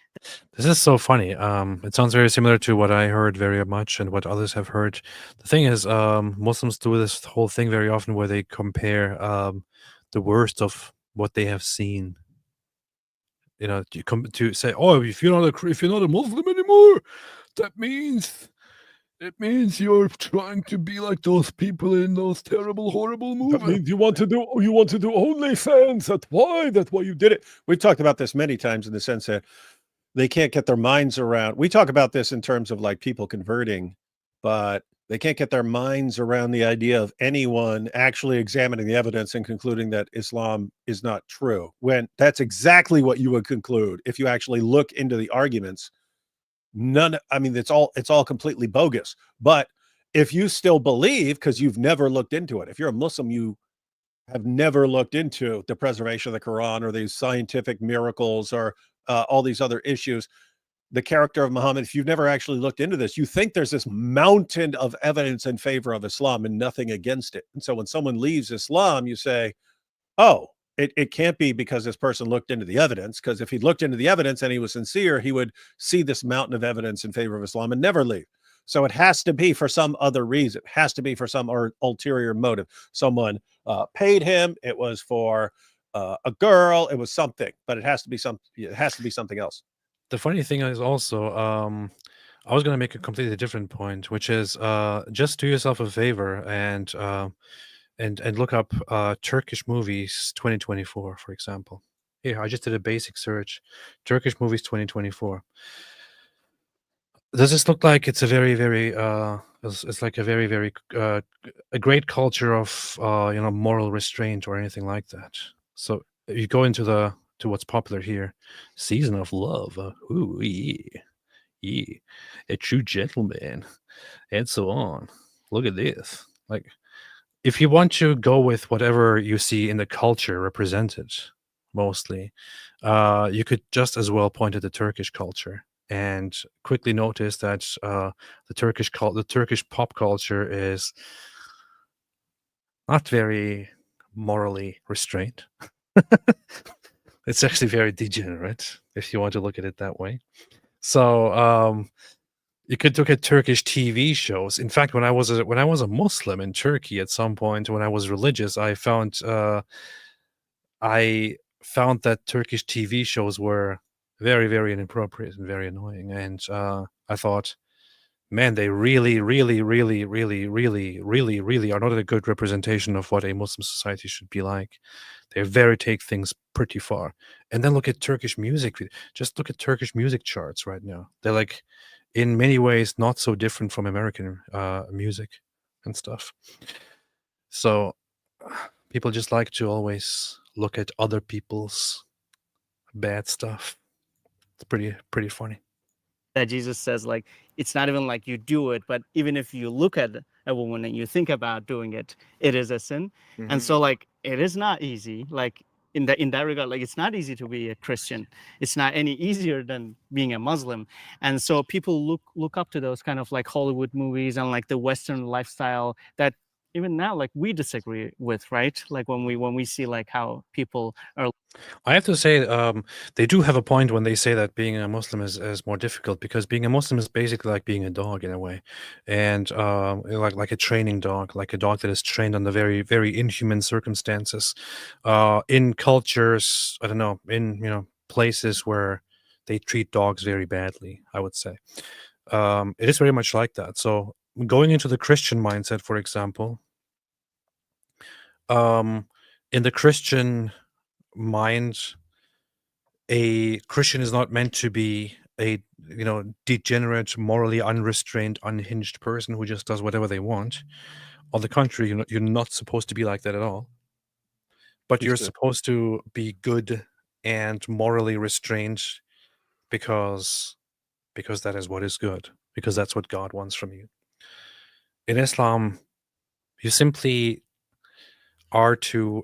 A: This is so funny. It sounds very similar to what I heard very much and what others have heard. The thing is, Muslims do this whole thing very often where they compare the worst of what they have seen. You know, to say, oh, if you're not a Muslim anymore, that means. It means you're trying to be like those people in those terrible, horrible movies.
B: That means you want to do OnlyFans. That's why you did it. We've talked about this many times in the sense that they can't get their minds around. We talk about this in terms of like people converting, but they can't get their minds around the idea of anyone actually examining the evidence and concluding that Islam is not true, when that's exactly what you would conclude if you actually look into the arguments. It's all completely bogus. But if you still believe, because you've never looked into it, if you're a Muslim, you have never looked into the preservation of the Quran or these scientific miracles or all these other issues, the character of Muhammad, if you've never actually looked into this, you think there's this mountain of evidence in favor of Islam and nothing against it. And so when someone leaves Islam, you say, oh, it can't be because this person looked into the evidence, because if he looked into the evidence and he was sincere, he would see this mountain of evidence in favor of Islam and never leave. So it has to be for some other reason. It has to be for some ulterior motive. Someone paid him. It was for a girl. It was something, but it has to be something else.
A: The funny thing is also, I was going to make a completely different point, which is just do yourself a favor and look up Turkish movies 2024, for example. Here, I just did a basic search, Turkish movies 2024. Does this look like it's a very, very, it's like a very, very, a great culture of, moral restraint or anything like that? So you go into to what's popular here, Season of Love, ooh, yeah, a true gentleman, and so on. Look at this. Like, if you want to go with whatever you see in the culture represented, mostly, you could just as well point at the Turkish culture and quickly notice that the Turkish pop culture is not very morally restrained. It's actually very degenerate, if you want to look at it that way. So you could look at Turkish TV shows. In fact, when I was a Muslim in Turkey at some point, when I was religious, I found that Turkish TV shows were very, very inappropriate and very annoying. And I thought, man, they really, really, really, really, really, really, really are not a good representation of what a Muslim society should be like. They take things pretty far. And then look at Turkish music. Just look at Turkish music charts right now. They're like, in many ways, not so different from American music and stuff. So people just like to always look at other people's bad stuff. It's pretty funny.
D: That Jesus says, like, it's not even like you do it, but even if you look at a woman and you think about doing it, it is a sin. And so, like, it is not easy. Like, in that regard, like, it's not easy to be a Christian. It's not any easier than being a Muslim. And so people look up to those kind of like Hollywood movies and like the Western lifestyle that even now, like, we disagree with, right? Like when we see like how people are.
A: I have to say, they do have a point when they say that being a Muslim is more difficult, because being a Muslim is basically like being a dog in a way, and like a training dog, like a dog that is trained under very, very inhuman circumstances, in cultures, I don't know, in places where they treat dogs very badly, I would say. It is very much like that. So going into the Christian mindset, for example, in the Christian mind, a Christian is not meant to be a degenerate, morally unrestrained, unhinged person who just does whatever they want. On the contrary, you're not supposed to be like that at all. But you're supposed to be good and morally restrained because that is what is good, because that's what God wants from you. In Islam, you simply are to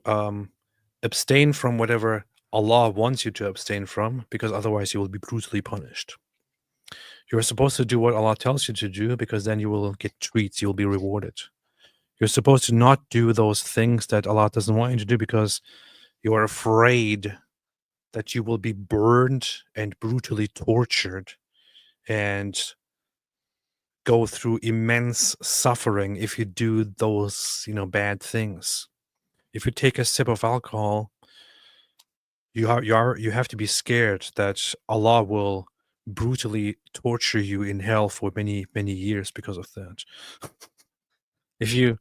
A: abstain from whatever Allah wants you to abstain from, because otherwise you will be brutally punished. You're supposed to do what Allah tells you to do, because then you will get treats, you'll be rewarded. You're supposed to not do those things that Allah doesn't want you to do, because you are afraid that you will be burned and brutally tortured and go through immense suffering if you do those bad things. If you take a sip of alcohol, you have to be scared that Allah will brutally torture you in hell for many, many years because of that. If you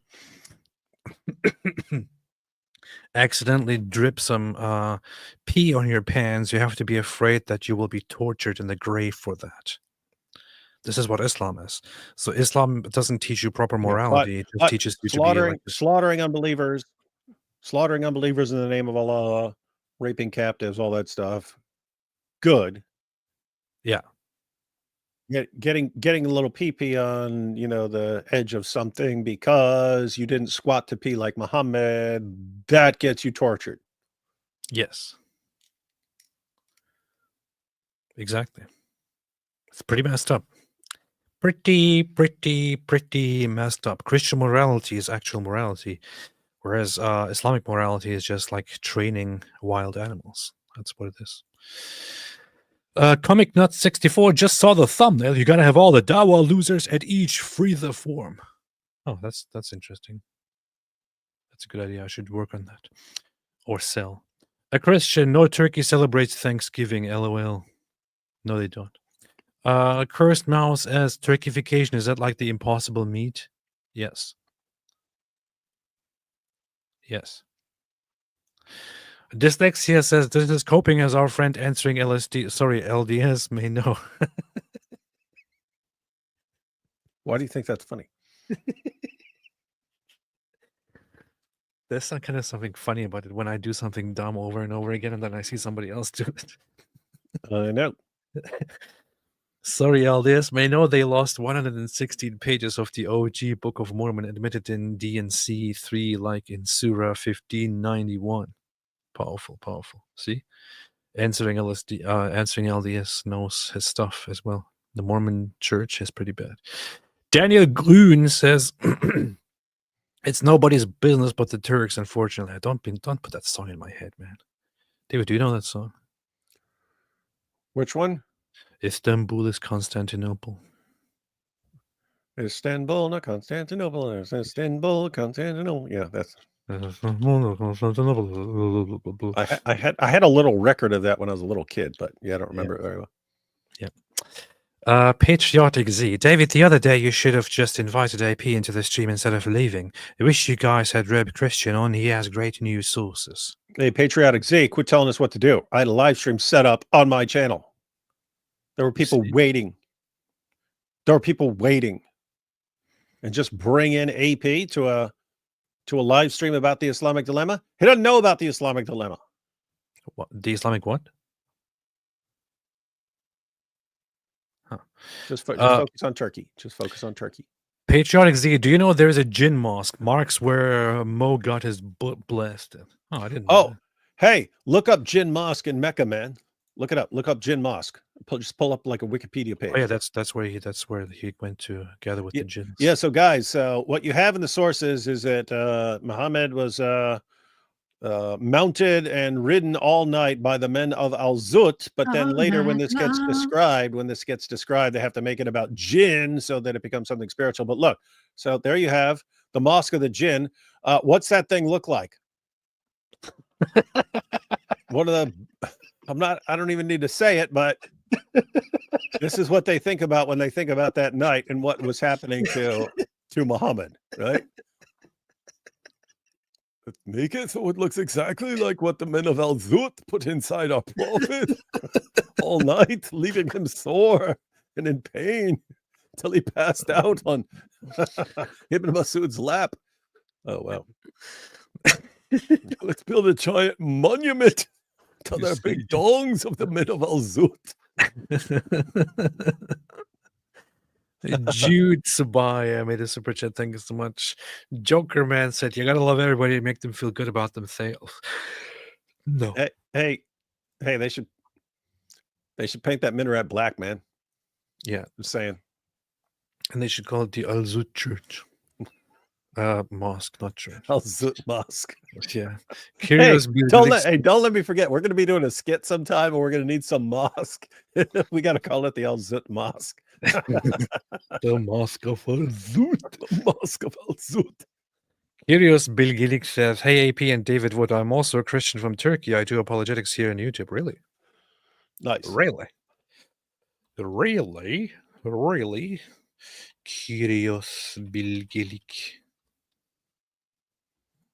A: accidentally drip some pee on your pants, you have to be afraid that you will be tortured in the grave for that. This is what Islam is. So Islam doesn't teach you proper morality; it just teaches you to be like this.
B: slaughtering unbelievers in the name of Allah, raping captives, all that stuff. Good.
A: Yeah.
B: Getting a little pee-pee on, the edge of something because you didn't squat to pee like Muhammad, that gets you tortured.
A: Yes. Exactly. It's pretty messed up. Pretty messed up. Christian morality is actual morality, whereas Islamic morality is just like training wild animals. That's what it is. Comic Nut 64 just saw the thumbnail. You gotta have all the Dawa losers at each free the form. Oh, that's interesting. That's a good idea. I should work on that. Or sell. A Christian, no turkey celebrates Thanksgiving, LOL. No, they don't. Cursed Mouse as turkification. Is that like the impossible meat? Yes. Yes. Dyslexia says this is coping as our friend answering LDS may know.
B: Why do you think that's funny?
A: There's kind of something funny about it when I do something dumb over and over again and then I see somebody else do it.
B: I know.
A: Sorry, LDS may know they lost 116 pages of the OG Book of Mormon admitted in D&C 3 like in Surah 1591. Powerful. See? Answering LDS knows his stuff as well. The Mormon church is pretty bad. Daniel Grün says it's nobody's business but the Turks, unfortunately. Don't put that song in my head, man. David, do you know that song?
B: Which one?
A: Istanbul is Constantinople.
B: Istanbul, not Constantinople. Istanbul, Constantinople. Yeah, that's. I had a little record of that when I was a little kid, but I don't remember it very well.
A: Yeah. Patriotic Z. David, the other day you should have just invited AP into the stream instead of leaving. I wish you guys had Reb Christian on. He has great news sources.
B: Hey, Patriotic Z, quit telling us what to do. I had a live stream set up on my channel. There were people waiting. And just bring in AP to a live stream about the Islamic dilemma. He doesn't know about the Islamic dilemma.
A: What? The Islamic what? Huh.
B: Just focus on Turkey. Just focus on Turkey.
A: Patriotic Z, do you know there's a jinn mosque? Marks where Mo got his butt blasted. Oh, I didn't know that.
B: Hey, look up Jinn Mosque in Mecca, man. Look it up. Look up Jinn Mosque. Just pull up like a Wikipedia page.
A: Oh yeah, that's where he went to gather with the jinns.
B: Yeah, so guys, so what you have in the sources is that Muhammad was mounted and ridden all night by the men of Al-Zut, but then later when this gets described, they have to make it about jinn so that it becomes something spiritual. But look, so there you have the Mosque of the Jinn. What's that thing look like? I don't even need to say it, but this is what they think about when they think about that night and what was happening to Muhammad, right? Let's make it so it looks exactly like what the men of Al-Zut put inside our prophet all night, leaving him sore and in pain until he passed out on Ibn Masud's lap. Oh, wow. Let's build a giant monument to their big dongs of the men of Al-Zut.
A: Jude Sabaya made a super chat. Thank you so much. Joker Man said, "You gotta love everybody and make them feel good about themselves." No.
B: Hey, they should paint that minaret black, man.
A: Yeah,
B: I'm saying.
A: And they should call it the Al-Zut Church. Mosque, not church.
B: Al-Zut Mosque.
A: Yeah.
B: Curious. Don't let me forget. We're going to be doing a skit sometime, and we're going to need some mosque. We got to call it the Al-Zut Mosque.
A: The Mosque of Al-Zut.
B: The Mosque of Al-Zut.
A: Curious Bill Gillick says, "Hey AP and David Wood, I'm also a Christian from Turkey. I do apologetics here on YouTube." Really?
B: Nice.
A: Really? Curious Bill Gillick.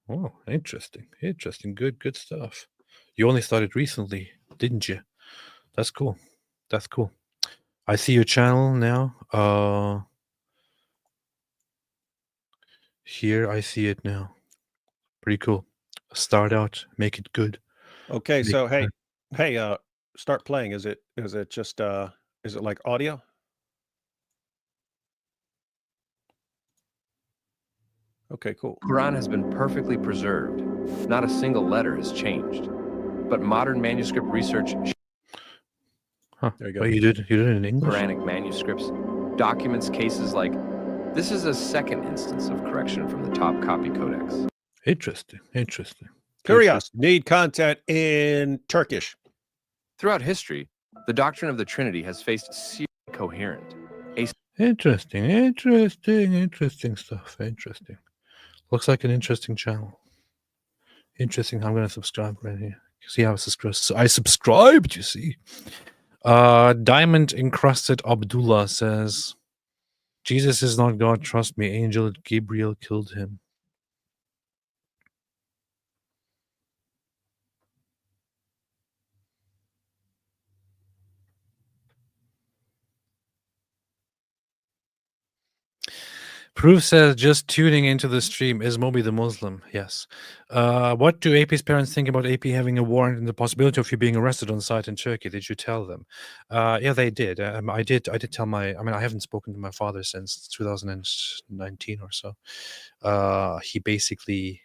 A: Oh, interesting. Interesting. Good stuff. You only started recently, didn't you? That's cool. That's cool. I see your channel now. Here I see it now. Pretty cool. Start out, make it good.
B: Okay,
A: Make
B: so
A: it
B: hey, start playing. Is it just is it like audio? Okay, cool.
I: Quran has been perfectly preserved. Not a single letter has changed. But modern manuscript research
A: Huh.
B: There you go.
A: Oh, you did it in English?
I: Quranic manuscripts documents cases like this is a second instance of correction from the top copy codex.
A: Interesting.
B: Curious. Need content in Turkish.
I: Throughout history, the doctrine of the Trinity has faced serious coherent.
A: Interesting stuff. Interesting. Looks like an interesting channel. Interesting. I'm gonna subscribe right here. See how I subscribed, you see. Diamond encrusted Abdullah says, Jesus is not God, trust me. Angel Gabriel killed him. Proof says, just tuning into the stream. Is Moby the Muslim? Yes. What do AP's parents think about AP having a warrant and the possibility of you being arrested on site in Turkey? Did you tell them? Yeah, they did. I did tell I haven't spoken to my father since 2019 or so. He basically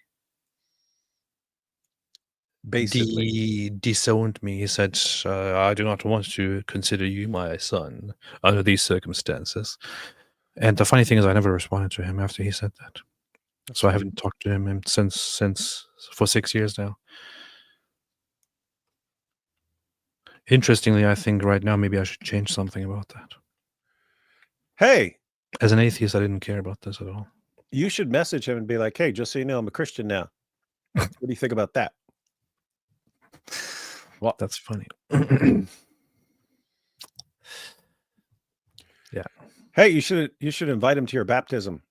A: disowned me. He said, I do not want to consider you my son under these circumstances. And the funny thing is, I never responded to him after he said that. So I haven't talked to him since for 6 years now. Interestingly, I think right now maybe I should change something about that.
B: Hey,
A: as an atheist, I didn't care about this at all.
B: You should message him and be like, hey, just so you know, I'm a Christian now. What do you think about that?
A: Well, that's funny. Yeah.
B: Hey, you should invite him to your baptism.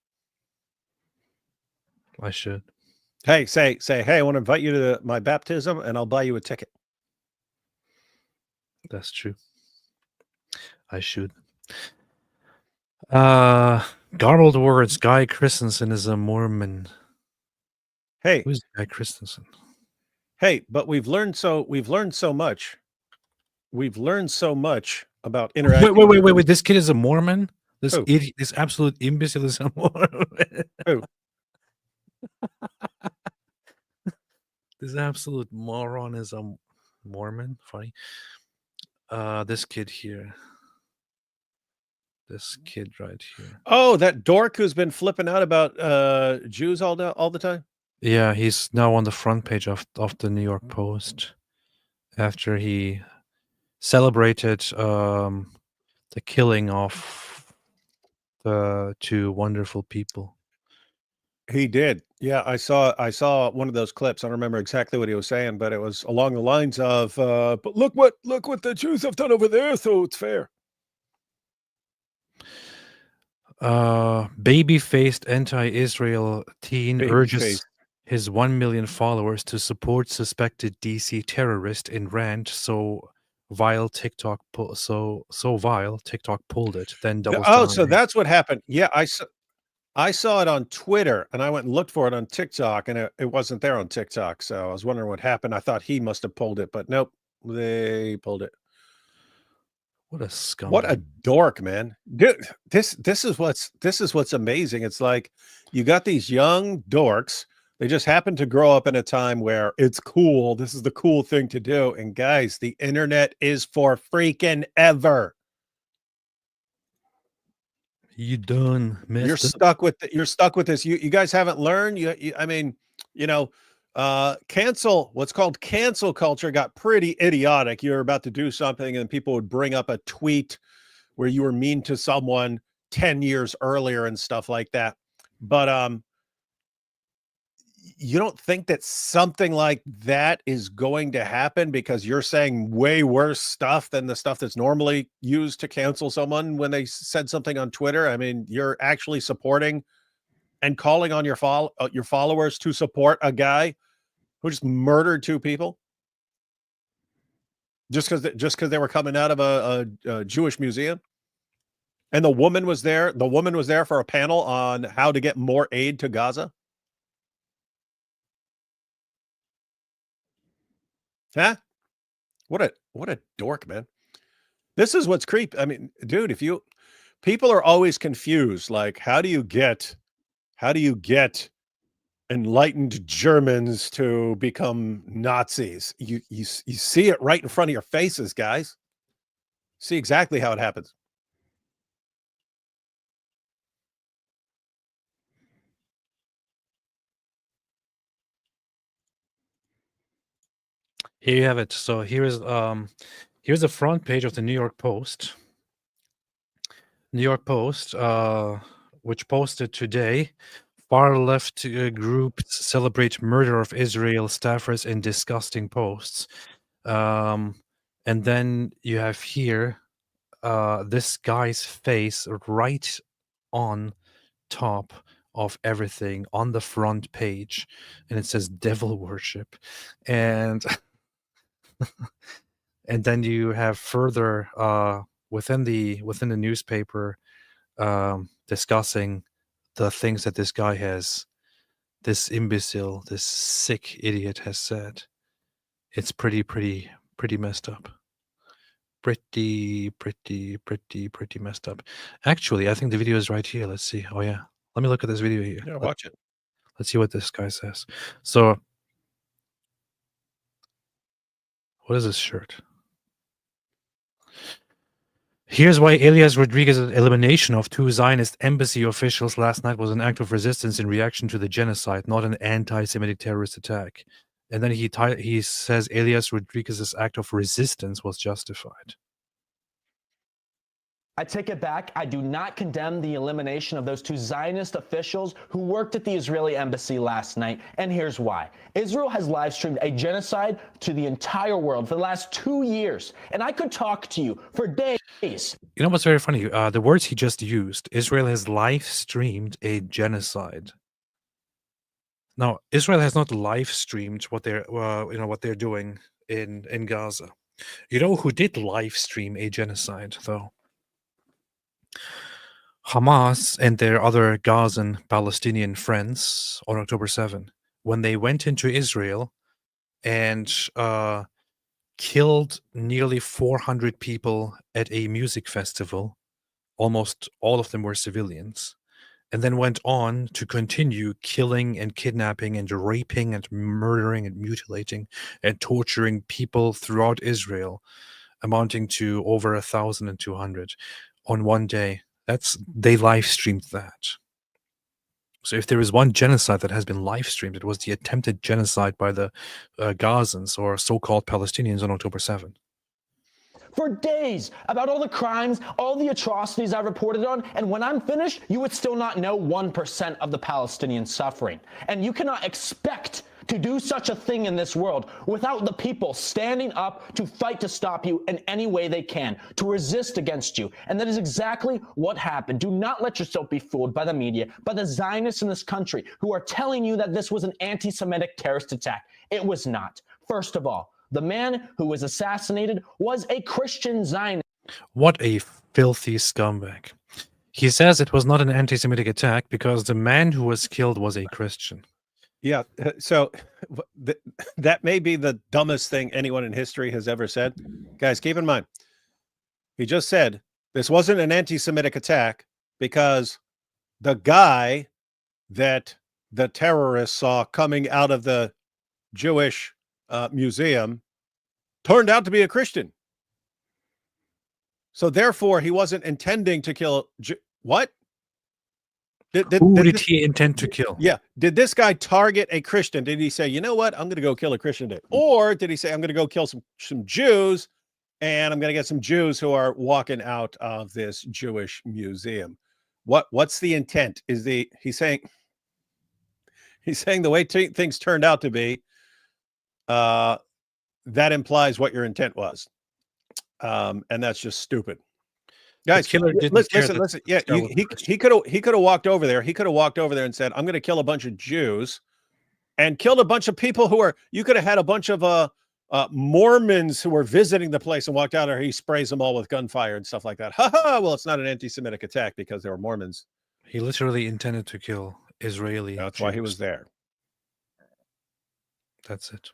A: I should.
B: Hey, say, hey, I want to invite you to my baptism and I'll buy you a ticket.
A: That's true. I should. Garbled words. Guy Christensen is a Mormon.
B: Hey,
A: who's Guy Christensen?
B: Hey, but we've learned so much. We've learned so much about interacting.
A: Wait. This kid is a Mormon? This idiot, this absolute imbecile is a Mormon.
B: Who?
A: This absolute moron is a Mormon. Funny. This kid here. This kid right here.
B: Oh, that dork who's been flipping out about Jews all the time?
A: Yeah, he's now on the front page of the New York Post after he celebrated the killing of the two wonderful people.
B: He did. Yeah, I saw one of those clips. I don't remember exactly what he was saying, but it was along the lines of but look what the Jews have done over there, so it's fair.
A: Baby-faced anti-Israel teen urges his 1 million followers to support suspected DC terrorist in rant. So vile TikTok pulled it. Then doubles down.
B: So that's what happened. Yeah, I saw it on Twitter and I went and looked for it on TikTok and it wasn't there on TikTok. So I was wondering what happened. I thought he must have pulled it, but nope, they pulled it.
A: What a scum!
B: What a dork, man! Dude, this is what's amazing. It's like you got these young dorks. They just happen to grow up in a time where it's cool. This is the cool thing to do. And guys, the internet is for freaking ever.
A: You done messed
B: You're stuck with this. You guys haven't learned. I mean, what's called cancel culture got pretty idiotic. You're about to do something and people would bring up a tweet where you were mean to someone 10 years earlier and stuff like that. But you don't think that something like that is going to happen because you're saying way worse stuff than the stuff that's normally used to cancel someone when they said something on Twitter? I mean, you're actually supporting and calling on your followers to support a guy who just murdered 2 people just because they were coming out of a Jewish museum? And the woman was there. The woman was there for a panel on how to get more aid to Gaza. Huh? What a dork, man. This is what's creepy. I mean, dude, people are always confused. Like, how do you get enlightened Germans to become Nazis? You see it right in front of your faces, guys. See exactly how it happens.
A: Here you have it. So here's the front page of the New York Post. New York Post, which posted today, far left groups celebrate murder of Israel staffers in disgusting posts. And then you have here this guy's face right on top of everything on the front page, and it says devil worship. And and then you have further within the newspaper discussing the things that this imbecile, this sick idiot has said. It's pretty messed up. Pretty messed up. Actually, I think the video is right here. Let's see. Oh yeah, let me look at this video here.
B: Yeah, watch it.
A: Let's see what this guy says. So, what is this shirt? Here's why Elias Rodriguez's elimination of 2 Zionist embassy officials last night was an act of resistance in reaction to the genocide, not an anti-Semitic terrorist attack. And then he says Elias Rodriguez's act of resistance was justified.
J: I take it back. I do not condemn the elimination of those 2 Zionist officials who worked at the Israeli embassy last night, and here's why. Israel has live-streamed a genocide to the entire world for the last 2 years, and I could talk to you for days.
A: You know what's very funny? The words he just used, Israel has live-streamed a genocide. Now, Israel has not live-streamed what they're doing in Gaza. You know who did live-stream a genocide, though? Hamas and their other Gazan Palestinian friends on October 7, when they went into Israel and killed nearly 400 people at a music festival. Almost all of them were civilians. And then went on to continue killing and kidnapping and raping and murdering and mutilating and torturing people throughout Israel, amounting to over 1,200 on one day. They live streamed that. So if there is one genocide that has been live streamed, it was the attempted genocide by the Gazans or so-called Palestinians on October 7.
J: For days about all the crimes, all the atrocities I reported on, and when I'm finished, you would still not know 1% of the Palestinian suffering. And you cannot expect to do such a thing in this world without the people standing up to fight to stop you in any way they can, to resist against you. And that is exactly what happened. Do not let yourself be fooled by the media, by the Zionists in this country who are telling you that this was an anti-Semitic terrorist attack. It was not. First of all, the man who was assassinated was a Christian Zionist.
A: What a filthy scumbag. He says it was not an anti-Semitic attack because the man who was killed was a Christian.
B: Yeah, so that may be the dumbest thing anyone in history has ever said. Guys, keep in mind, he just said this wasn't an anti-Semitic attack because the guy that the terrorists saw coming out of the Jewish museum turned out to be a Christian. So therefore, he wasn't intending to kill. What?
A: Who did he intend to kill?
B: Yeah. Did this guy target a Christian? Did he say, you know what? I'm going to go kill a Christian today? Or did he say, I'm going to go kill some Jews and I'm going to get some Jews who are walking out of this Jewish museum? What's the intent? He's saying the way things turned out to be, that implies what your intent was. And that's just stupid. Guys,
A: killer didn't care
B: listen,
A: that
B: listen. Yeah,
A: Israel was
B: he
A: Christian.
B: could have walked over there. He could have walked over there and said, "I'm going to kill a bunch of Jews," and killed a bunch of people who are. You could have had a bunch of Mormons who were visiting the place and walked out there. He sprays them all with gunfire and stuff like that. Ha ha! Well, it's not an anti-Semitic attack because they were Mormons.
A: He literally intended to kill Israeli.
B: That's why he
A: Jews.
B: was there.
A: That's it.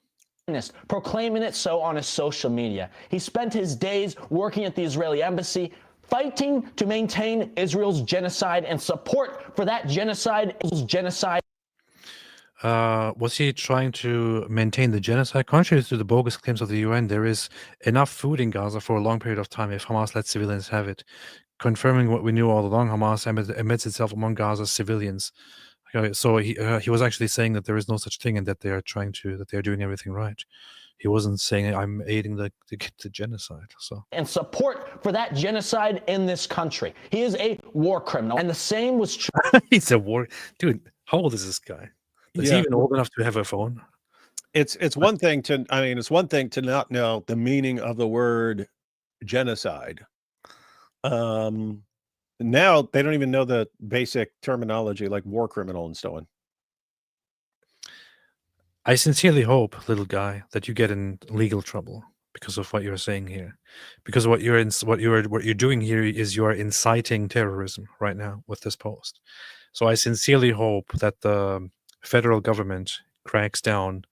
J: Proclaiming it so on his social media. He spent his days working at the Israeli embassy, fighting to maintain Israel's genocide and support for that genocide.
A: Was he trying to maintain the genocide? Contrary to the bogus claims of the UN, there is enough food in Gaza for a long period of time if Hamas lets civilians have it. Confirming what we knew all along, Hamas emits itself among Gaza's civilians. Okay, so he was actually saying that there is no such thing and that they are doing everything right. He wasn't saying I'm aiding the genocide. So
J: And support for that genocide in this country. He is a war criminal. And the same was true.
A: he's a war dude. How old is this guy? Is he even old enough to have a phone?
B: It's one thing to it's one thing to not know the meaning of the word genocide. Now they don't even know the basic terminology like war criminal and so on.
A: I sincerely hope, little guy, that you get in legal trouble because of what you're saying here. Because what you're doing here is you are inciting terrorism right now with this post. So I sincerely hope that the federal government cracks down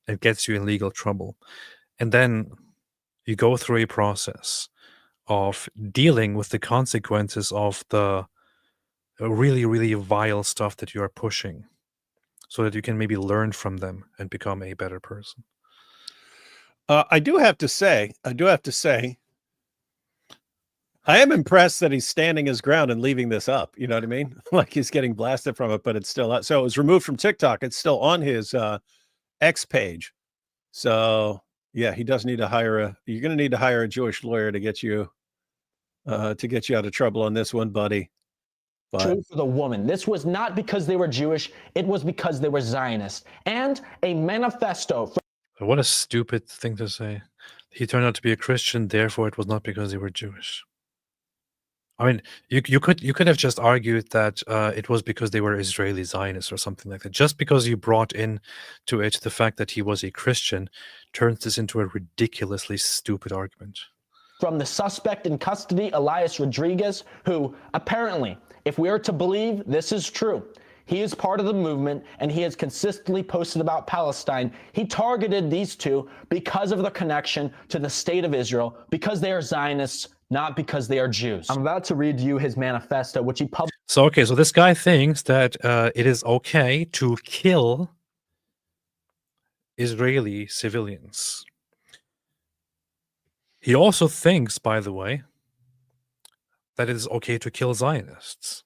A: and gets you in legal trouble. And then you go through a process of dealing with the consequences of the really, really vile stuff that you are pushing so that you can maybe learn from them and become a better person.
B: I do have to say, I am impressed that he's standing his ground and leaving this up. You know what I mean? Like he's getting blasted from it, but it's still up. So it was removed from TikTok. It's still on his X page. So yeah, he does need to hire you're going to need to hire a Jewish lawyer to get you out of trouble on this one, buddy. But
J: True for the woman. This was not because they were Jewish. It was because they were Zionists. And a manifesto.
A: What a stupid thing to say. He turned out to be a Christian, therefore it was not because they were Jewish. I mean, you could have just argued that it was because they were Israeli Zionists or something like that. Just because you brought in to it the fact that he was a Christian turns this into a ridiculously stupid argument.
J: From the suspect in custody, Elias Rodriguez, who apparently, if we are to believe this is true, he is part of the movement and he has consistently posted about Palestine. He targeted these two because of the connection to the state of Israel, because they are Zionists, not because they are Jews. I'm about to read you his manifesto, which he published.
A: So this guy thinks that it is okay to kill Israeli civilians. He also thinks, by the way, that it is okay to kill Zionists.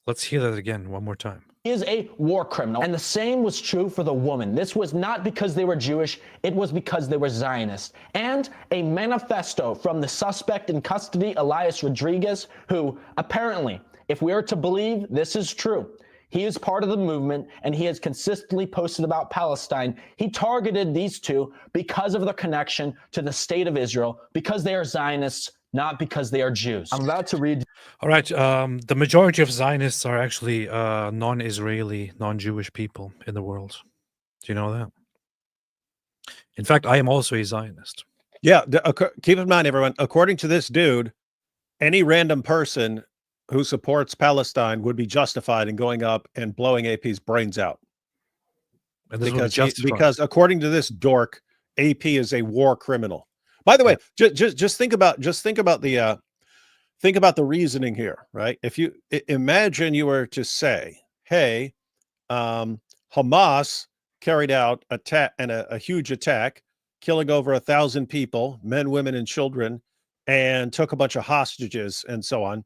A: Let's hear that again one more time.
J: He is a war criminal. And the same was true for the woman. This was not because they were Jewish. It was because they were Zionists. And a manifesto from the suspect in custody, Elias Rodriguez, who apparently, if we are to believe this is true, he is part of the movement and he has consistently posted about Palestine. He targeted these two because of the connection to the state of Israel, because they are Zionists, not because they are Jews. I'm about to read.
A: All right. The majority of Zionists are actually non-Israeli, non-Jewish people in the world. Do you know that? In fact, I am also a Zionist.
B: yeah, keep in mind, everyone, according to this dude, any random person who supports Palestine would be justified in going up and blowing AP's brains out.
A: And this would be
B: Because according to this dork, AP is a war criminal. By the way, just think about the reasoning here, right? If you imagine you were to say, hey, Hamas carried out a huge attack, killing over 1,000 people, men, women, and children, and took a bunch of hostages and so on.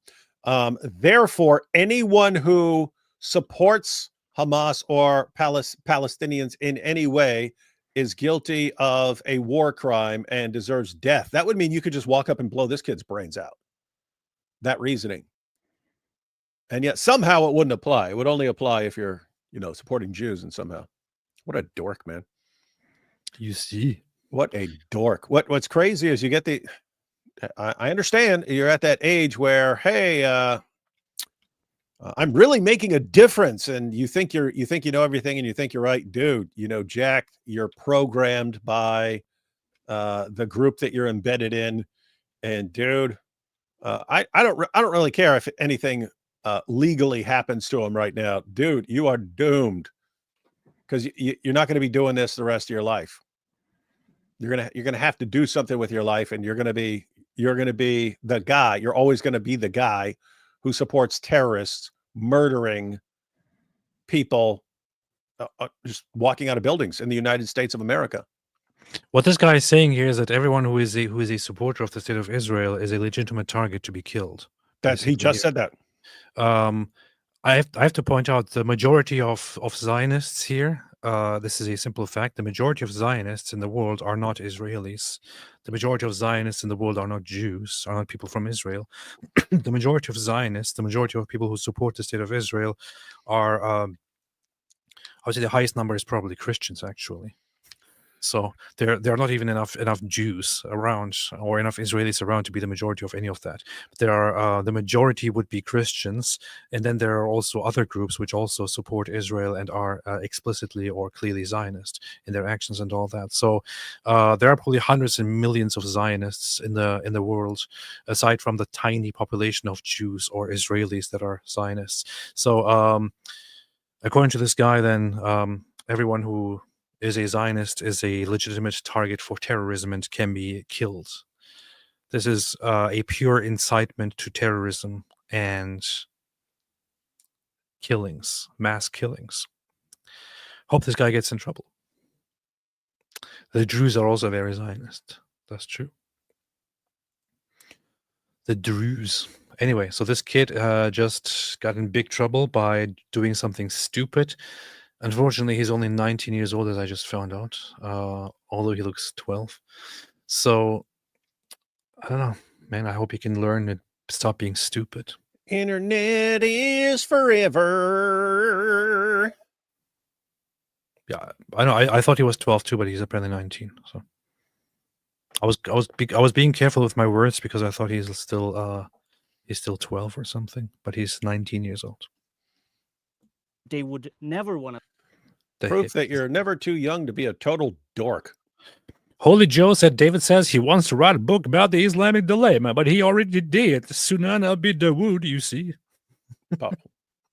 B: Therefore, anyone who supports Hamas or Palestinians in any way is guilty of a war crime and deserves death. That would mean you could just walk up and blow this kid's brains out. That reasoning. And yet somehow it wouldn't apply. It would only apply if you're, supporting Jews, and somehow. What a dork, man.
A: You see.
B: What a dork. What's crazy is you get I understand you're at that age where, hey, I'm really making a difference, and you think you know everything, and you think you're right, dude. You know, Jack, you're programmed by the group that you're embedded in, and dude, I don't really care if anything legally happens to him right now, dude. You are doomed, because you're not going to be doing this the rest of your life. You're gonna have to do something with your life, and you're gonna be the guy. You're always going to be the guy who supports terrorists murdering people just walking out of buildings in the United States of America.
A: What this guy is saying here is that everyone who is a supporter of the state of Israel is a legitimate target to be killed.
B: He just said that.
A: I have to point out the majority of Zionists here. This is a simple fact. The majority of Zionists in the world are not Israelis. The majority of Zionists in the world are not Jews, are not people from Israel. The majority of Zionists, the majority of people who support the state of Israel are, I would say the highest number is probably Christians, actually. So there are not even enough Jews around or enough Israelis around to be the majority of any of that. But there are the majority would be Christians, and then there are also other groups which also support Israel and are explicitly or clearly Zionist in their actions and all that. So there are probably hundreds and millions of Zionists in the world, aside from the tiny population of Jews or Israelis that are Zionists. So according to this guy, then everyone who is a Zionist is a legitimate target for terrorism and can be killed. This is a pure incitement to terrorism and killings, mass killings. Hope this guy gets in trouble. The Druze are also very Zionist. That's true. The Druze. Anyway, so this kid just got in big trouble by doing something stupid. Unfortunately, he's only 19 years old, as I just found out, although he looks 12. So, I don't know, man. I hope he can learn and stop being stupid.
B: Internet is forever.
A: Yeah, I know. I thought he was 12 too, but he's apparently 19. So, I was being careful with my words because I thought he's still 12 or something, but he's 19 years old.
D: They would never want to.
B: Proof that you're never too young to be a total dork.
A: Holy Joe said David says he wants to write a book about the Islamic dilemma, but he already did. Sunan al-Bi Dawood, you see.
B: Oh.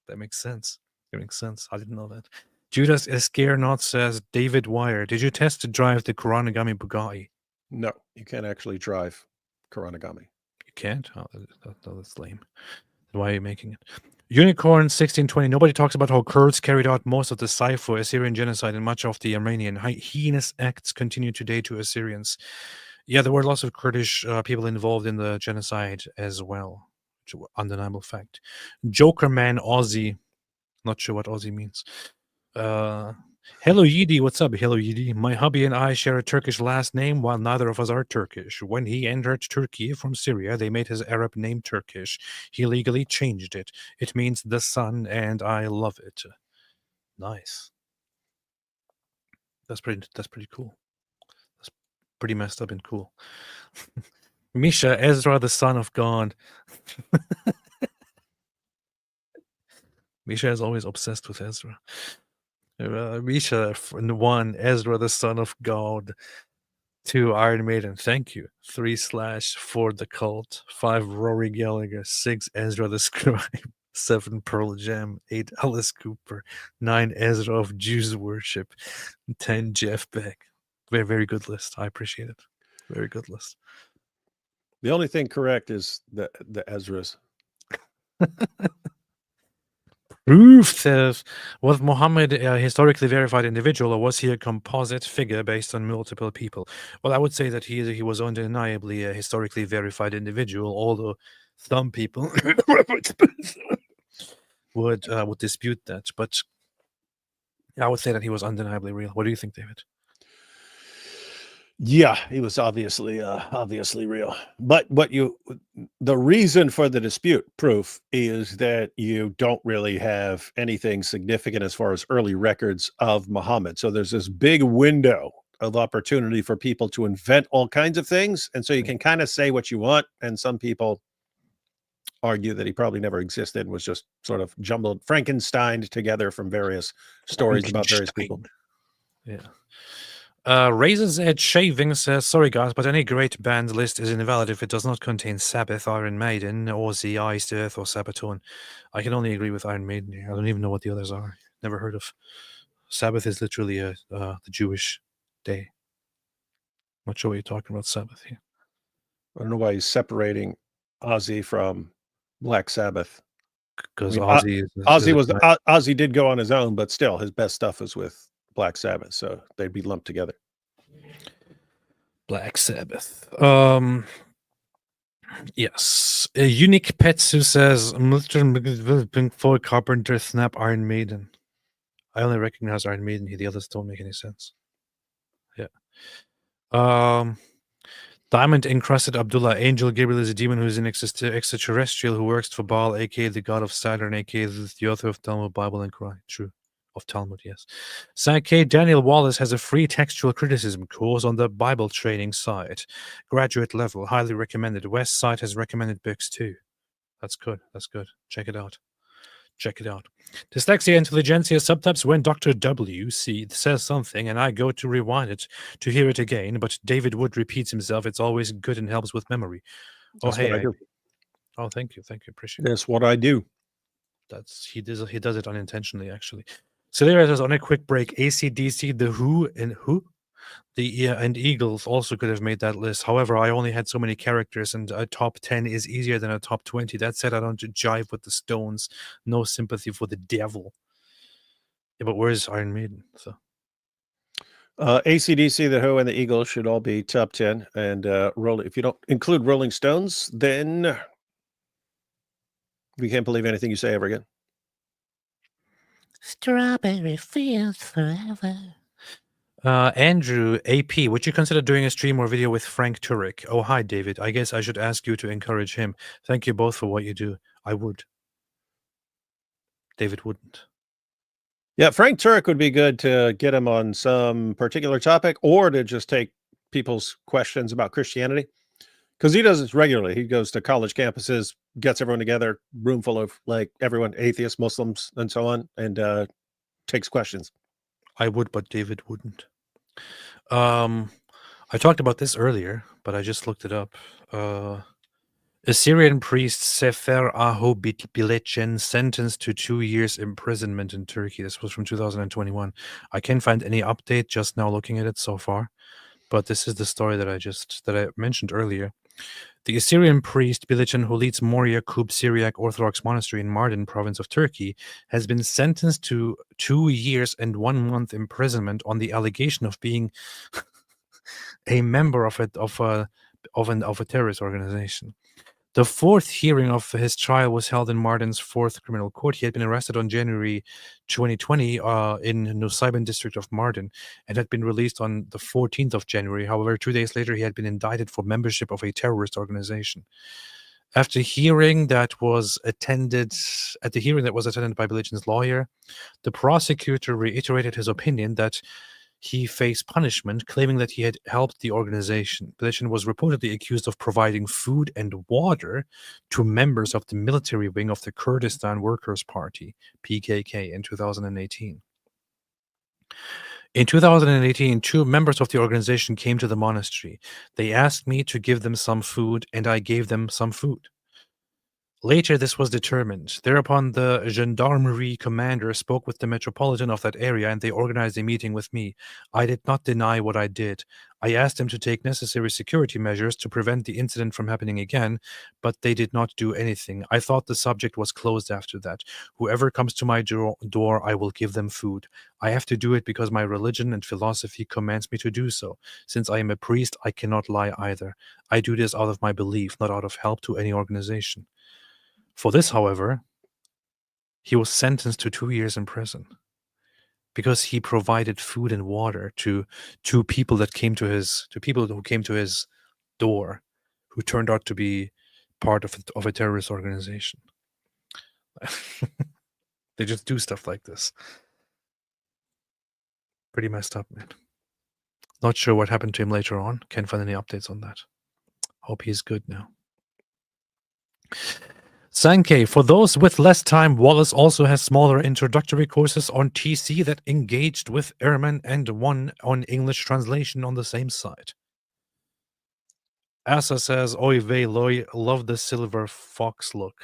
A: That makes sense. It makes sense. I didn't know that. Judas Escarnot says, David Wire, did you test to drive the Koranagami Bugatti?
B: No, you can't actually drive Koranagami.
A: You can't? Oh, that's lame. Then why are you making it? Unicorn 1620. Nobody talks about how Kurds carried out most of the Cypher Assyrian genocide, and much of the Armenian heinous acts continue today to Assyrians. Yeah, there were lots of Kurdish people involved in the genocide as well. Undeniable fact. Jokerman Aussie. Not sure what Aussie means. Hello Yidi, what's up? Hello Yidi. My hubby and I share a Turkish last name while neither of us are Turkish. When he entered Turkey from Syria, they made his Arab name Turkish. He legally changed it. It means the sun, and I love it. Nice. That's pretty cool. That's pretty messed up and cool. Misha, Ezra, the son of God. Misha is always obsessed with Ezra. Misha, 1, Ezra, the son of God. 2, Iron Maiden, thank you. 3 / for the cult. 5, Rory Gallagher. 6, Ezra the scribe. 7, Pearl Jam. 8, Alice Cooper. 9, Ezra of Jews worship. 10, Jeff Beck. Very, very good list. I appreciate it. Very good list.
B: The only thing correct is the Ezra's.
A: Proof says, was Muhammad a historically verified individual, or was he a composite figure based on multiple people? Well, I would say that he was undeniably a historically verified individual, although some people would dispute that. But I would say that he was undeniably real. What do you think, David?
B: Yeah, he was obviously real. But the reason for the dispute, Proof, is that you don't really have anything significant as far as early records of Muhammad. So there's this big window of opportunity for people to invent all kinds of things. And so you can kind of say what you want. And some people argue that he probably never existed and was just sort of jumbled, Frankensteined together from various stories about various people.
A: Yeah. Razor's Edge Shaving says, sorry guys, but any great band list is invalid if it does not contain Sabbath, Iron Maiden, Ozzy, Iced Earth, or Sabaton. I can only agree with Iron Maiden here. I don't even know what the others are. Never heard of. Sabbath is literally the Jewish day. Not sure what you're talking about, Sabbath here.
B: I don't know why he's separating Ozzy from Black Sabbath.
A: Because
B: Ozzy did go on his own, but still his best stuff is with Black Sabbath, so they'd be lumped together.
A: Black Sabbath. Yes. Unique Pets who says for Carpenter, Snap, Iron Maiden. I only recognize Iron Maiden here. The others don't make any sense. Yeah. Diamond Encrusted Abdullah. Angel Gabriel is a demon who is an extraterrestrial who works for Baal, aka the god of Saturn, aka the author of Talmud, Bible, and Quran. True. Of Talmud, yes. Sankey Daniel Wallace has a free textual criticism course on the Bible training site. Graduate level. Highly recommended. West site has recommended books too. That's good. That's good. Check it out. Check it out. Dyslexia Intelligentsia subtypes when Dr. W says something and I go to rewind it to hear it again, but David Wood repeats himself. It's always good and helps with memory.
B: That's what I do.
A: Oh, thank you. Thank you. Appreciate it.
B: That's what I do.
A: He does it unintentionally, actually. So there it is on a quick break. AC/DC, The Who, and Who? And Eagles also could have made that list. However, I only had so many characters, and a top 10 is easier than a top 20. That said, I don't jive with the Stones. No sympathy for the devil. Yeah, but where's Iron Maiden? So
B: AC/DC, The Who, and the Eagles should all be top 10. And if you don't include Rolling Stones, then we can't believe anything you say ever again.
A: Strawberry Fields Forever. Andrew AP, would you consider doing a stream or video with Frank Turek? Oh, hi, David. I guess I should ask you to encourage him. Thank you both for what you do. I would. David wouldn't.
B: Yeah, Frank Turek would be good to get him on some particular topic or to just take people's questions about Christianity. Because he does this regularly. He goes to college campuses, gets everyone together, room full of like everyone, atheists, Muslims, and so on, and takes questions.
A: I would, but David wouldn't. I talked about this earlier, but I just looked it up. Assyrian priest Sefer Aho Bilecen sentenced to 2 years imprisonment in Turkey. This was from 2021. I can't find any update just now looking at it so far, but this is the story that I mentioned earlier. The Assyrian priest Bilecen, who leads Moria Kub Syriac Orthodox Monastery in Mardin province of Turkey, has been sentenced to 2 years and 1 month imprisonment on the allegation of being a member of a terrorist organization. The fourth hearing of his trial was held in Mardin's fourth criminal court. He had been arrested on January 2020 in Nusaybin district of Mardin and had been released on the 14th of January. However, 2 days later, he had been indicted for membership of a terrorist organization. After hearing that was attended by Bilecen's lawyer, the prosecutor reiterated his opinion that he faced punishment, claiming that he had helped the organization. Bilecen was reportedly accused of providing food and water to members of the military wing of the Kurdistan Workers' Party, PKK, in 2018. In 2018, 2 members of the organization came to the monastery. They asked me to give them some food, and I gave them some food. Later, this was determined. Thereupon, the gendarmerie commander spoke with the metropolitan of that area, and they organized a meeting with me. I did not deny what I did. I asked them to take necessary security measures to prevent the incident from happening again, but they did not do anything. I thought the subject was closed after that. Whoever comes to my door, I will give them food. I have to do it because my religion and philosophy commands me to do so. Since I am a priest, I cannot lie either. I do this out of my belief, not out of help to any organization. For this, however, he was sentenced to 2 years in prison because he provided food and water to people who came to his door, who turned out to be part of a terrorist organization. They just do stuff like this. Pretty messed up, man. Not sure what happened to him later on. Can't find any updates on that. Hope he's good now. Sankey, for those with less time, Wallace also has smaller introductory courses on TC that engaged with airmen and one on English translation on the same side. Asa says, Oy vey loy, love the silver fox look.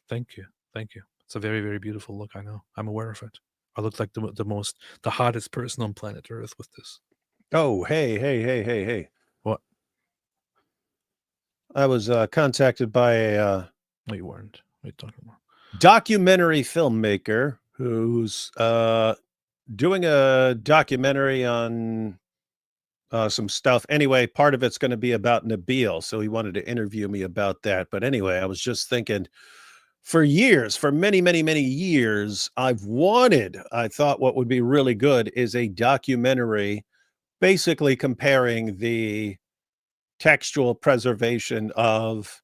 A: Thank you. Thank you. It's a very, very beautiful look. I know. I'm aware of it. I look like the hottest person on planet Earth with this.
B: Oh, hey.
A: What?
B: I was contacted by a
A: No, you weren't. What are you talking about?
B: documentary filmmaker who's doing a documentary on some stuff. Anyway, part of it's going to be about Nabil, so he wanted to interview me about that. But anyway, I was just thinking, for years, for many, many, many years, I thought what would be really good is a documentary basically comparing the textual preservation of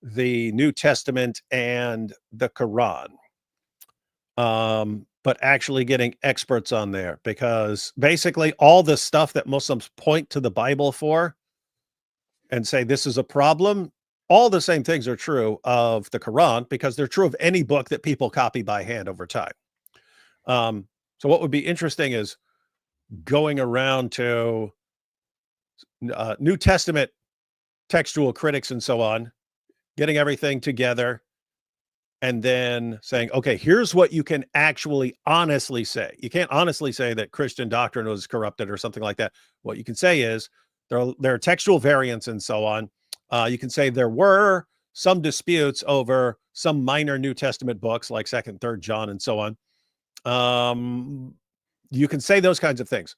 B: the New Testament and the Quran. But actually getting experts on there, because basically all the stuff that Muslims point to the Bible for and say this is a problem, all the same things are true of the Quran, because they're true of any book that people copy by hand over time. So what would be interesting is going around to New Testament textual critics and so on, getting everything together, and then saying, okay, here's what you can actually honestly say. You can't honestly say that Christian doctrine was corrupted or something like that. What you can say is there are textual variants and so on. You can say there were some disputes over some minor New Testament books like 2nd, 3rd John and so on. You can say those kinds of things.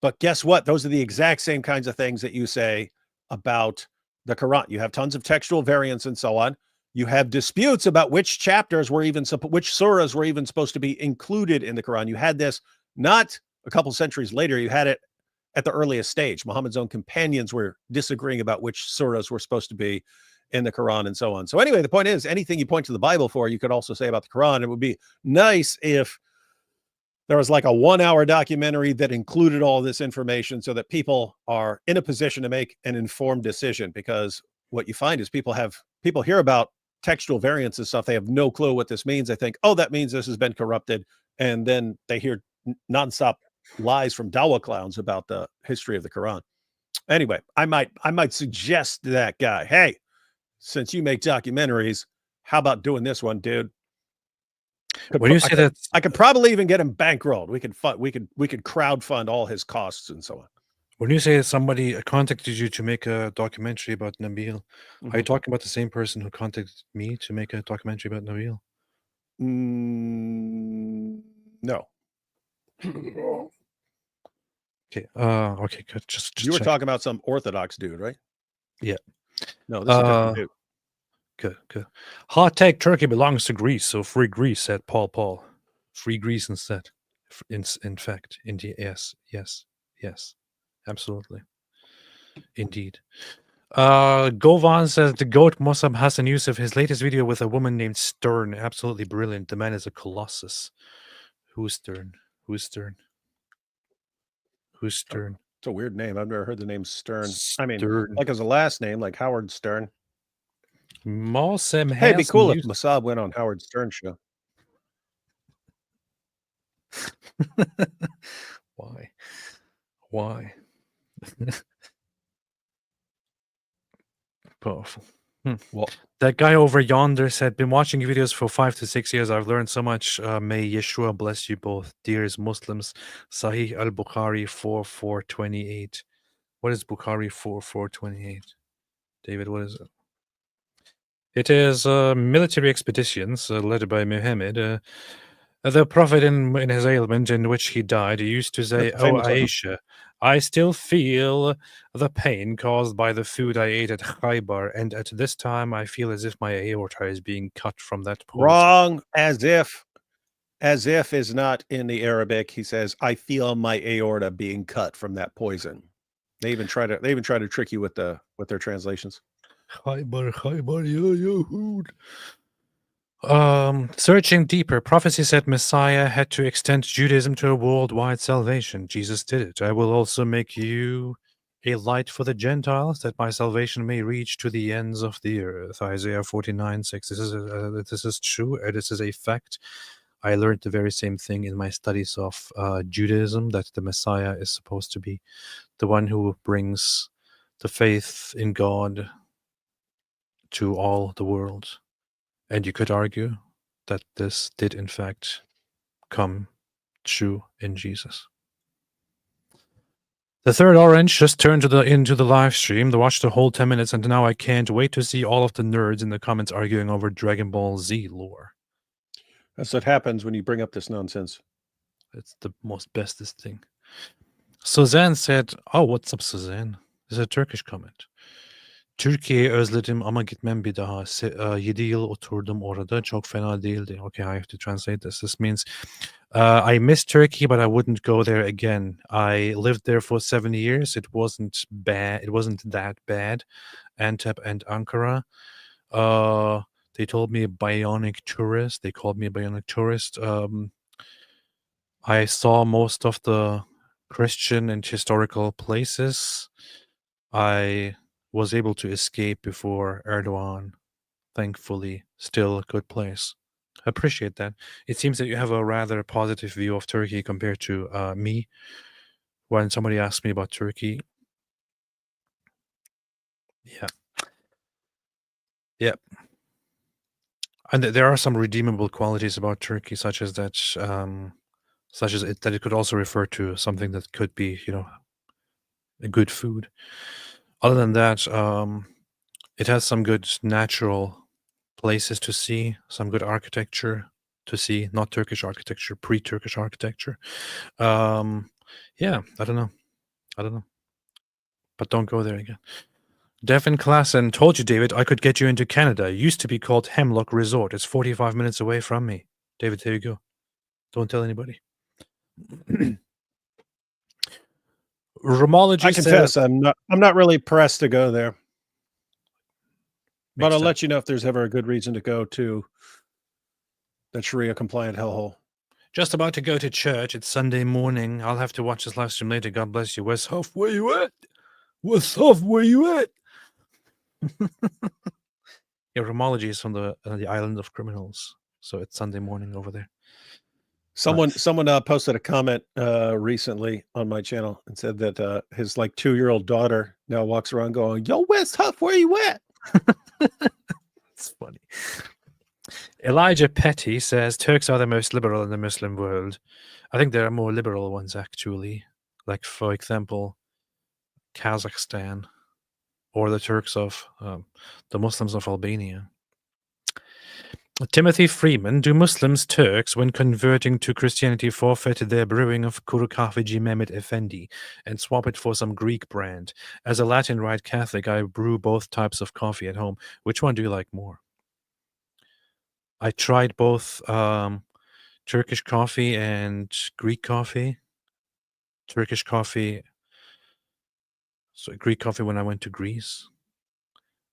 B: But guess what? Those are the exact same kinds of things that you say about the Quran. You have tons of textual variants and so on. You have disputes about which chapters were even, which surahs were even supposed to be included in the Quran. You had this not a couple centuries later. You had it at the earliest stage. Muhammad's own companions were disagreeing about which surahs were supposed to be in the Quran and so on. So anyway, the point is, anything you point to the Bible for, you could also say about the Quran. It would be nice if there was like a 1-hour documentary that included all this information so that people are in a position to make an informed decision. Because what you find is people hear about textual variants and stuff. They have no clue what this means. They think, oh, that means this has been corrupted. And then they hear nonstop lies from dawah clowns about the history of the Quran. Anyway, I might suggest to that guy, hey, since you make documentaries, how about doing this one, dude?
A: When you say that,
B: I could probably even get him bankrolled. We could crowdfund all his costs and so on.
A: when you say somebody contacted you to make a documentary about Nabil, are you talking about the same person who contacted me to make a documentary about Nabil?
B: No.
A: Okay. Okay. Good. Just
B: You were
A: check.
B: talking about some Orthodox dude, right?
A: Yeah.
B: No, this is a different dude.
A: Good. Hot take: Turkey belongs to Greece, so free Greece, said Paul. Free Greece instead. In fact, India. Yes. Absolutely. Indeed. Govan says the GOAT Mossab Hassan Yusuf, his latest video with a woman named Stern. Absolutely brilliant. The man is a colossus. Who's Stern? Who's Stern?
B: It's a weird name. I've never heard the name Stern. I mean,
A: Stern.
B: like as a last name, like Howard Stern.
A: Mossab
B: Hey, it'd be cool if
A: Yusuf.
B: Mossab went on Howard Stern show.
A: Why? Powerful.
B: Well,
A: that guy over yonder said, been watching your videos for 5 to 6 years. I've learned so much. May Yeshua bless you both. Dearest Muslims. Sahih al-Bukhari 4428. What is Bukhari 4428? David, what is it? It is military expeditions led by Muhammad. The Prophet in his ailment in which he died, he used to say, "Oh, Aisha, I still feel the pain caused by the food I ate at Khaybar, and at this time I feel as if my aorta is being cut from that poison."
B: Wrong. As if is not in the Arabic. He says, "I feel my aorta being cut from that poison." They even try to trick you with their translations.
A: Khaybar, Yahud. Searching deeper, prophecy said Messiah had to extend Judaism to a worldwide salvation. Jesus did it. I will also make you a light for the Gentiles, that my salvation may reach to the ends of the earth. Isaiah 49:6. This is true. This is a fact. I learned the very same thing in my studies of Judaism, that the Messiah is supposed to be the one who brings the faith in God to all the world. And you could argue that this did, in fact, come true in Jesus. The third orange just turned into the live stream to watch the whole 10 minutes, and now I can't wait to see all of the nerds in the comments arguing over Dragon Ball Z lore.
B: That's what happens when you bring up this nonsense.
A: It's the most bestest thing. Suzanne said, oh, what's up, Suzanne? This is a Turkish comment. Türkiye'yi özledim ama gitmem bir daha. 7 yıl oturdum orada. Çok fena değildi. Okay, I have to translate this. This means I miss Turkey, but I wouldn't go there again. I lived there for 7 years. It wasn't bad. It wasn't that bad. Antep and Ankara. They told me a bionic tourist. They called me a bionic tourist. I saw most of the Christian and historical places. I was able to escape before Erdogan. Thankfully, still a good place. Appreciate that. It seems that you have a rather positive view of Turkey compared to me. When somebody asked me about Turkey, yeah. And there are some redeemable qualities about Turkey, such as that, that it could also refer to something that could be, a good food. Other than that, it has some good natural places to see, some good architecture to see, not Turkish architecture, pre-Turkish architecture. Yeah, I don't know. But don't go there again. Devin Klassen, told you, David, I could get you into Canada. It used to be called Hemlock Resort. It's 45 minutes away from me. David, there you go. Don't tell anybody. Romology
B: I confess, I'm not really pressed to go there. But I'll let you know if there's ever a good reason to go to the Sharia compliant hellhole.
A: Just about to go to church. It's Sunday morning. I'll have to watch this live stream later. God bless you. Wes Huff, where you at? Wes Huff, where you at? Yeah, Romology is from the island of criminals. So it's Sunday morning over there.
B: Someone posted a comment recently on my channel and said that his 2-year-old daughter now walks around going, "Yo, Wes Huff, where you at?"
A: It's funny. Elijah Petty says Turks are the most liberal in the Muslim world. I think there are more liberal ones, actually. Like, for example, Kazakhstan or the Turks of the Muslims of Albania. Timothy Freeman, do Muslims Turks, when converting to Christianity, forfeit their brewing of Kuru Kahveci Mehmet Efendi and swap it for some Greek brand? As a Latin Rite Catholic, I brew both types of coffee at home. Which one do you like more? I tried both Turkish coffee and Greek coffee. Turkish coffee, so Greek coffee when I went to Greece.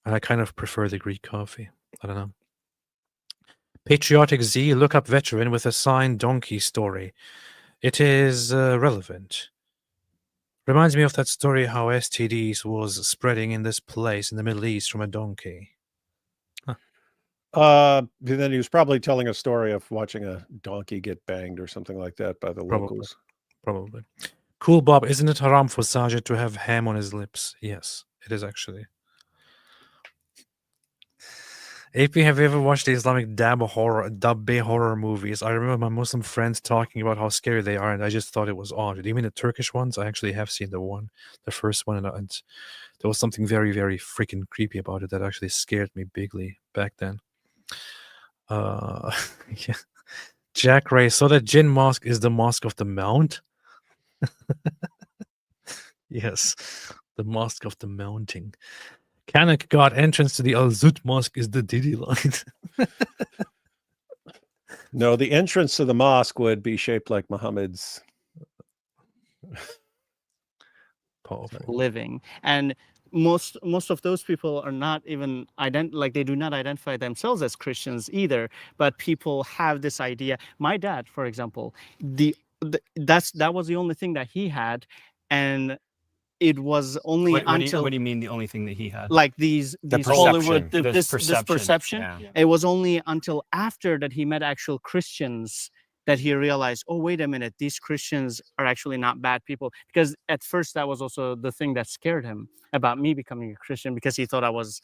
A: And I kind of prefer the Greek coffee. I don't know. Patriotic Z, look up veteran with a signed donkey story. It is relevant. Reminds me of that story how STDs was spreading in this place in the Middle East from a donkey.
B: Then he was probably telling a story of watching a donkey get banged or something like that by the locals.
A: Probably. Cool Bob, isn't it haram for Sajid to have ham on his lips? Yes, it is actually. AP, have you ever watched the Islamic dabbe horror movies? I remember my Muslim friends talking about how scary they are, and I just thought it was odd. Do you mean the Turkish ones? I actually have seen the first one, and there was something very, very freaking creepy about it that actually scared me bigly back then. Yeah. Jack Ray, so the Jinn Mosque is the Mosque of the Mount? Yes, the Mosque of the Mounting. Kanak God entrance to the Al-Zut Mosque is the Didi line.
B: No, the entrance to the mosque would be shaped like Muhammad's.
D: Living. And most of those people are not even like they do not identify themselves as Christians either, but people have this idea. My dad, for example, that was the only thing that he had, and it was only
E: What
D: until
E: do you mean the only thing that he had?
D: like these Hollywood this perception.
F: Yeah.
D: It was only until after that he met actual Christians that he realized, oh, wait a minute, these Christians are actually not bad people. Because at first that was also the thing that scared him about me becoming a Christian, because he thought I was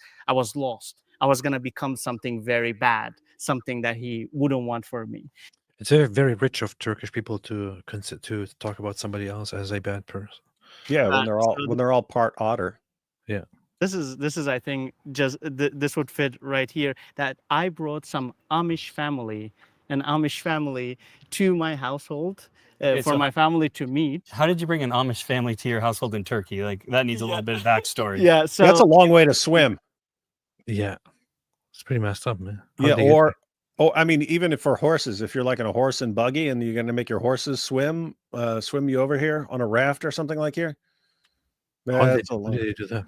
D: lost. I was going to become something very bad, something that he wouldn't want for me.
A: It's very, very rich of Turkish people to talk about somebody else as a bad person.
B: Yeah, when they're all part otter.
A: Yeah.
D: This is I think just this would fit right here, that I brought an Amish family to my household for my family to meet.
E: How did you bring an Amish family to your household in Turkey? Like that needs a little bit of backstory.
D: Yeah, so
B: That's a long way to swim.
A: Yeah, it's pretty messed up, man.
B: I mean, even if for horses, if you're like in a horse and buggy and you're going to make your horses swim you over here on a raft or something like here.
A: How did they do that?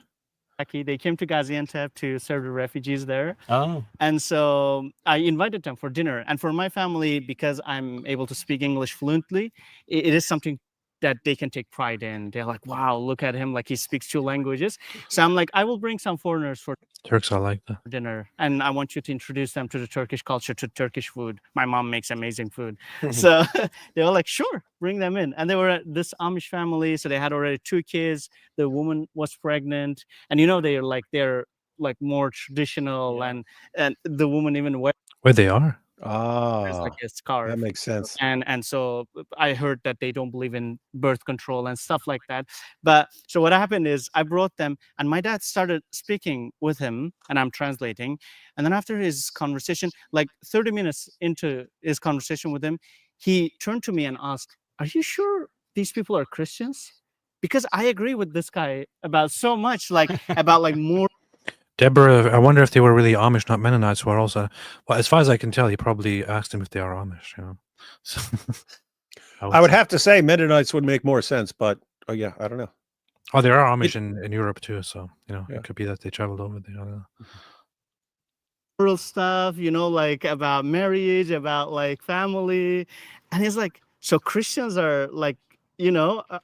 D: They came to Gaziantep to serve the refugees there.
E: Oh.
D: And so I invited them for dinner. And for my family, because I'm able to speak English fluently, it is something that they can take pride in. They're like, wow, look at him, like he speaks 2 languages. So I'm like, I will bring some foreigners for
A: Turks are like that.
D: dinner, and I want you to introduce them to the Turkish culture, to Turkish food. My mom makes amazing food. So they were like, sure, bring them in. And they were this Amish family, so they had already 2 kids. The woman was pregnant, and they're like more traditional, and the woman even wears
A: Where they are?
D: like a scarf.
B: That makes sense.
D: And so I heard that they don't believe in birth control and stuff like that. But so what happened is I brought them, and my dad started speaking with him, and I'm translating. And then after his conversation, like 30 minutes into his conversation with him, he turned to me and asked, are you sure these people are Christians? Because I agree with this guy about so much, like about like more.
A: Deborah, I wonder if they were really Amish, not Mennonites, who are also. Well, as far as I can tell, he probably asked them if they are Amish. You know, so,
B: I would have to say Mennonites would make more sense, but yeah, I don't know.
A: Oh, there are Amish in Europe too, so it could be that they traveled over there. I don't know.
D: Rural stuff, like about marriage, about like family, and he's like, so Christians are like,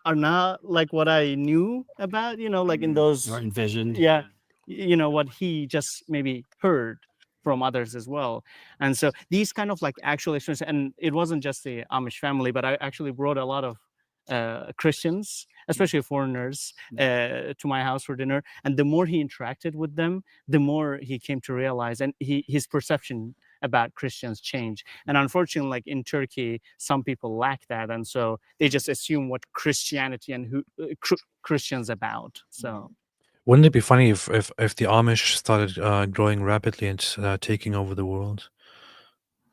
D: are not like what I knew about, like in those
E: or envisioned.
D: Yeah. What he just maybe heard from others as well. And so these kind of like actual experiences, and it wasn't just the Amish family, but I actually brought a lot of Christians, especially foreigners, to my house for dinner. And the more he interacted with them, the more he came to realize, and his perception about Christians changed. And unfortunately, like in Turkey, some people lack that, and so they just assume what Christianity and who Christians about. So.
A: Wouldn't it be funny if the Amish started growing rapidly and taking over the world,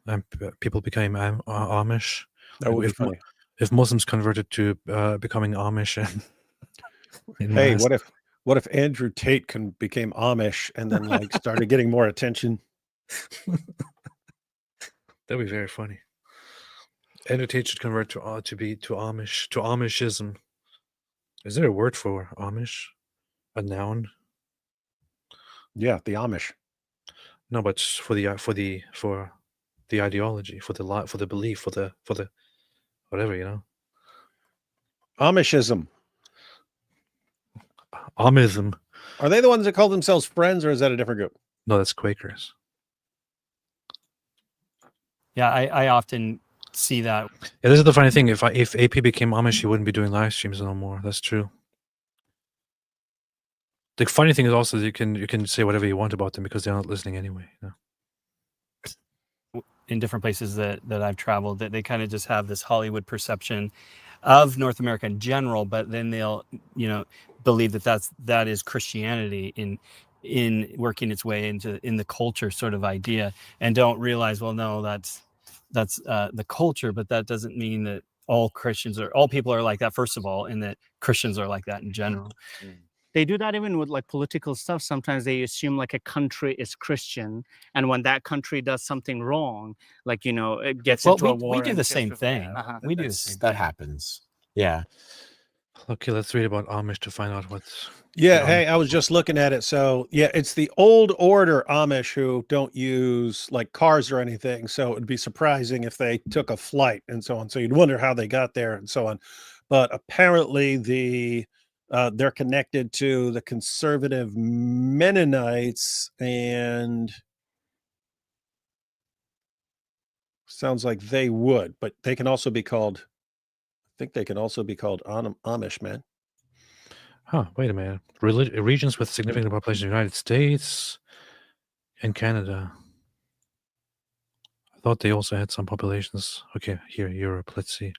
A: and people became Amish?
B: That would be funny.
A: If Muslims converted to becoming Amish, and
B: hey, what if Andrew Tate became Amish and then like started getting more attention?
A: That'd be very funny. Andrew Tate should convert to Amishism. Is there a word for Amish? A noun?
B: Yeah, the Amish.
A: No, but for the ideology, for the belief, for the whatever,
B: Amishism.
A: Amism.
B: Are they the ones that call themselves Friends, or is that a different group?
A: No, that's Quakers.
E: Yeah, I often see that.
A: Yeah, this is the funny thing. If AP became Amish, he wouldn't be doing live streams no more. That's true. The funny thing is also you can say whatever you want about them because they're not listening anyway.
E: In different places that I've traveled, that they kind of just have this Hollywood perception of North America in general, but then they'll believe that is Christianity in working its way in the culture sort of idea, and don't realize, well, no, that's the culture, but that doesn't mean that all people are like that, first of all, and that Christians are like that in general.
D: They do that even with like political stuff. Sometimes they assume like a country is Christian, and when that country does something wrong, like it gets into a war.
E: We do the same thing.
F: We do. That happens. Yeah.
A: Okay, let's read about Amish to find out what's.
B: Yeah,
A: the
B: hey,
A: Amish
B: I was just looking at it. So, yeah, it's the old order Amish who don't use like cars or anything. So, it'd be surprising if they took a flight and so on. So, you'd wonder how they got there and so on. But apparently, they're connected to the conservative Mennonites, and sounds like they would, but they can also be called. I think they can also be called Amish, man.
A: Huh, wait a minute. Regions with significant population in the United States and Canada. I thought they also had some populations. Okay, here, Europe. Let's see.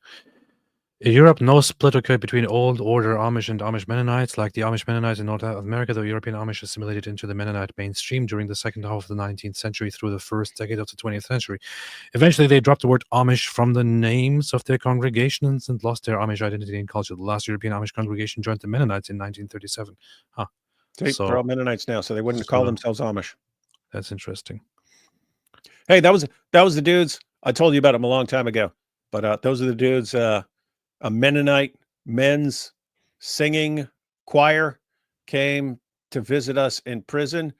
A: In Europe, no split occurred between Old Order Amish and Amish Mennonites. Like the Amish Mennonites in North America, the European Amish assimilated into the Mennonite mainstream during the second half of the 19th century through the first decade of the 20th century. Eventually, they dropped the word Amish from the names of their congregations and lost their Amish identity and culture. The last European Amish congregation joined the Mennonites in 1937. Huh.
B: See,
A: So-
B: they're all Mennonites now, so they wouldn't call
A: so-
B: themselves Amish.
A: That's interesting.
B: Hey, that was the dudes. I told you about them a long time ago, but those are the dudes. A Mennonite men's singing choir came to visit us in prison,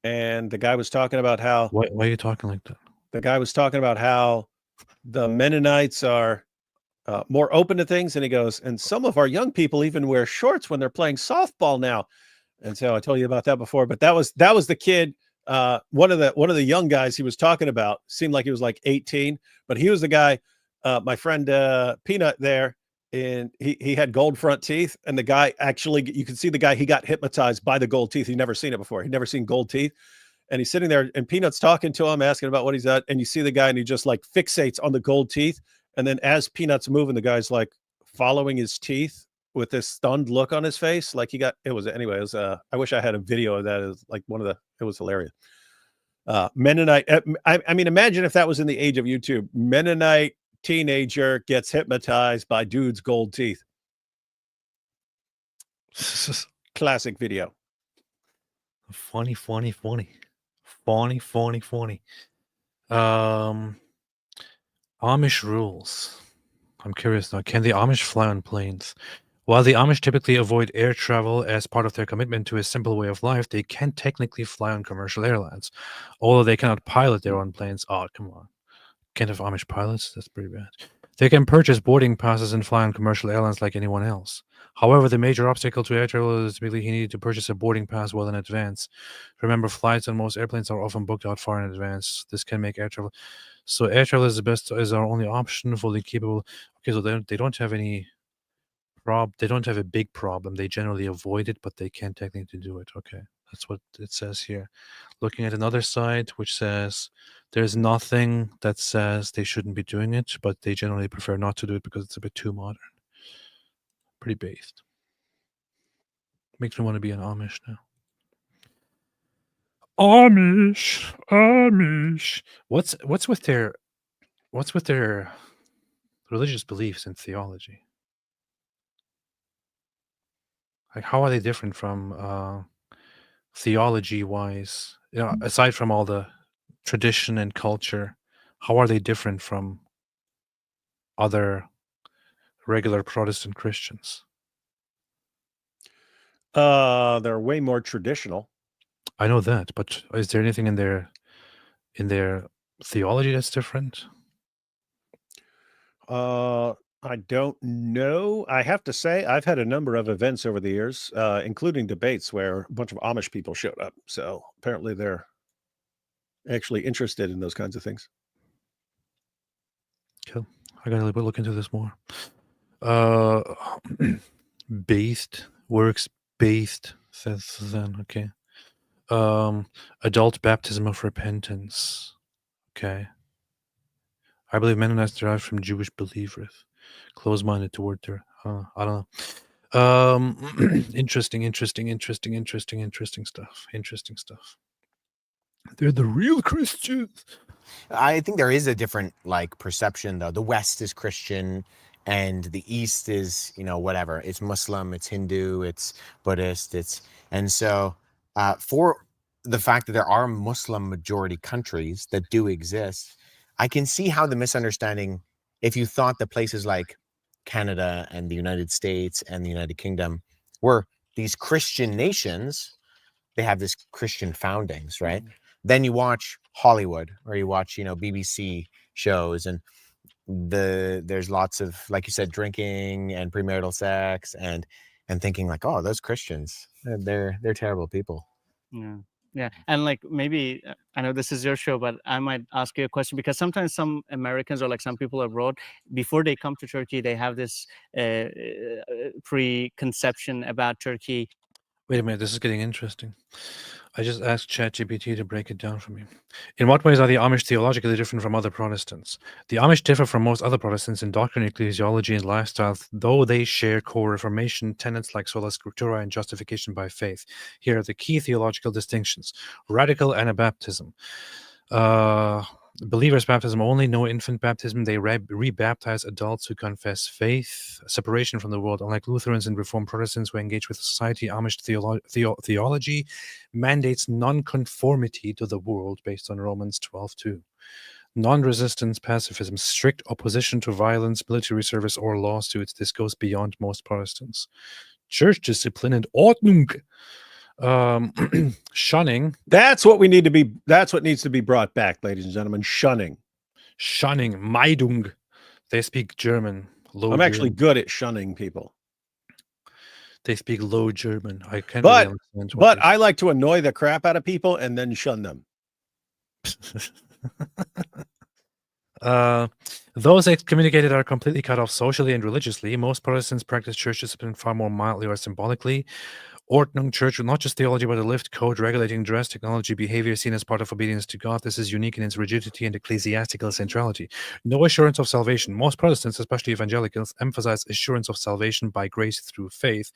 B: and the guy was talking about how
A: Why are you talking like that?
B: the guy was talking about how the Mennonites are more open to things, and he goes, and some of our young people even wear shorts when they're playing softball now. And so I told you about that before, but that was the kid. One of the young guys he was talking about seemed like he was like 18, but he was the guy. My friend Peanut there, and he had gold front teeth, and the guy actually, you can see the guy, he got hypnotized by the gold teeth. He'd never seen it before. He'd never seen gold teeth. And he's sitting there, and Peanut's talking to him, asking about what he's at, and you see the guy, and he just like fixates on the gold teeth. And then as Peanut's moving, the guy's like following his teeth with this stunned look on his face. Like I wish I had a video of that. It was like it was hilarious. Mennonite. I mean, imagine if that was in the age of YouTube. Mennonite teenager gets hypnotized by dude's gold teeth. Classic video.
A: Funny. Amish rules. I'm curious now. Can the Amish fly on planes? While the Amish typically avoid air travel as part of their commitment to a simple way of life, they can technically fly on commercial airlines, although they cannot pilot their own planes. Oh, come on. Can't have Amish pilots? That's pretty bad. They can purchase boarding passes and fly on commercial airlines like anyone else. However, the major obstacle to air travel is typically he needed to purchase a boarding pass well in advance. Remember, flights on most airplanes are often booked out far in advance. This can make air travel. So air travel is our only option, fully capable. Okay, so they don't have any they don't have a big problem. They generally avoid it, but they can technically do it. Okay, that's what it says here. Looking at another site which says there's nothing that says they shouldn't be doing it, but they generally prefer not to do it because it's a bit too modern. Pretty based. Makes me want to be an Amish now. Amish. What's with their religious beliefs and theology? Like, how are they different from theology-wise? You know, aside from all the tradition and culture, how are they different from other regular Protestant Christians?
B: They're way more traditional.
A: I know that, but is there anything in their theology that's different?
B: I don't know. I have to say, I've had a number of events over the years, including debates where a bunch of Amish people showed up. So apparently they're actually interested in those kinds of things.
A: Cool. I gotta look into this more. Works based, says then. Okay. Adult baptism of repentance. Okay. I believe Mennonites derived from Jewish believers, close-minded toward their. I don't know. Interesting stuff. They're the real Christians.
F: I think there is a different perception though. The West is Christian and the East is, whatever. It's Muslim, it's Hindu, it's Buddhist, and so for the fact that there are Muslim majority countries that do exist, I can see how the misunderstanding, if you thought that places like Canada and the United States and the United Kingdom were these Christian nations. They have this Christian foundings, right? Then you watch Hollywood, or you watch, BBC shows, and there's lots of, like you said, drinking and premarital sex, and thinking like, oh, those Christians, they're terrible people.
D: Yeah, and like maybe I know this is your show, but I might ask you a question, because sometimes some Americans or like some people abroad, before they come to Turkey, they have this preconception about Turkey.
A: Wait a minute, this is getting interesting. I just asked ChatGPT to break it down for me. In what ways are the Amish theologically different from other Protestants? The Amish differ from most other Protestants in doctrine, ecclesiology, and lifestyle, though they share core Reformation tenets like sola scriptura and justification by faith. Here are the key theological distinctions: radical Anabaptism. Believers' baptism only, no infant baptism. They rebaptize adults who confess faith. Separation from the world. Unlike Lutherans and Reformed Protestants who engage with society, Amish theology mandates non-conformity to the world based on Romans 12:2. Non-resistance pacifism, strict opposition to violence, military service, or lawsuits. This goes beyond most Protestants. Church discipline and Ordnung. Shunning.
B: That's what needs to be brought back, ladies and gentlemen. Shunning,
A: Meidung. They speak German.
B: I'm actually good at shunning people.
A: They speak Low German. I can't
B: But
A: really understand
B: but I like to annoy the crap out of people and then shun them.
A: Those excommunicated are completely cut off socially and religiously. Most Protestants practice church discipline far more mildly or symbolically. Ordnung Church, not just theology, but a lived code regulating dress, technology, behavior seen as part of obedience to God. This is unique in its rigidity and ecclesiastical centrality. No assurance of salvation. Most Protestants, especially evangelicals, emphasize assurance of salvation by grace through faith.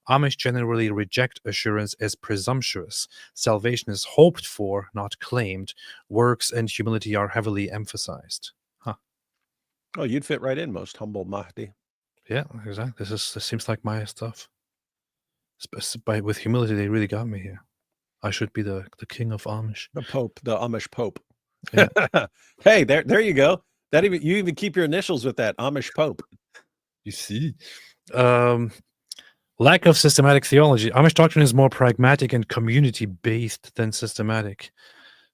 A: Amish generally reject assurance as presumptuous. Salvation is hoped for, not claimed. Works and humility are heavily emphasized.
B: Oh, you'd fit right in, most humble Mahdi.
A: Yeah, exactly. This seems like my stuff. With humility, they really got me here. I should be the king of Amish.
B: The Pope, the Amish Pope.
A: Yeah.
B: Hey, there you go. You even keep your initials with that, Amish Pope.
A: You see. Lack of systematic theology. Amish doctrine is more pragmatic and community-based than systematic.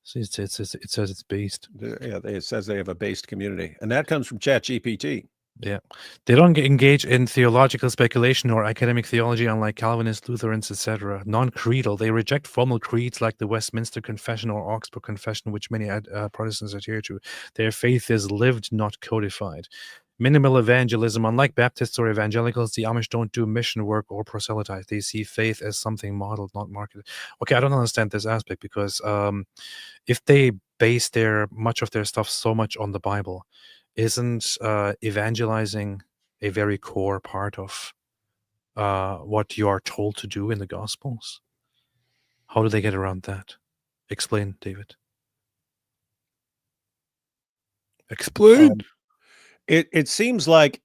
A: So it says it's based.
B: Yeah, it says they have a based community. And that comes from ChatGPT.
A: Yeah. They don't engage in theological speculation or academic theology, unlike Calvinists, Lutherans, etc. Non-creedal. They reject formal creeds like the Westminster Confession or Augsburg Confession, which many Protestants adhere to. Their faith is lived, not codified. Minimal evangelism. Unlike Baptists or evangelicals, the Amish don't do mission work or proselytize. They see faith as something modeled, not marketed. Okay, I don't understand this aspect, because if they base much of their stuff so much on the Bible, isn't evangelizing a very core part of what you are told to do in the Gospels? How do they get around that? Explain, David. Explain.
B: It seems like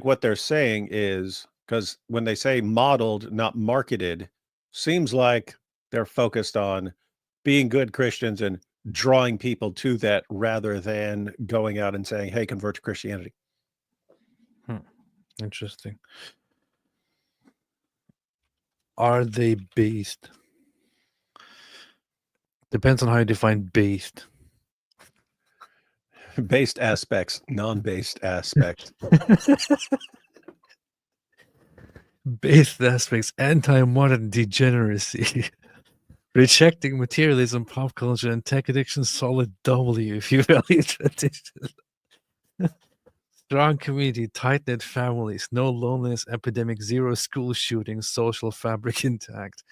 B: what they're saying is, because when they say modeled, not marketed, seems like they're focused on being good Christians and drawing people to that, rather than going out and saying, hey, convert to Christianity.
A: Interesting. Are they based? Depends on how you define based.
B: Based aspects, non-based aspects.
A: Based aspects, anti-modern degeneracy. Rejecting materialism, pop culture, and tech addiction, solid W if you value tradition. Strong community, tight-knit families, no loneliness epidemic, zero school shootings, social fabric intact.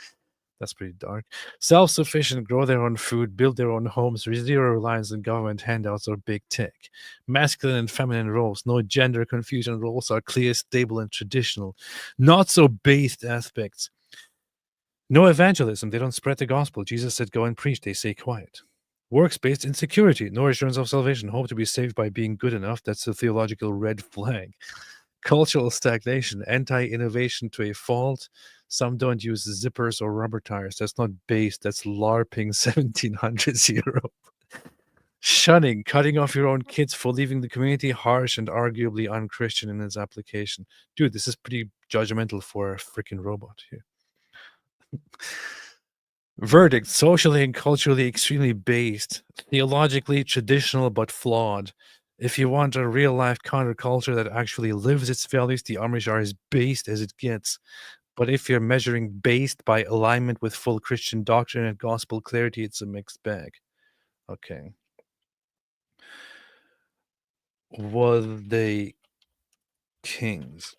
A: That's pretty dark. Self-sufficient, grow their own food, build their own homes, zero reliance on government handouts or big tech. Masculine and feminine roles, no gender confusion, roles are clear, stable, and traditional. Not so based aspects. No evangelism, they don't spread the gospel. Jesus said, go and preach, they stay quiet. Works-based insecurity, no assurance of salvation, hope to be saved by being good enough. That's a theological red flag. Cultural stagnation, anti-innovation to a fault. Some don't use zippers or rubber tires. That's not based, that's LARPing 1700s Europe. Shunning, cutting off your own kids for leaving the community, harsh and arguably unchristian in its application. Dude, this is pretty judgmental for a freaking robot here. Verdict, socially and culturally extremely based, theologically traditional but flawed. If you want a real-life counterculture that actually lives its values, the Amish are as based as it gets. But if you're measuring based by alignment with full Christian doctrine and gospel clarity, it's a mixed bag. Okay. Were they kings?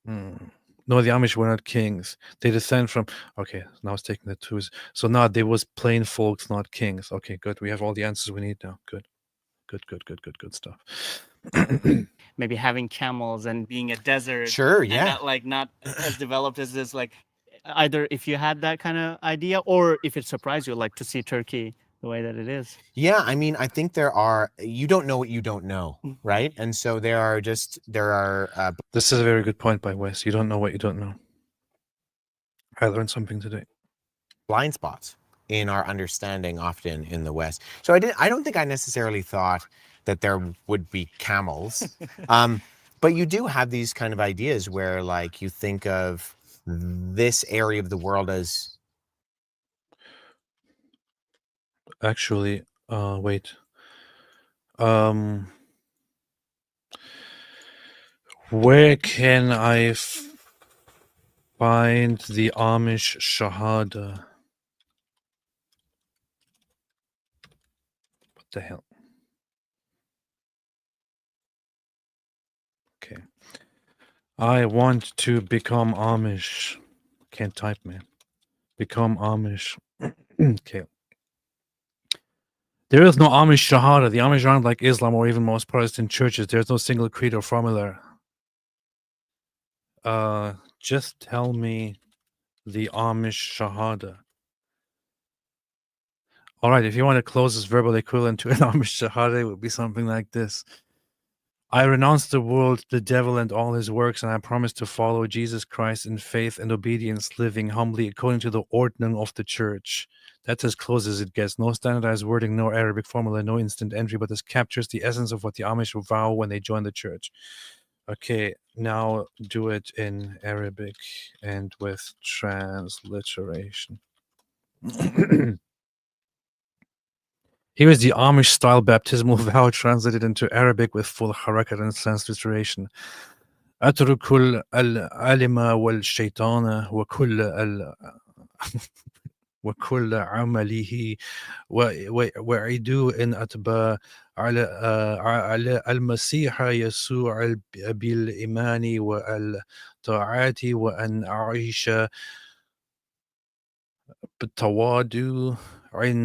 A: No, the Amish were not kings. They descend from... Okay, now it's taking the twos. So now they was plain folks, not kings. Okay, good. We have all the answers we need now. Good. Good stuff.
D: Maybe having camels and being a desert.
F: Sure,
D: and
F: yeah.
D: that, like, not as developed as this. Like, either if you had that kind of idea, or if it surprised you, like to see Turkey the way that it is.
F: Yeah, I mean, I think you don't know what you don't know, right? And so there are
A: This is a very good point by Wes. You don't know what you don't know. I learned something today.
F: blind spots in our understanding often in the West. So I don't think I necessarily thought that there would be camels. But you do have these kind of ideas where, like, you think of this area of the world as...
A: Actually, wait. Where can I find the Amish Shahada? What the hell? Okay. I want to become Amish. Can't type, man. Become Amish. Okay. There is no Amish Shahada. The Amish aren't like Islam or even most Protestant churches. There's no single creed or formula. Just tell me the Amish Shahada. All right, if you want to close this verbal equivalent to an Amish Shahada, it would be something like this. I renounce the world, the devil, and all his works, and I promise to follow Jesus Christ in faith and obedience, living humbly according to the ordering of the church. That's as close as it gets. No standardized wording, no Arabic formula, no instant entry, but this captures the essence of what the Amish vow when they join the church. Okay, now do it in Arabic and with transliteration. Here is the Amish-style baptismal vow translated into Arabic with full harakat and transliteration. أترك العلم والشيطان وكل عمله وعدوا إن أتبع على المسيح يسوع بالإيمان والطاعة وأن أعيش بالتواضع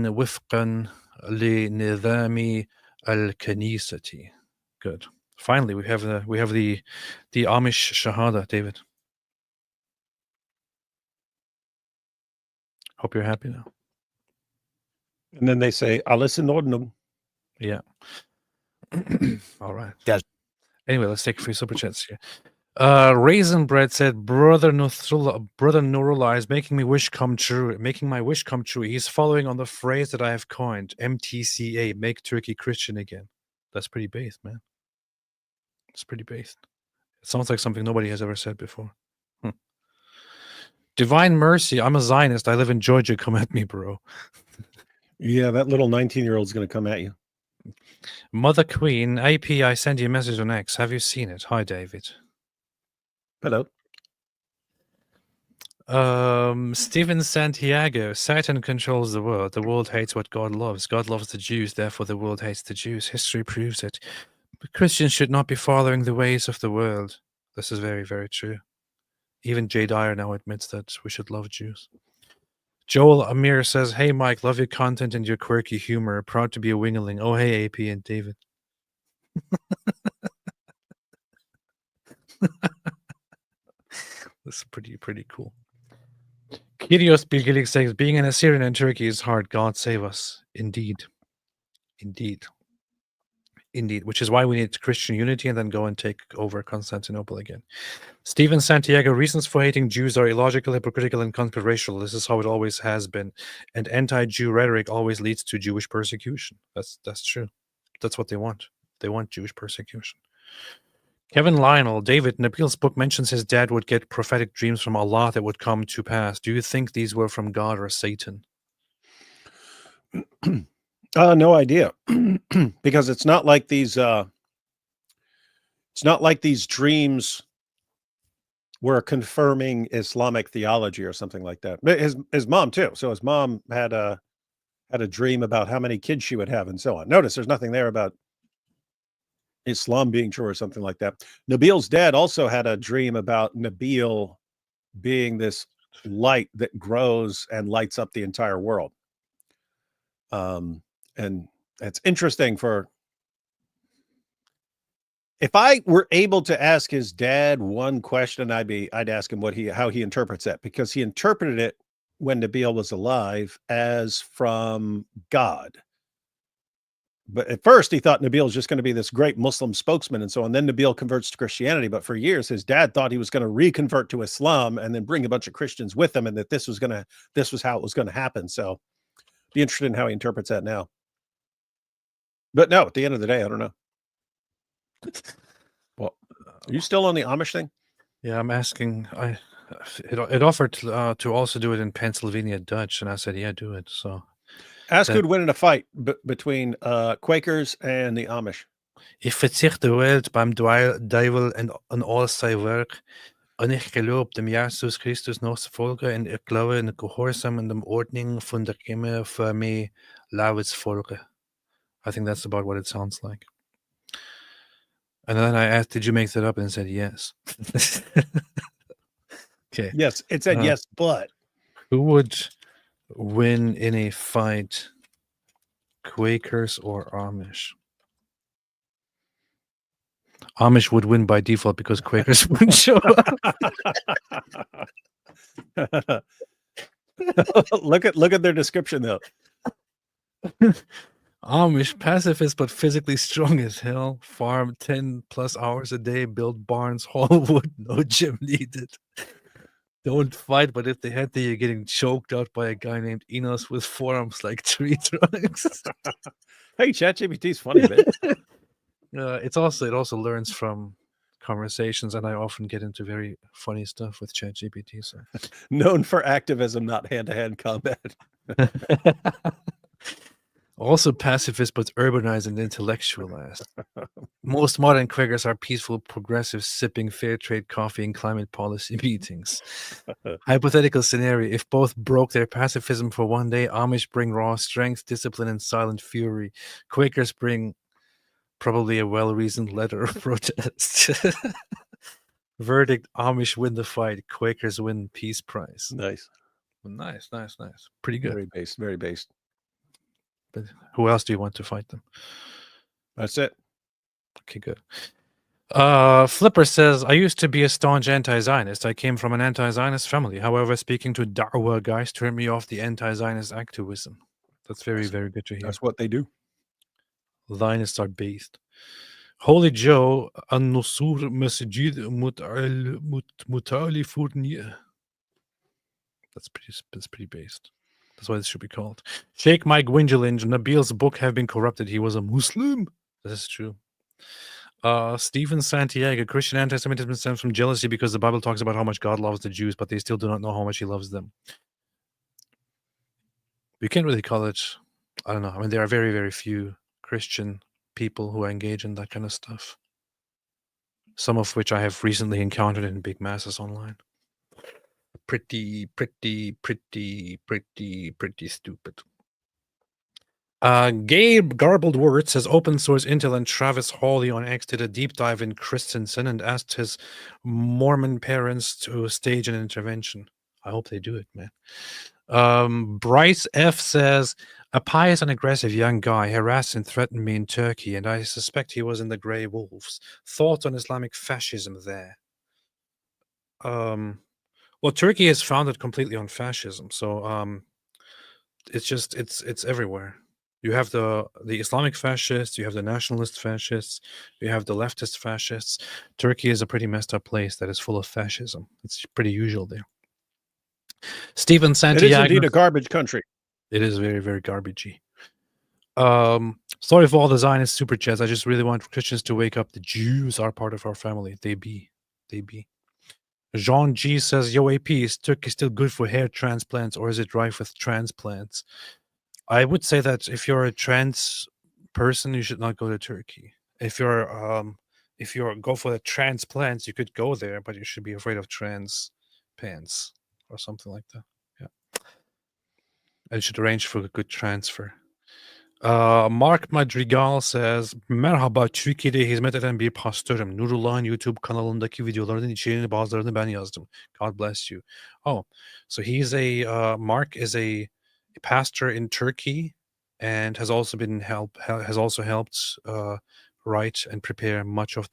A: وفقا لنظام الكنيسة. Good. Finally, we have the Amish Shahada, David. Hope you're happy now.
B: And then they say, Alles in Ordnung.
A: Yeah. All right.
F: Yes.
A: Anyway, let's take a few super chats here. Raisin Bread said, Brother Nurullah is making my wish come true. He's following on the phrase that I have coined, MTCA, make Turkey Christian again. That's pretty based, man. It's pretty based. It sounds like something nobody has ever said before. Divine Mercy, I'm a Zionist. I live in Georgia. Come at me, bro.
B: Yeah, that little 19-year-old's going to come at you.
A: Mother Queen, AP, I sent you a message on X. Have you seen it? Hi, David.
B: Hello.
A: Steven Santiago, Satan controls the world. The world hates what God loves. God loves the Jews, therefore the world hates the Jews. History proves it. But Christians should not be following the ways of the world. This is very, very true. Even Jay Dyer now admits that we should love Jews. Joel Amir says, hey, Mike, love your content and your quirky humor. Proud to be a wingerling. Oh, hey, AP and David. This is pretty cool. Kyrios Bilgilik says, being an Assyrian in Turkey is hard. God save us. Indeed. Indeed, which is why we need Christian unity and then go and take over Constantinople again. Stephen Santiago, reasons for hating Jews are illogical, hypocritical, and conspirational. This is how it always has been. And anti-Jew rhetoric always leads to Jewish persecution. That's true. That's what they want. They want Jewish persecution. Kevin Lionel, David, Nabil's book mentions his dad would get prophetic dreams from Allah that would come to pass. Do you think these were from God or Satan?
B: No idea. Because it's not like these dreams were confirming Islamic theology or something like that. His mom too. So his mom had a dream about how many kids she would have and so on. Notice there's nothing there about Islam being true or something like that. Nabil's dad also had a dream about Nabil being this light that grows and lights up the entire world. And it's interesting if I were able to ask his dad one question, I'd ask him how he interprets that, because he interpreted it when Nabil was alive as from God. But at first he thought Nabil was just going to be this great Muslim spokesman and so on. Then Nabil converts to Christianity. But for years, his dad thought he was going to reconvert to Islam and then bring a bunch of Christians with him, and that this was how it was going to happen. So be interested in how he interprets that now. But no, at the end of the day, I don't know. Well, are you still on the Amish thing?
A: Yeah, I'm asking. It offered to also do it in Pennsylvania Dutch, and I said, yeah, do it. So
B: ask who'd win in a fight between Quakers and the Amish.
A: Ich verzicht de wereld beim duivel en al zijn werk. En ik geloof dem Jesus Christus nog te volgen. En ik geloof in de gehoorzaam en de ordening van de kimme voor mij laat volgen. I think that's about what it sounds like. And then I asked, did you make that up? And it said, yes. Okay.
B: Yes, it said yes, but.
A: Who would win in a fight, Quakers or Amish? Amish would win by default because Quakers wouldn't show up.
B: Look at their description, though.
A: Amish, pacifist but physically strong as hell. Farm 10 plus hours a day. Build barns, haul wood. No gym needed. Don't fight, but if they had to, you're getting choked out by a guy named Enos with forearms like tree trunks.
B: Hey, ChatGPT's funny, man.
A: It also learns from conversations, and I often get into very funny stuff with ChatGPT. So.
B: Known for activism, not hand-to-hand combat.
A: Also pacifist, but urbanized and intellectualized. Most modern Quakers are peaceful, progressive, sipping fair trade coffee and climate policy meetings. Hypothetical scenario: if both broke their pacifism for one day, Amish bring raw strength, discipline, and silent fury. Quakers bring probably a well-reasoned letter of protest. Verdict: Amish win the fight. Quakers win peace prize.
B: Nice.
A: Pretty good.
B: Very based. Very based.
A: But who else do you want to fight them?
B: That's it.
A: Okay, good. Flipper says, I used to be a staunch anti-Zionist. I came from an anti-Zionist family. However, speaking to Da'wah guys turned me off the anti-Zionist activism. That's very good to hear.
B: That's what they do.
A: Zionists are based. Holy Joe, An-Nusur Masjid Mutali Furnier. That's pretty based. That's what it should be called. Sheikh Mike Wingelinge, Nabil's book have been corrupted. He was a Muslim. This is true. Stephen Santiago, Christian anti-Semitism stems from jealousy because the Bible talks about how much God loves the Jews, but they still do not know how much he loves them. You can't really call it, I don't know. I mean, there are very few Christian people who engage in that kind of stuff. Some of which I have recently encountered in big masses online. Pretty stupid. Gabe Garbled Words says open source Intel and Travis Hawley on X did a deep dive in Christensen and asked his Mormon parents to stage an intervention. I hope they do it, man. Bryce F says a pious and aggressive young guy harassed and threatened me in Turkey, and I suspect he was in the Grey Wolves. Thoughts on Islamic fascism there? Well, Turkey is founded completely on fascism, so it's everywhere. You have the Islamic fascists, you have the nationalist fascists, you have the leftist fascists. Turkey is a pretty messed up place that is full of fascism. It's pretty usual there. Stephen
B: It
A: Santiago.
B: is indeed a garbage country.
A: It is very, very garbagey. Sorry for all the Zionist super chats. I just really want Christians to wake up. The Jews are part of our family. They be. Jean G says, "Yo, AP, is Turkey still good for hair transplants, or is it rife with transplants?" I would say that if you're a trans person, you should not go to Turkey. If you're go for the transplants, you could go there, but you should be afraid of trans pants or something like that. Yeah, and you should arrange for a good transfer. Mark Madrigal says, "Merhaba, Türkiye'de hizmet eden bir pastörüm. Nurullah'ın YouTube kanalındaki videoların içeriğini bazılarını ben yazdım. God bless you." Oh, so he's Mark is a pastor in Turkey and has also helped write and prepare much of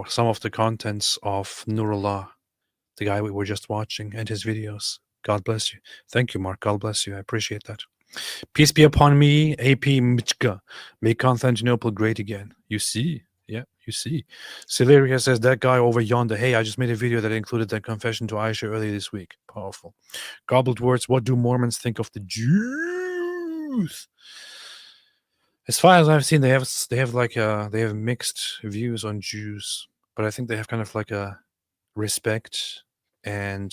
A: some of the contents of Nurullah, the guy we were just watching, and his videos. God bless you. Thank you, Mark. God bless you. I appreciate that. Peace be upon me, AP Michka. Make Constantinople great again. You see? Yeah, you see. Celeria says, "That guy over yonder. Hey, I just made a video that included that confession to Aisha earlier this week." Powerful. Gobbled words. "What do Mormons think of the Jews?" As far as I've seen, they have mixed views on Jews, but I think they have kind of like a respect, and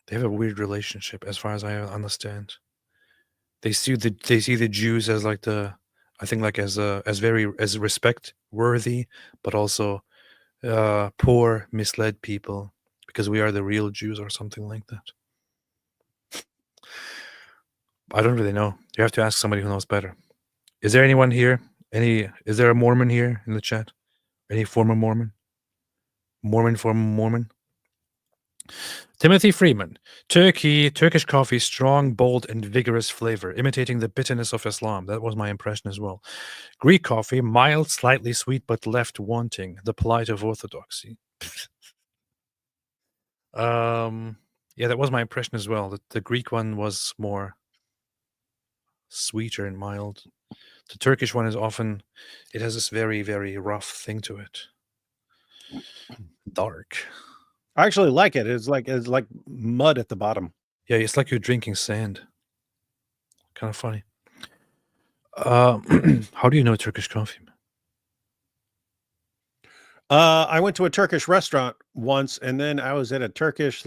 A: they have a weird relationship, as far as I understand. They see the Jews as like as respect worthy, but also poor, misled people, because we are the real Jews or something like that. I don't really know. You have to ask somebody who knows better. Is there anyone here? Is there a Mormon here in the chat? Any former Mormon? Former Mormon? Timothy Freeman. Turkish coffee, strong, bold, and vigorous flavor, imitating the bitterness of Islam. That was my impression as well. Greek coffee, mild, slightly sweet, but left wanting, the plight of orthodoxy. Yeah, that was my impression as well. The Greek one was more sweeter and mild. The Turkish one it has this very, very rough thing to it. Dark.
B: I actually like it. It's like mud at the bottom.
A: Yeah, it's like you're drinking sand. Kind of funny. How do you know Turkish coffee?
B: I went to a Turkish restaurant once, and then I was at a Turkish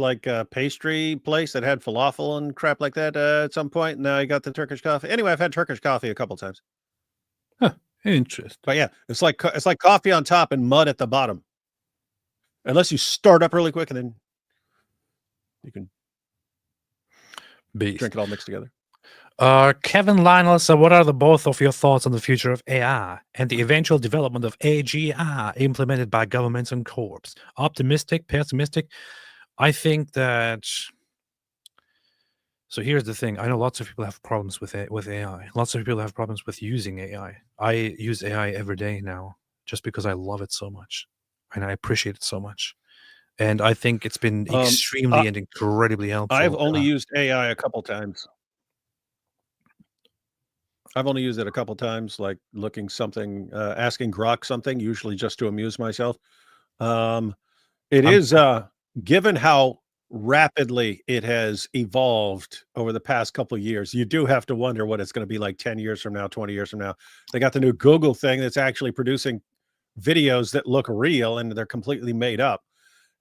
B: pastry place that had falafel and crap like that at some point. Now I got the Turkish coffee. Anyway, I've had Turkish coffee a couple times.
A: Huh, interesting.
B: But yeah, it's like coffee on top and mud at the bottom. Unless you start up really quick, and then you can drink it all mixed together.
A: Kevin Lionel said, "What are the both of your thoughts on the future of AI and the eventual development of AGI implemented by governments and corps? Optimistic, pessimistic?" I think that. So here's the thing. I know lots of people have problems with AI. Lots of people have problems with using AI. I use AI every day now just because I love it so much and I appreciate it so much. And I think it's been extremely and incredibly helpful.
B: I've only used AI a couple times. I've only used it a couple times, like asking Grok something, usually just to amuse myself. Given how rapidly it has evolved over the past couple of years, you do have to wonder what it's going to be like 10 years from now, 20 years from now. They got the new Google thing that's actually producing videos that look real and they're completely made up.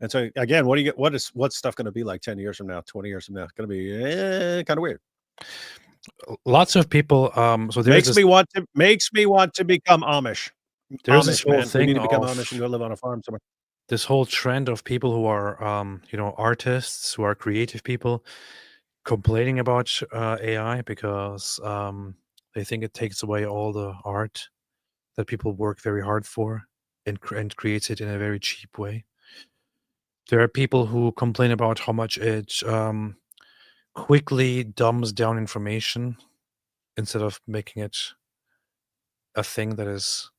B: And so again, what's stuff going to be like 10 years from now, 20 years from now? It's going to be kind of weird.
A: Lots of people so
B: makes me want to become Amish.
A: There's this whole thing
B: we need to become Amish and go live on a farm somewhere.
A: This whole trend of people who are artists, who are creative people, complaining about AI because they think it takes away all the art that people work very hard for and creates it in a very cheap way. There are people who complain about how much it quickly dumbs down information instead of making it a thing that is,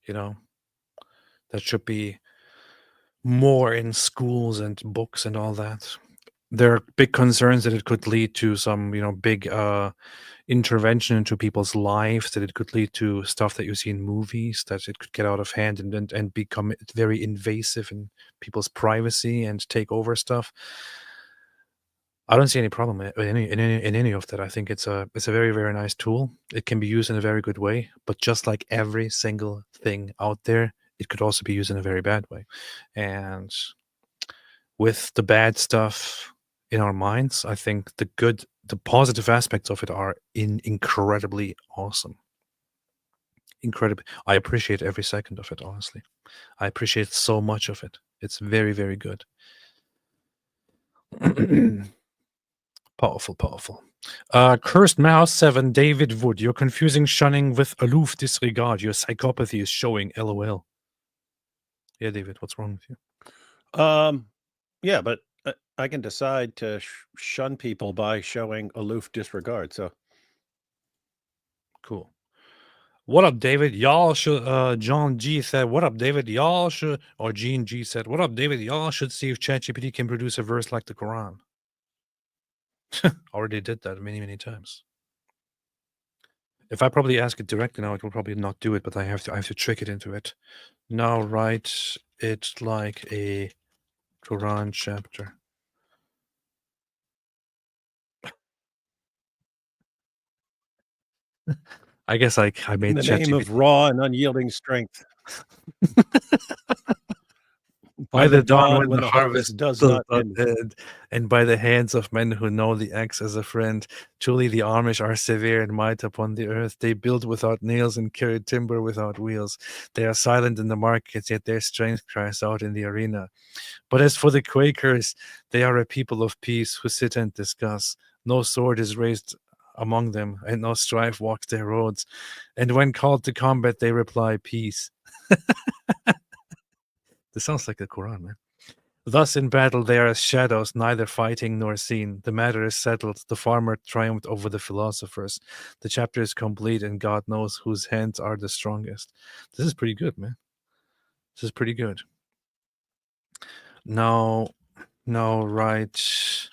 A: that should be more in schools and books and all that. there are big concerns that it could lead to some, big intervention into people's lives, that it could lead to stuff that you see in movies, that it could get out of hand and become very invasive in people's privacy and take over stuff. I don't see any problem in any of that. I think it's a very, very nice tool. It can be used in a very good way, but just like every single thing out there, it could also be used in a very bad way. And with the bad stuff in our minds, I think the positive aspects of it are incredibly awesome. Incredible. I appreciate every second of it, honestly. I appreciate so much of it. It's very, very good. Powerful. Cursed Mouse 7, David Wood. You're confusing shunning with aloof disregard. Your psychopathy is showing, LOL. Yeah, David, what's wrong with you?
B: Yeah, but I can decide to shun people by showing aloof disregard. So
A: cool. What up, David? Y'all should. John G said, "What up, David? Y'all should." Or Gene G said, "What up, David? Y'all should see if ChatGPT can produce a verse like the Quran." Already did that many times. If I probably ask it directly now, it will probably not do it, but I have to trick it into it. Now write it like a Quran chapter. I guess I made
B: in the name of raw and unyielding strength.
A: By the dawn when the
B: harvest does not end.
A: And by the hands of men who know the axe as a friend. Truly the Amish are severe in might upon the earth. They build without nails and carry timber without wheels. They are silent in the markets, yet their strength cries out in the arena. But as for the Quakers, they are a people of peace who sit and discuss. No sword is raised among them, and no strife walks their roads. And when called to combat, they reply, peace. This sounds like the Quran, man. Thus in battle they are as shadows, neither fighting nor seen. The matter is settled. The farmer triumphed over the philosophers. The chapter is complete, and God knows whose hands are the strongest. This is pretty good, man. This is pretty good. Now write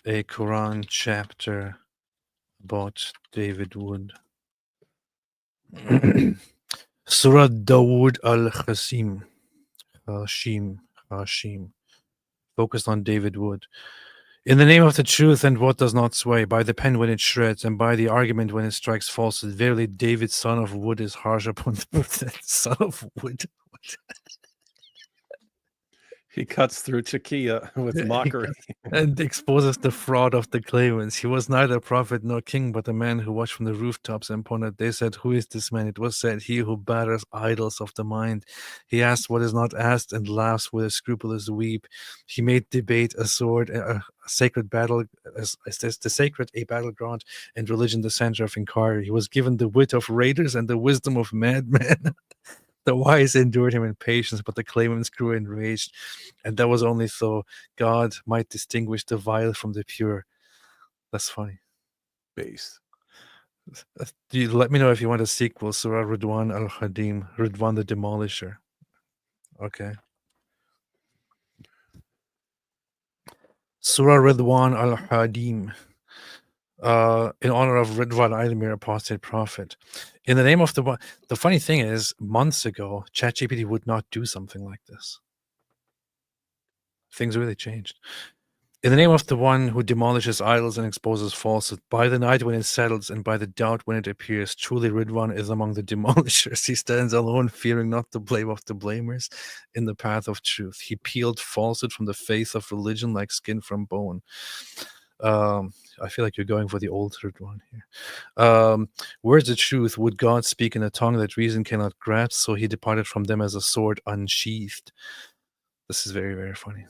A: a Quran chapter about David Wood. Surah Dawood al-Hashim. Hashim. Focused on David Wood. In the name of the truth and what does not sway, by the pen when it shreds, and by the argument when it strikes falsehood, verily David, son of Wood, is harsh upon the son of Wood.
B: He cuts through Nicea with mockery.
A: And exposes the fraud of the claimants. He was neither prophet nor king, but a man who watched from the rooftops and pondered. They said, who is this man? It was said, he who batters idols of the mind. He asked what is not asked and laughs with a scrupulous weep. He made debate a sword, a sacred battle, as the sacred a battleground, and religion the center of inquiry. He was given the wit of raiders and the wisdom of madmen. The wise endured him in patience, but the claimants grew enraged. And that was only so God might distinguish the vile from the pure. That's funny.
B: Base.
A: You let me know if you want a sequel. Surah Ridwan al-Hadim, Ridwan the Demolisher. Okay. Surah Ridwan al-Hadim. In honor of Ridwan Ilamir, apostate prophet. In the name of the funny thing is, months ago, ChatGPT would not do something like this. Things really changed. In the name of the one who demolishes idols and exposes falsehood, by the night when it settles and by the doubt when it appears, truly Ridwan is among the demolishers. He stands alone, fearing not the blame of the blamers in the path of truth. He peeled falsehood from the face of religion like skin from bone. I feel like you're going for the old Ridwan here. Words of truth, would God speak in a tongue that reason cannot grasp, so he departed from them as a sword unsheathed. This is very, very funny.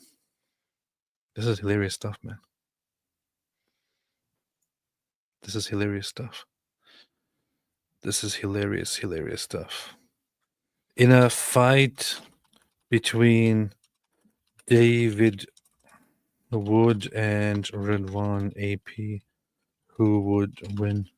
A: This is hilarious stuff, man. This is hilarious stuff. This is hilarious stuff. In a fight between David Wood and Ridwan AP, who would win?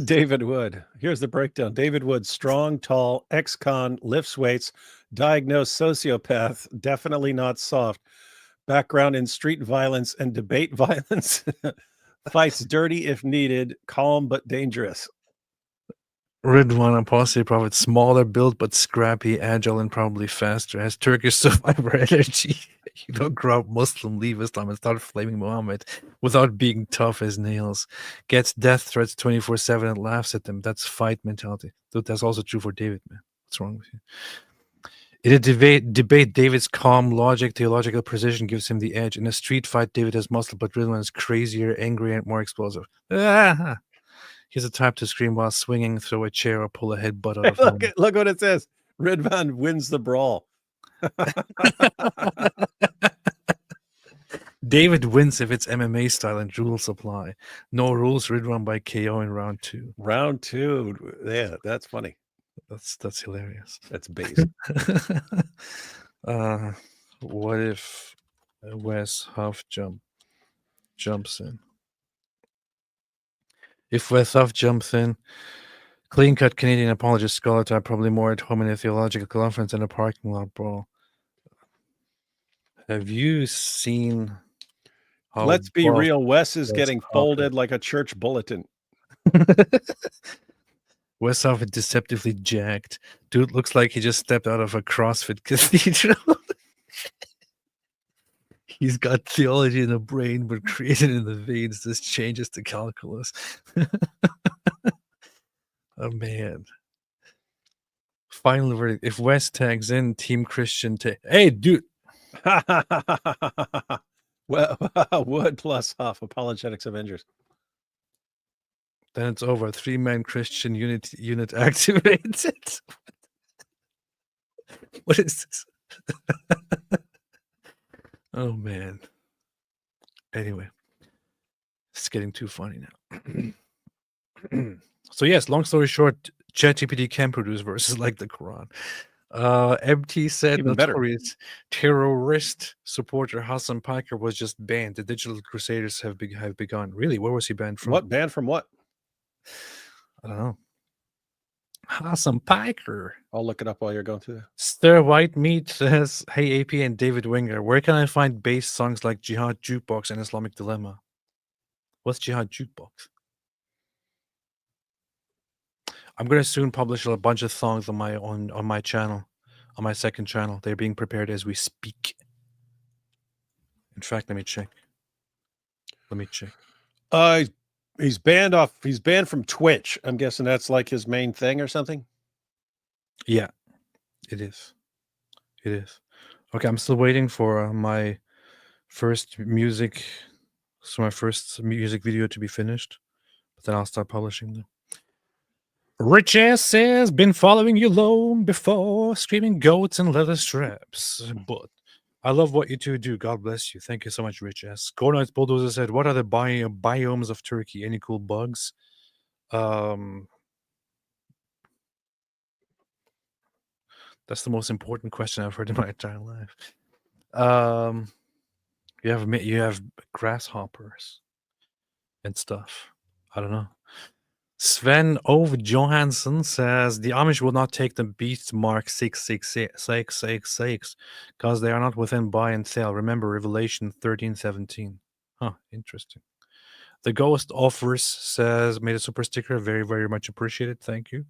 B: David Wood. Here's the breakdown. David Wood, strong, tall, ex-con, lifts weights, diagnosed sociopath, definitely not soft. Background in street violence and debate violence. Fights dirty if needed, calm but dangerous.
A: Ridwan Apostate Prophet, smaller build but scrappy, agile, and probably faster. Has Turkish survivor energy. You don't grow up Muslim, leave Islam, and start flaming Muhammad without being tough as nails. Gets death threats 24/7 and laughs at them. That's fight mentality. Dude, that's also true for David, man. What's wrong with you? In a debate, David's calm logic, theological precision gives him the edge. In a street fight, David has muscle, but Ridwan is crazier, angrier, and more explosive. Ah! He's the type to scream while swinging, throw a chair, or pull a headbutt out of
B: Look what it says. Ridwan wins the brawl.
A: David wins if it's MMA style and rules apply. No rules, Ridwan by KO in round 2.
B: Round 2. Yeah, that's funny.
A: That's hilarious.
B: That's base.
A: What if Wes Huff jumps in? If Wes Huff jumps in, clean-cut Canadian apologist scholar type, probably more at home in a theological conference than a parking lot brawl. Have you seen how
B: Let's be
A: buff
B: real. Wes is
A: Wes
B: getting
A: Huff
B: folded like a church bulletin.
A: Wes Huff is deceptively jacked. Dude looks like he just stepped out of a CrossFit cathedral. He's got theology in the brain, but created in the veins. This changes the calculus. Oh, man. Final verdict. If Wes tags in, Team Christian hey, dude.
B: Well, Wood plus Huff, Apologetics Avengers.
A: Then it's over. 3-man Christian unit activated. What is this? Oh, man. Anyway, it's getting too funny now. So, yes, long story short, ChatGPT can produce verses like the Quran. MT said
B: Even better.
A: notorious terrorist supporter Hassan Piker was just banned. The Digital Crusaders have begun. Really? Where was he banned from?
B: What? Banned from what?
A: I don't know. Hassan Piker.
B: I'll look it up while you're going through that.
A: Stir White Meat says, hey, AP and David Winger, where can I find bass songs like Jihad Jukebox and Islamic Dilemma? What's Jihad Jukebox? I'm going to soon publish a bunch of songs on my channel, on my second channel. They're being prepared as we speak. In fact, let me check.
B: He's banned from Twitch. I'm guessing that's like his main thing or something.
A: Yeah, it is. It is. Okay, I'm still waiting for my first music video to be finished, but then I'll start publishing them. Rich ass says, been following you long before, screaming goats and leather straps. But I love what you two do. God bless you. Thank you so much, Rich ass. Gornite's Bulldozer said, what are the biomes of Turkey? Any cool bugs? That's the most important question I've heard in my entire life. You have grasshoppers and stuff. I don't know. Sven Ove Johansson says the Amish will not take the beast mark 666 because they are not within buy and sell. Remember Revelation 13:17. Huh, interesting. The Ghost Offers says made a super sticker. Very, very much appreciated. Thank you.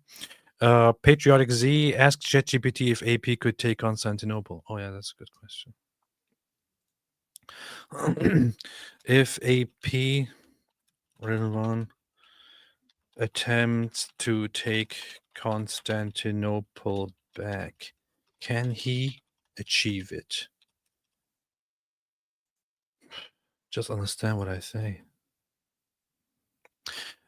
A: Patriotic Z asked ChatGPT if AP could take Constantinople. Oh yeah, that's a good question. If AP Ridwan attempts to take Constantinople back, can he achieve it? Just understand what I say.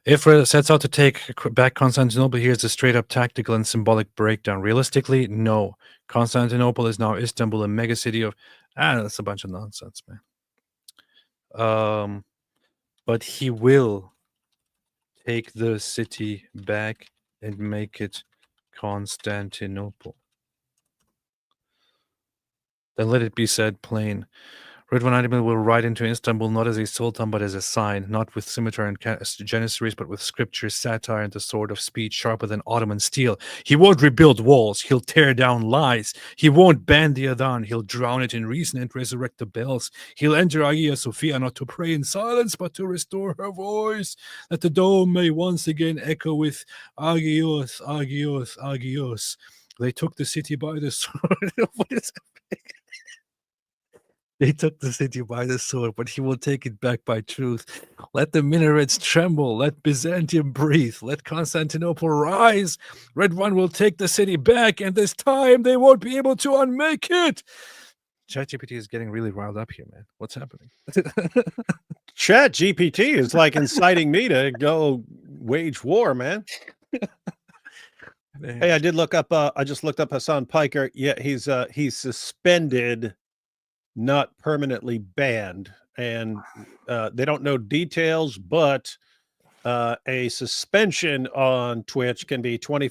A: If Red sets out to take back Constantinople, here's a straight-up tactical and symbolic breakdown. Realistically, no. Constantinople is now Istanbul, a mega city of... that's a bunch of nonsense, man. But he will take the city back and make it Constantinople. Then let it be said plain. Ridwan Animal will ride into Istanbul not as a sultan but as a sign, not with scimitar and janissaries, but with scripture, satire, and the sword of speech sharper than Ottoman steel. He won't rebuild walls, he'll tear down lies. He won't ban the adhan, he'll drown it in reason and resurrect the bells. He'll enter Hagia Sophia not to pray in silence, but to restore her voice, that the dome may once again echo with Agios, Agios, Agios. They took the city by the sword. What is happening? They took the city by the sword, but he will take it back by truth. Let the minarets tremble. Let Byzantium breathe. Let Constantinople rise. Red One will take the city back, and this time they won't be able to unmake it. ChatGPT is getting really riled up here, man. What's happening?
B: ChatGPT is like inciting me to go wage war, man. Hey, I did look up. I just looked up Hassan Piker. Yeah, he's suspended, not permanently banned, and they don't know details, but a suspension on Twitch can be 1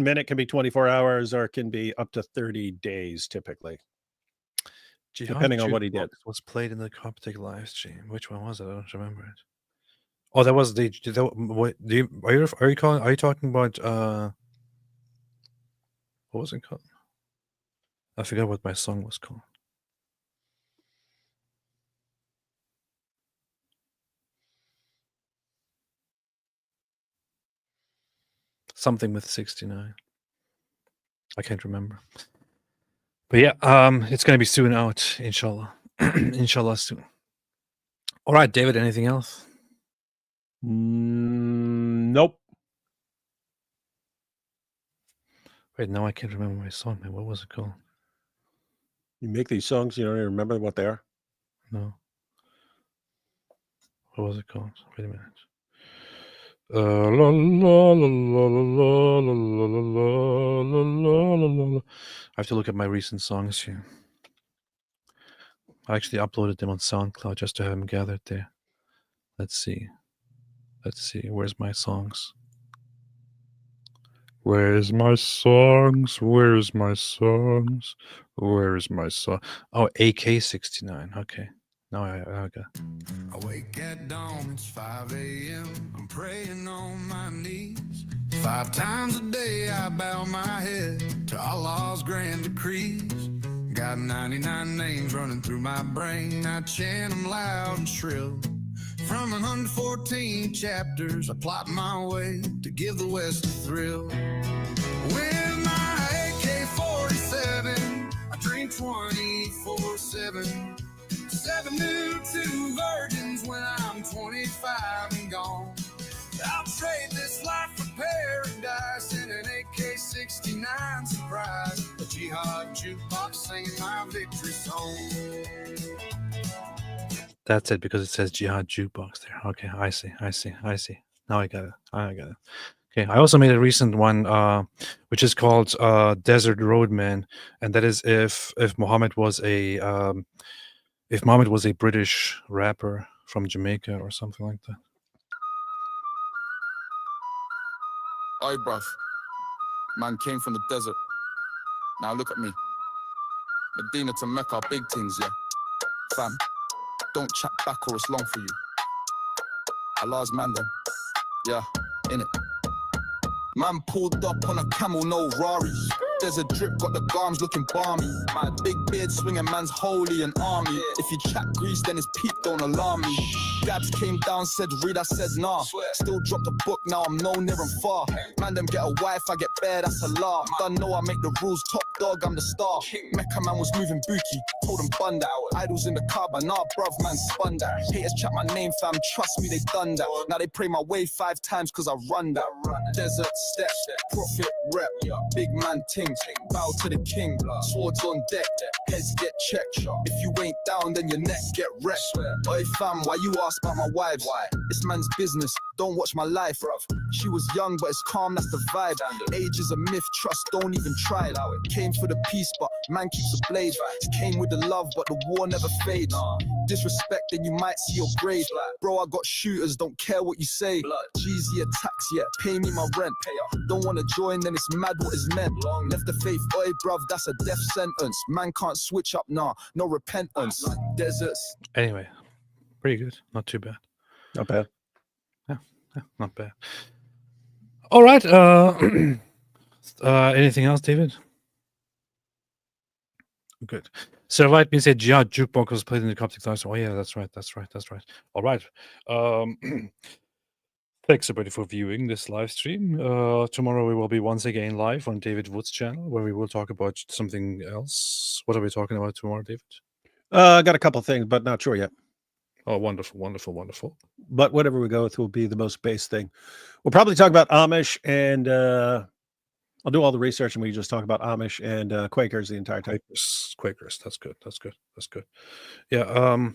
B: minute, can be 24 hours, or can be up to 30 days typically, depending on what he did.
A: Was played in the Coptic live stream. Which one was it? I don't remember it. Oh, that was the. Are you talking about? What was it called? I forgot what my song was called. Something with 69. I can't remember. But yeah, it's gonna be soon out, inshallah. Inshallah soon. All right, David, anything else?
B: Nope.
A: Wait, no, I can't remember my song, man. What was it called?
B: You make these songs, you don't even remember what they are?
A: No. What was it called? Wait a minute. La la la la la la la la la. I have to look at my recent songs here. I actually uploaded them on SoundCloud just to have them gathered there. Let's see. Where's my songs? Where's my songs? Where's my songs? Where's my song? Oh, AK-69. Okay. Now I got.
K: I wake at dawn, it's 5 a.m. I'm praying on my knees. 5 times a day I bow my head to Allah's grand decrees. Got 99 names running through my brain. I chant them loud and shrill. From 114 chapters, I plot my way to give the West a thrill. With my AK-47, I drink 24/7. 7 new 2 virgins when I'm 25 and gone. I'll trade this life for paradise in an AK-69 surprise. A jihad jukebox singing my victory song.
A: That's it, because it says jihad jukebox there. Okay, I see. Now I got it. Okay, I also made a recent one, which is called Desert Roadman, and that is if Muhammad was a British rapper from Jamaica or something like that.
K: Oi, bruv. Man came from the desert. Now look at me. Medina to Mecca, big things, yeah. Fam, don't chat back or it's long for you. Allah's man then. Yeah, innit. Man pulled up on a camel, no Raris. There's a drip, got the garms looking balmy. My big beard swinging, man's holy and army. If you chat grease, then his peak don't alarm me. Gabs came down, said read, I said nah. Still dropped the book, now I'm no near and far. Man, them get a wife, I get bare, that's a laugh. Don't know I make the rules, top dog, I'm the star. Mecca man was moving bookie, told him bun that. Idols in the car, but nah, bruv, man spun that. Haters chat my name, fam, trust me, they done that. Now they pray my way 5 times, cause I run that. Desert step, profit rep, big man ting. Bow to the king, swords on deck, heads get checked. If you ain't down, then your neck get wrecked. Oi fam, why you ask about my wives? This man's business, don't watch my life. She was young, but it's calm, that's the vibe. Age is a myth, trust, don't even try it. Came for the peace, but man keeps a blade. Came with the love, but the war never fades. Disrespect, then you might see your grave. Bro, I got shooters, don't care what you say. Jeezy attacks, yeah, pay me my rent. Don't wanna join, then it's mad what is meant. Left the faith, oi bruv, that's a death sentence. Man can't switch up, nah, no repentance. Deserts.
A: Anyway, pretty good. Not too bad.
B: Not bad.
A: Yeah, not bad. All right. Anything else, David? Good. So right me said, yeah, jukebox was played in the Coptic class. Oh yeah, that's right. All right. Thanks everybody for viewing this live stream. Tomorrow we will be once again live on David Wood's channel, where we will talk about something else. What are we talking about tomorrow, David?
B: I got a couple things, but not sure yet.
A: Oh, wonderful.
B: But whatever we go with will be the most base thing. We'll probably talk about Amish, and I'll do all the research, and we just talk about Amish and Quakers the entire time.
A: Quakers. That's good. Yeah.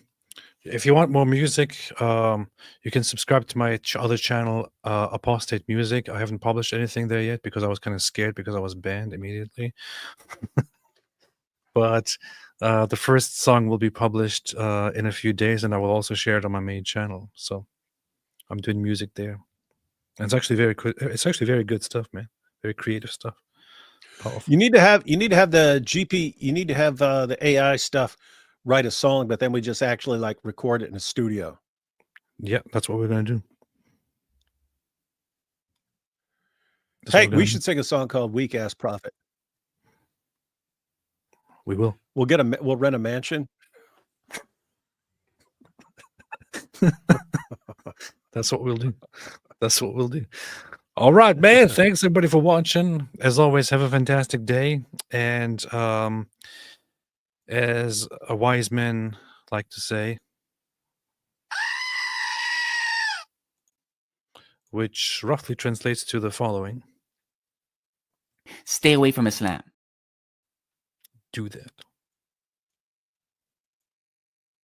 A: If you want more music, you can subscribe to my other channel, Apostate Music. I haven't published anything there yet because I was kind of scared because I was banned immediately. But the first song will be published in a few days, and I will also share it on my main channel. So I'm doing music there. And it's actually very good stuff, man. Very creative stuff. Powerful.
B: You need to have the GP. You need to have the AI stuff write a song, but then we just actually like record it in a studio.
A: Yeah, that's what we're gonna do.
B: Hey, we should sing a song called "Weak Ass Prophet."
A: We will.
B: We'll rent a mansion.
A: That's what we'll do. All right, man. Thanks everybody for watching. As always, have a fantastic day. And as a wise man like to say, which roughly translates to the following:
L: stay away from Islam.
A: Do that.